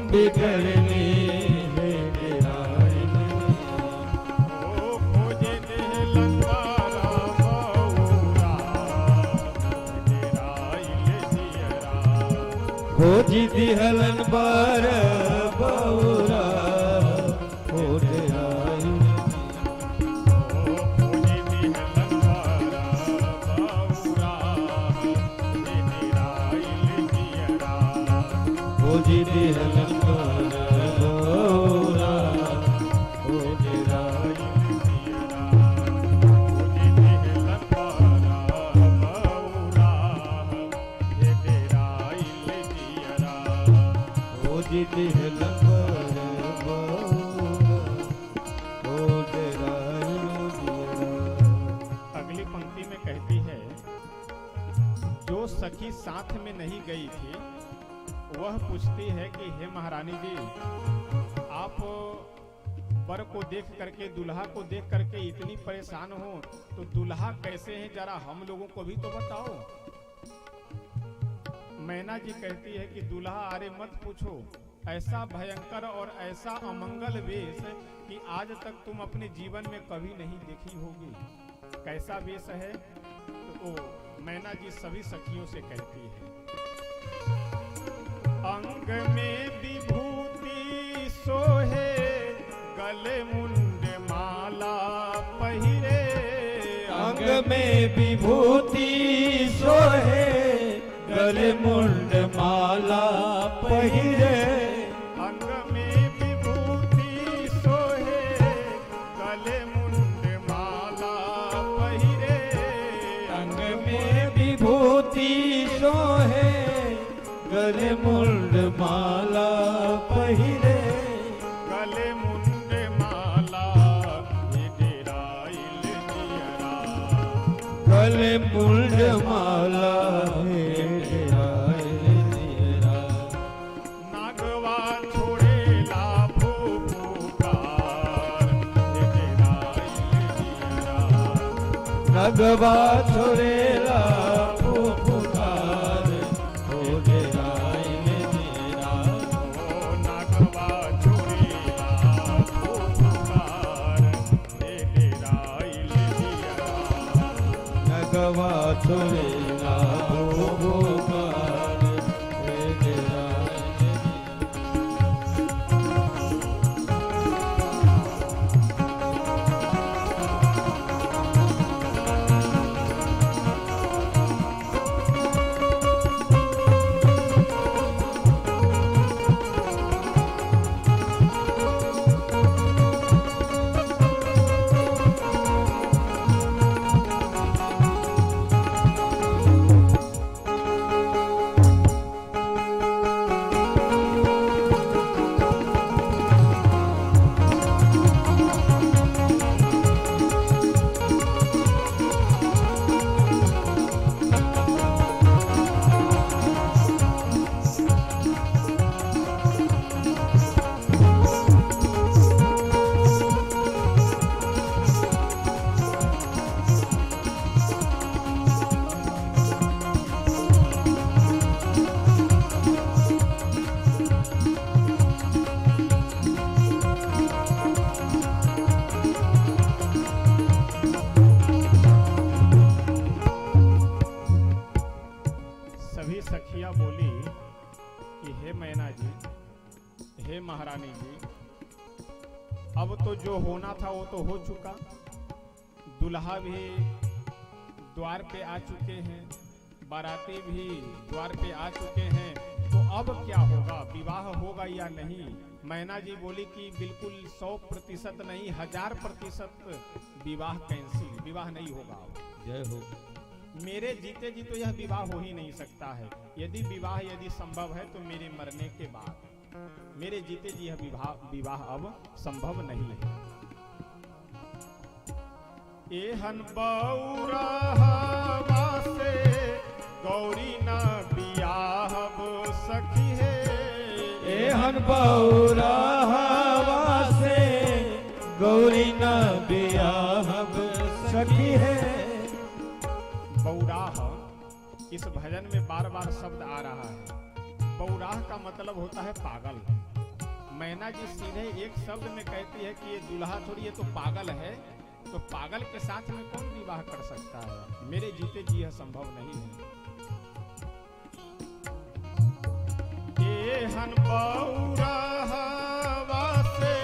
खोजी दिहलन बर बौरा हो डेराई खोजी दिहलन बर बौरा हो डेराई खोजी दिहलन बर बौरा हो डेराई
अगली पंक्ति में कहती है, जो सखी साथ में नहीं गई थी वह पूछती है कि हे महारानी जी, आप वर को देख करके, दुल्हा को देख करके इतनी परेशान हो, तो दुल्हा कैसे है, जरा हम लोगों को भी तो बताओ। मैना जी कहती है कि दुल्हा, अरे मत पूछो, ऐसा भयंकर और ऐसा अमंगल वेश कि आज तक तुम अपने जीवन में कभी नहीं देखी होगी। कैसा वेश है? तो मैना जी सभी सखियों से कहती है, अंग में विभूति सोहे, गले मुंड माला पहिरे।
अंग में विभूति सोहे, गले मुंड माला पहिरे।
अंग में विभूति सोहे, गले मुंड माला पहिरे।
अंग में विभूति सोहे, गले मुंड माला पहिरे।
गले मुंड माला हे डेराइल दियरा।
गले मुंड माला हे डेराइल दियरा।
नागवा छोड़ेला फुफुकार हे डेराइल दियरा।
नगवा छोड़ेला फुफुकार हो डेराइल दियरा।
ओ नागवा छोड़ेला फुफुकार हे डेराइल दियरा।
नगवा छोड़ेला फुफुकार हे डेराइल
सभी सखियां बोली कि हे मैना जी, हे महारानी जी, अब तो जो होना था वो तो हो चुका। दुल्हा भी द्वार पे आ चुके हैं, बाराती भी द्वार पे आ चुके हैं, तो अब क्या होगा, विवाह होगा या नहीं? मैना जी बोली कि बिल्कुल 100% नहीं, 1000% विवाह कैंसिल, विवाह नहीं होगा अब।
जय हो।
मेरे जीते जी तो यह विवाह हो ही नहीं सकता है। यदि विवाह यदि संभव है तो मेरे मरने के बाद, मेरे जीते जी यह विवाह अब संभव नहीं है। एहन बौरा हवा से गौरी न बियाहब सखी है।
एहन बौरा हवा से गौरी न बियाहब सखी है।
बौराह, इस भजन में बार बार शब्द आ रहा है। बौराह का मतलब होता है पागल। मैना जी सीधे एक शब्द में कहती है कि ये दूल्हा थोड़ी, ये तो पागल है। तो पागल के साथ में कौन विवाह कर सकता है? मेरे जीते जी यह संभव नहीं है। हन बौरा हवा से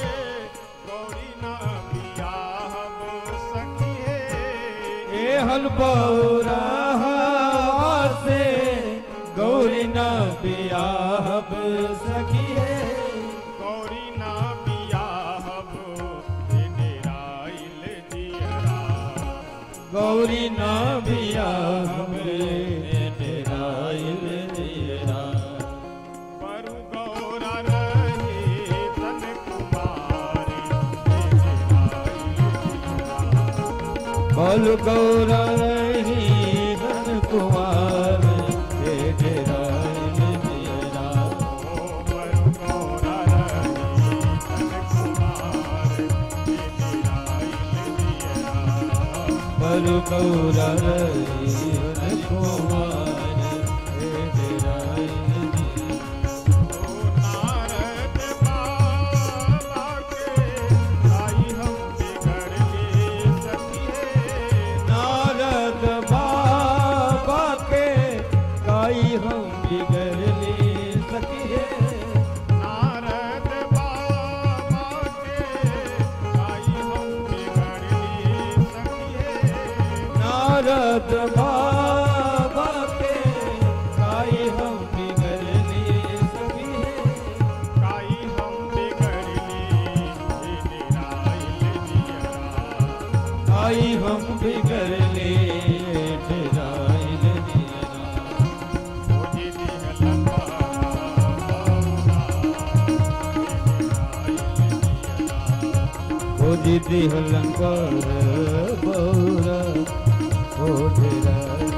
गौरी ना बियाहब सखी हे।
हल बौरा से गौरी न बियाहब सखी है।
गौरी ना बियाहब हे डेराइल जियरा।
गौरी न बियाहब डेराइल जियरा।
परु गौरा रही तन कुमारी हे डेराइल जियरा।
बल गौरा रही धन कुमार हे डेराइल जियरा।
ओ परु गौरा रही तन कुमार हे डेराइल जियरा।
बल गौरा रही धन कुमार हे डेराइल जियरा।
ओ नारद बाबा के आई हम बिगड़ ले सखी हे।
नारद बाबा के काई हम बिगड़ ले सकी है।
नारद बाबा के आई हम बिगड़ ले सखी हे।
नारद बाबा के काई हम बिगड़ ले सकी है।
काई हम बिगड़ ले हे डेराइल जियरा।
काई हम बिगड़ ले डेराइल जियरा।
ओ जी दिहलन बौरा हे डेराइल जियरा।
ओ दीदी हलन पर बौरा ओ डेराइल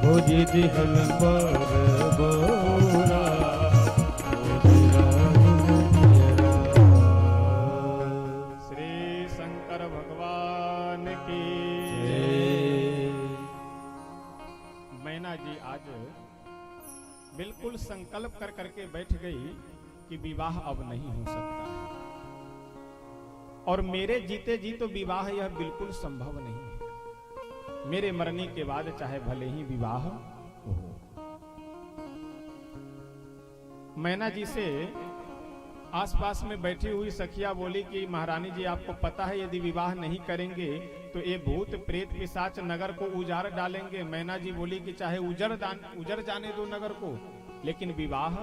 ओ दीदी हलन पर बौरा ओ डेराइल जियरा।
श्री शंकर भगवान की। मैना जी आज बिल्कुल संकल्प कर करके बैठ गई कि विवाह अब नहीं हो सकता है, और मेरे जीते जी तो विवाह यह बिल्कुल संभव नहीं है। मेरे मरने के बाद चाहे भले ही विवाह हो। मैना जी से आसपास में बैठी हुई सखिया बोली कि महारानी जी, आपको पता है यदि विवाह नहीं करेंगे तो ये भूत प्रेत पिशाच नगर को उजाड़ डालेंगे। मैना जी बोली कि चाहे उजड़ जाने दो नगर को, लेकिन विवाह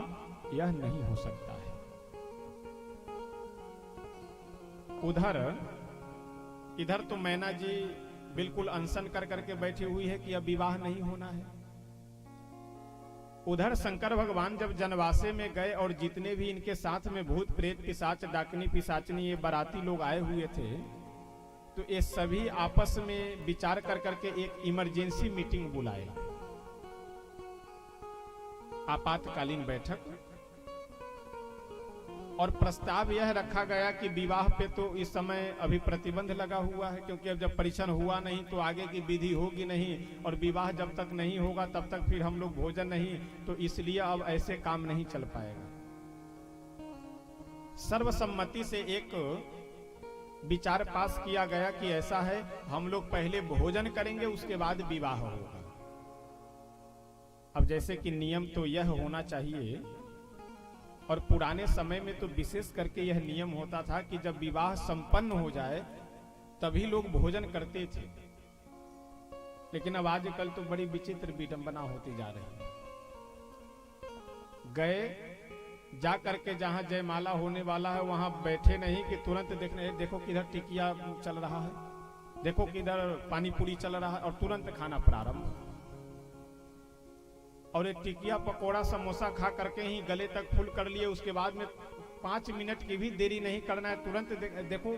यह नहीं हो सकता है। इधर तो मैना जी बिल्कुल अनशन कर करके बैठी हुई है कि अब विवाह नहीं होना है। उधर शंकर भगवान जब जनवासे में गए और जितने भी इनके साथ में भूत प्रेत पिशाच डाकनी पिशाचनी ये बाराती लोग आए हुए थे, तो ये सभी आपस में विचार कर करके एक इमरजेंसी मीटिंग बुलाए, आपातकालीन बैठक। और प्रस्ताव यह रखा गया कि विवाह पे तो इस समय अभी प्रतिबंध लगा हुआ है, क्योंकि अब जब परीक्षण हुआ नहीं तो आगे की विधि होगी नहीं, और विवाह जब तक नहीं होगा तब तक फिर हम लोग भोजन नहीं, तो इसलिए अब ऐसे काम नहीं चल पाएगा। सर्वसम्मति से एक विचार पास किया गया कि ऐसा है, हम लोग पहले भोजन करेंगे उसके बाद विवाह होगा। अब जैसे कि नियम तो यह होना चाहिए, और पुराने समय में तो विशेष करके यह नियम होता था कि जब विवाह संपन्न हो जाए तभी लोग भोजन करते थे। लेकिन अब आजकल तो बड़ी विचित्र विडंबना होती जा रही है। गए जा करके जहां जयमाला होने वाला है वहां बैठे नहीं कि तुरंत देखो किधर टिकिया चल रहा है, देखो किधर पानी पूरी चल रहा है, और तुरंत खाना प्रारंभ। और एक टिकिया पकोड़ा समोसा खा करके ही गले तक फुल कर लिए, उसके बाद में 5 मिनट की भी देरी नहीं करना है, तुरंत देखो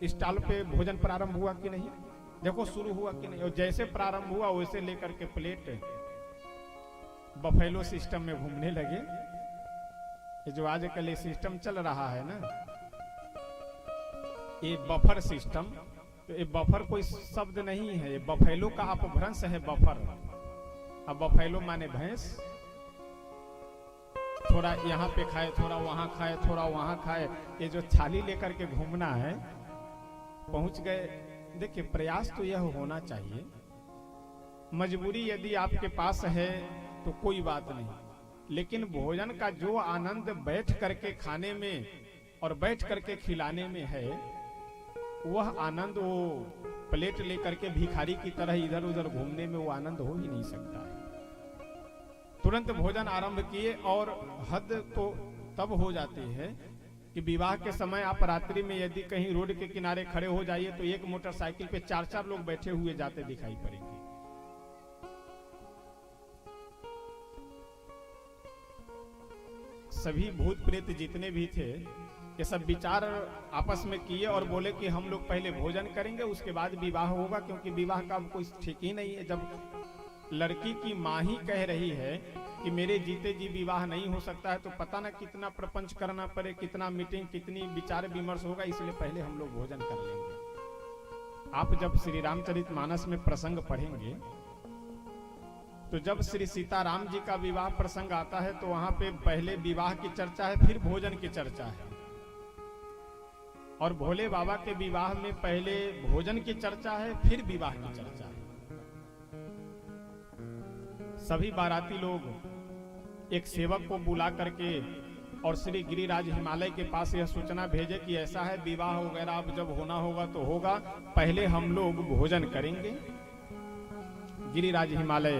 स्टॉल पे भोजन प्रारंभ हुआ कि नहीं, देखो शुरू हुआ कि नहीं। और जैसे प्रारंभ हुआ वैसे लेकर के प्लेट बफेलो सिस्टम में घूमने लगे। ये जो आजकल ये सिस्टम चल रहा है ना, ये बफर सिस्टम, तो ये बफर कोई शब्द नहीं है, ये बफेलो का अपभ्रंश है बफर। अब बफेलो माने भैंस, थोड़ा यहाँ पे खाए, थोड़ा वहां खाए, थोड़ा वहां खाए, ये जो थाली लेकर के घूमना है। पहुंच गए देखिए, प्रयास तो यह होना चाहिए। मजबूरी यदि आपके पास है तो कोई बात नहीं, लेकिन भोजन का जो आनंद बैठ करके खाने में और बैठ करके खिलाने में है, वह आनंद वो प्लेट लेकर के भिखारी की तरह इधर उधर घूमने में वो आनंद हो ही नहीं सकता है। तुरंत भोजन आरंभ किए, और हद तो तब हो जाती है कि विवाह के समय आप रात्रि में यदि कहीं रोड के किनारे खड़े हो जाइए तो एक मोटरसाइकिल पे 4-4 लोग बैठे हुए जाते दिखाई पड़ेंगे। सभी भूत प्रेत जितने भी थे, ये सब विचार आपस में किए और बोले कि हम लोग पहले भोजन करेंगे, उसके बाद विवाह होगा, क्योंकि विवाह का अब कोई ठीक ही नहीं है। जब लड़की की माँ ही कह रही है कि मेरे जीते जी विवाह नहीं हो सकता है, तो पता ना कितना प्रपंच करना पड़े, कितना मीटिंग, कितनी विचार विमर्श होगा, इसलिए पहले हम लोग भोजन कर लेंगे। आप जब श्री रामचरितमानस में प्रसंग पढ़ेंगे तो जब श्री सीताराम जी का विवाह प्रसंग आता है तो वहां पे पहले विवाह की चर्चा है, फिर भोजन की चर्चा है। और भोले बाबा के विवाह में पहले भोजन की चर्चा है, फिर विवाह की चर्चा है। सभी बाराती लोग एक सेवक को बुला करके और श्री गिरिराज हिमालय के पास यह सूचना भेजे कि ऐसा है, विवाह वगैरह अब जब होना होगा तो होगा, पहले हम लोग भोजन करेंगे। गिरिराज हिमालय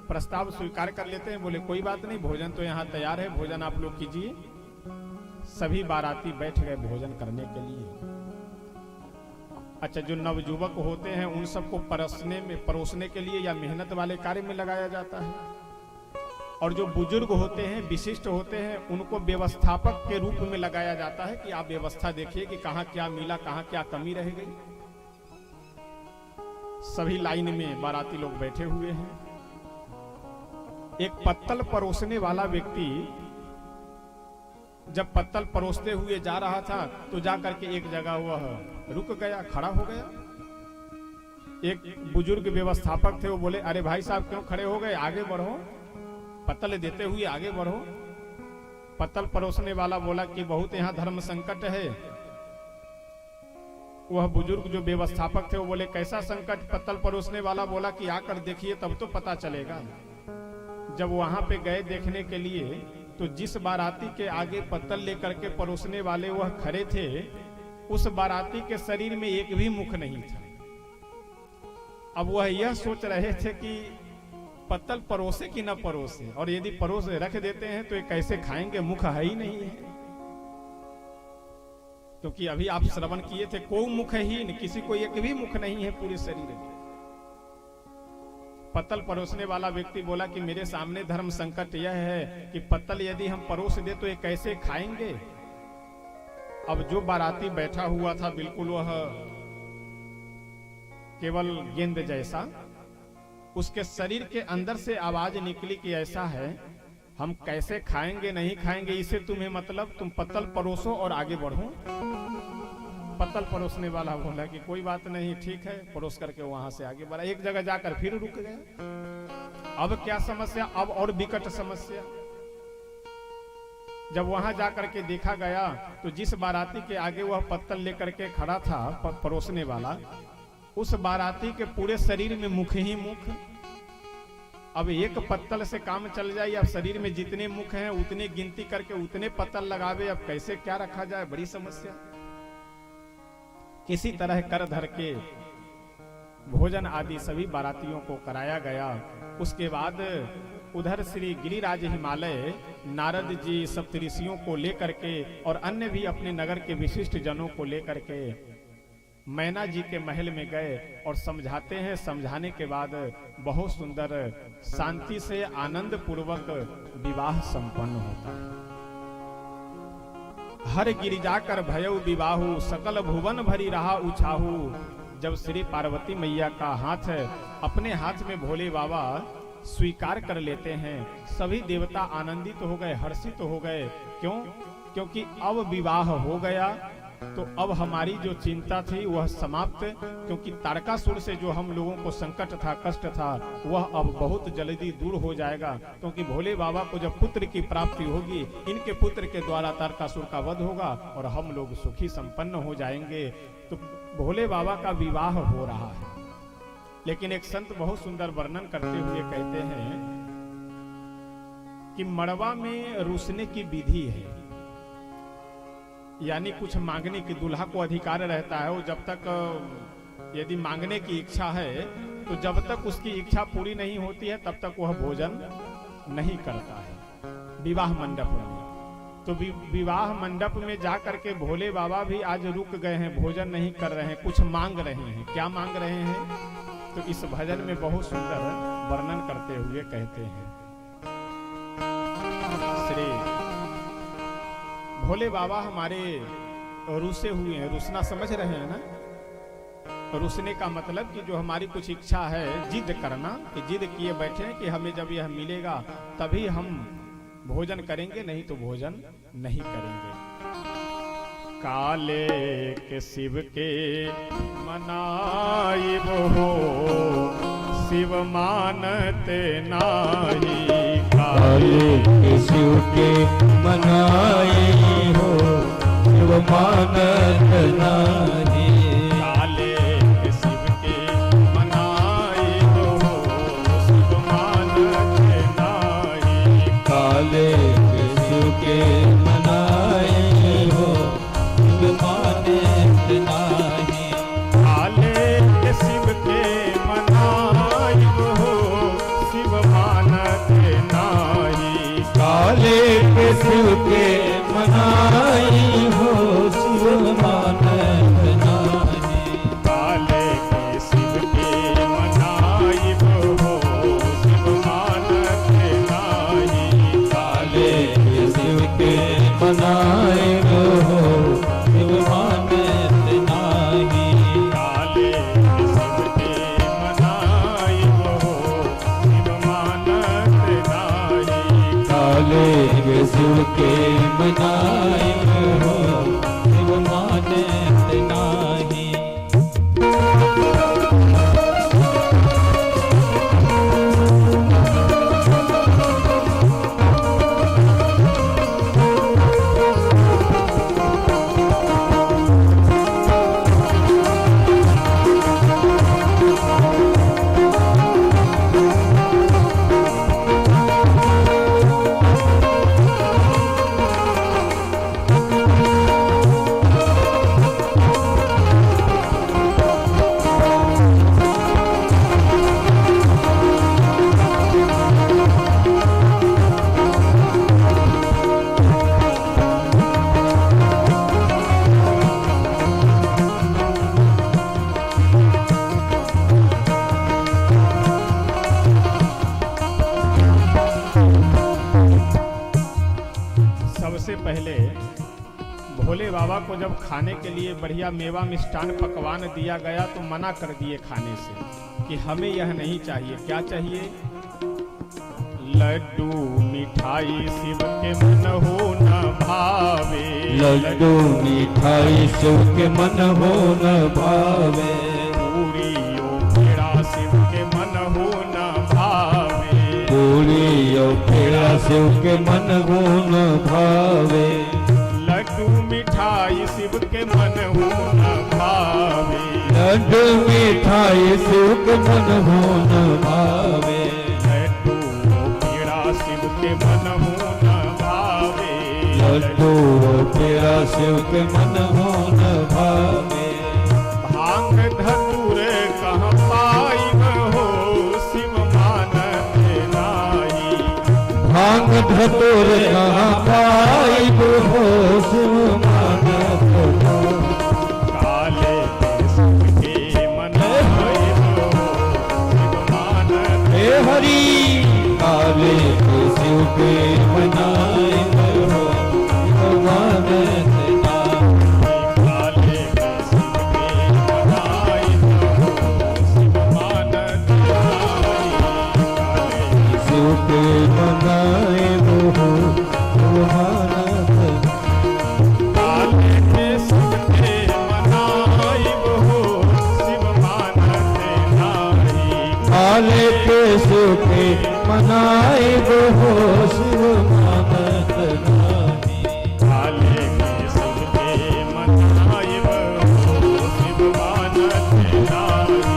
प्रस्ताव स्वीकार कर लेते हैं, बोले कोई बात नहीं, भोजन तो यहाँ तैयार है, भोजन आप लोग कीजिए। सभी बाराती बैठ गए भोजन करने के लिए। अच्छा, जो नवयुवक होते हैं उन सबको परोसने के लिए या मेहनत वाले कार्य में लगाया जाता है, और जो बुजुर्ग होते हैं, विशिष्ट होते हैं, उनको व्यवस्थापक के रूप में लगाया जाता है कि आप व्यवस्था देखिए कि कहाँ क्या मिला, कहाँ क्या कमी रह गई। सभी लाइन में बाराती लोग बैठे हुए हैं। एक पत्तल परोसने वाला व्यक्ति जब पत्तल परोसते हुए जा रहा था तो जाकर के एक जगह वह रुक गया, खड़ा हो गया। एक बुजुर्ग व्यवस्थापक थे, वो बोले अरे भाई साहब क्यों खड़े हो गए, आगे बढ़ो, पत्तल देते हुए आगे बढ़ो। पत्तल परोसने वाला बोला कि बहुत यहाँ धर्म संकट है। वह बुजुर्ग जो व्यवस्थापक थे वो बोले कैसा संकट? पत्तल परोसने वाला बोला कि आकर देखिए तब तो पता चलेगा। जब वहां पे गए देखने के लिए तो जिस बाराती के आगे पत्तल लेकर के परोसने वाले वह खड़े थे, उस बाराती के शरीर में एक भी मुख नहीं था। अब वह यह सोच रहे थे कि पत्तल परोसे कि न परोसे, और यदि परोस रख देते हैं तो ये कैसे खाएंगे, मुख है ही नहीं है। क्योंकि अभी आप श्रवण किए थे को मुखहीन, किसी को एक भी मुख नहीं है पूरे शरीर में। पत्तल परोसने वाला व्यक्ति बोला कि मेरे सामने धर्म संकट यह है कि पत्तल यदि हम परोस दे तो ये कैसे खाएंगे। अब जो बाराती बैठा हुआ था बिल्कुल वह केवल गेंद जैसा, उसके शरीर के अंदर से आवाज निकली कि ऐसा है, हम कैसे खाएंगे नहीं खाएंगे इसे तुम्हें मतलब, तुम पत्तल परोसो और आगे बढ़ो। पत्तल परोसने वाला बोला कि कोई बात नहीं, ठीक है, परोस करके वहां से आगे बढ़ा। एक जगह जाकर फिर रुक गया। अब क्या समस्या, अब और विकट समस्या। जब वहां जाकर के देखा गया तो जिस बाराती के आगे वह पत्तल लेकर के खड़ा था परोसने वाला, उस बाराती के पूरे शरीर में मुख ही मुख। अब एक पत्तल से काम चल जाए, अब शरीर में जितने मुख हैं उतने गिनती करके उतने पत्तल लगावे, अब कैसे क्या रखा जाए, बड़ी समस्या। किसी तरह कर धर के भोजन आदि सभी बारातियों को कराया गया। उसके बाद उधर श्री गिरिराज हिमालय नारद जी सप्तऋषियों को लेकर के और अन्य भी अपने नगर के विशिष्ट जनों को लेकर के मैना जी के महल में गए और समझाते हैं। समझाने के बाद बहुत सुंदर शांति से आनंद पूर्वक विवाह संपन्न होता है। हर गिरिजा कर भयउ विवाहु, सकल भुवन भरी रहा उछाहू। जब श्री पार्वती मैया का हाथ अपने हाथ में भोले बाबा स्वीकार कर लेते हैं, सभी देवता आनंदित हो गए, हर्षित हो गए। क्यों? क्योंकि अब विवाह हो गया, तो अब हमारी जो चिंता थी वह समाप्त, क्योंकि तारकासुर से जो हम लोगों को संकट था, कष्ट था, वह अब बहुत जल्दी दूर हो जाएगा, क्योंकि भोले बाबा को जब पुत्र की प्राप्ति होगी, इनके पुत्र के द्वारा तारकासुर का वध होगा और हम लोग सुखी संपन्न हो जाएंगे। तो भोले बाबा का विवाह हो रहा है। लेकिन एक संत बहुत सुंदर वर्णन करते हुए कहते हैं कि मड़वा में रूसने की विधि है, यानी कुछ मांगने की, दूल्हा को अधिकार रहता है, वो जब तक यदि मांगने की इच्छा है तो जब तक उसकी इच्छा पूरी नहीं होती है तब तक वह भोजन नहीं करता है विवाह मंडप में। तो विवाह मंडप में जाकर के भोले बाबा भी आज रुक गए हैं, भोजन नहीं कर रहे हैं, कुछ मांग रहे हैं। क्या मांग रहे हैं? तो इस भजन में बहुत सुंदर वर्णन करते हुए कहते हैं, श्री भोले बाबा हमारे रूसे हुए हैं। रूसना समझ रहे हैं ना? रूसने का मतलब कि जो हमारी कुछ इच्छा है, जिद करना, कि जिद किए बैठे हैं कि हमें जब यह मिलेगा तभी हम भोजन करेंगे, नहीं तो भोजन नहीं करेंगे। काले के शिव के मनाइब हो, शिव मानते नाही।
काले के शिव के मनाए हो, शिव मानत नाही।
काले के शिव के मनाइब हो, शिव मानते नाही।
काले के शिव के मनाए हो, शिव मानत नाही।
काले के शिव के मनाइब हो, शिव मानते नाही।
काले के शिव के मनाई हो, शिव मानत नाही।
काले के शिव के मनाइब हो, शिव मानते नाही।
काले के शिव के मनाए हो, शिव मानत नाही।
काले के शिव के मनाइब हो, शिव मानते नाही।
काले के शिव के मनाए हो, शिव मानत नाही।
सबसे पहले भोले बाबा को जब खाने के लिए बढ़िया मेवा मिष्ठान पकवान दिया गया तो मना कर दिए खाने से कि हमें यह नहीं चाहिए। क्या चाहिए? लड्डू मिठाई शिव के मन हो न भावे।
लड्डू मिठाई शिव के मन हो न भावे।
पूरियों पेड़ा शिव के मन हो न भावे।
पूरी और पेड़ा शिव के मन हो न भावे।
लड्डू मिठाई शिव के मन हो न भावे।
लड्डू मिठाई शिव के मन हो न भावे।
लड्डू पेड़ा शिव के मन हो न भावे।
लड्डू और पेड़ा शिव के मन हो न भावे।
भांग धतूर कहाँ पाई हो, शिव मानते नाही।
भांग धतूर कहाँ पाई हो, शिव मानत नाही।
काले के शिव के मनाए हो, शिव मानते।
हे हरि काले के शिव के मनाए हो, शिव मानत नाही।
काले के शिव के मनाए हो, शिव मानते नाही। काले
शिव के मनाए हो, शिव मानत नाही।
काले के शिव के
मनाए हो शिव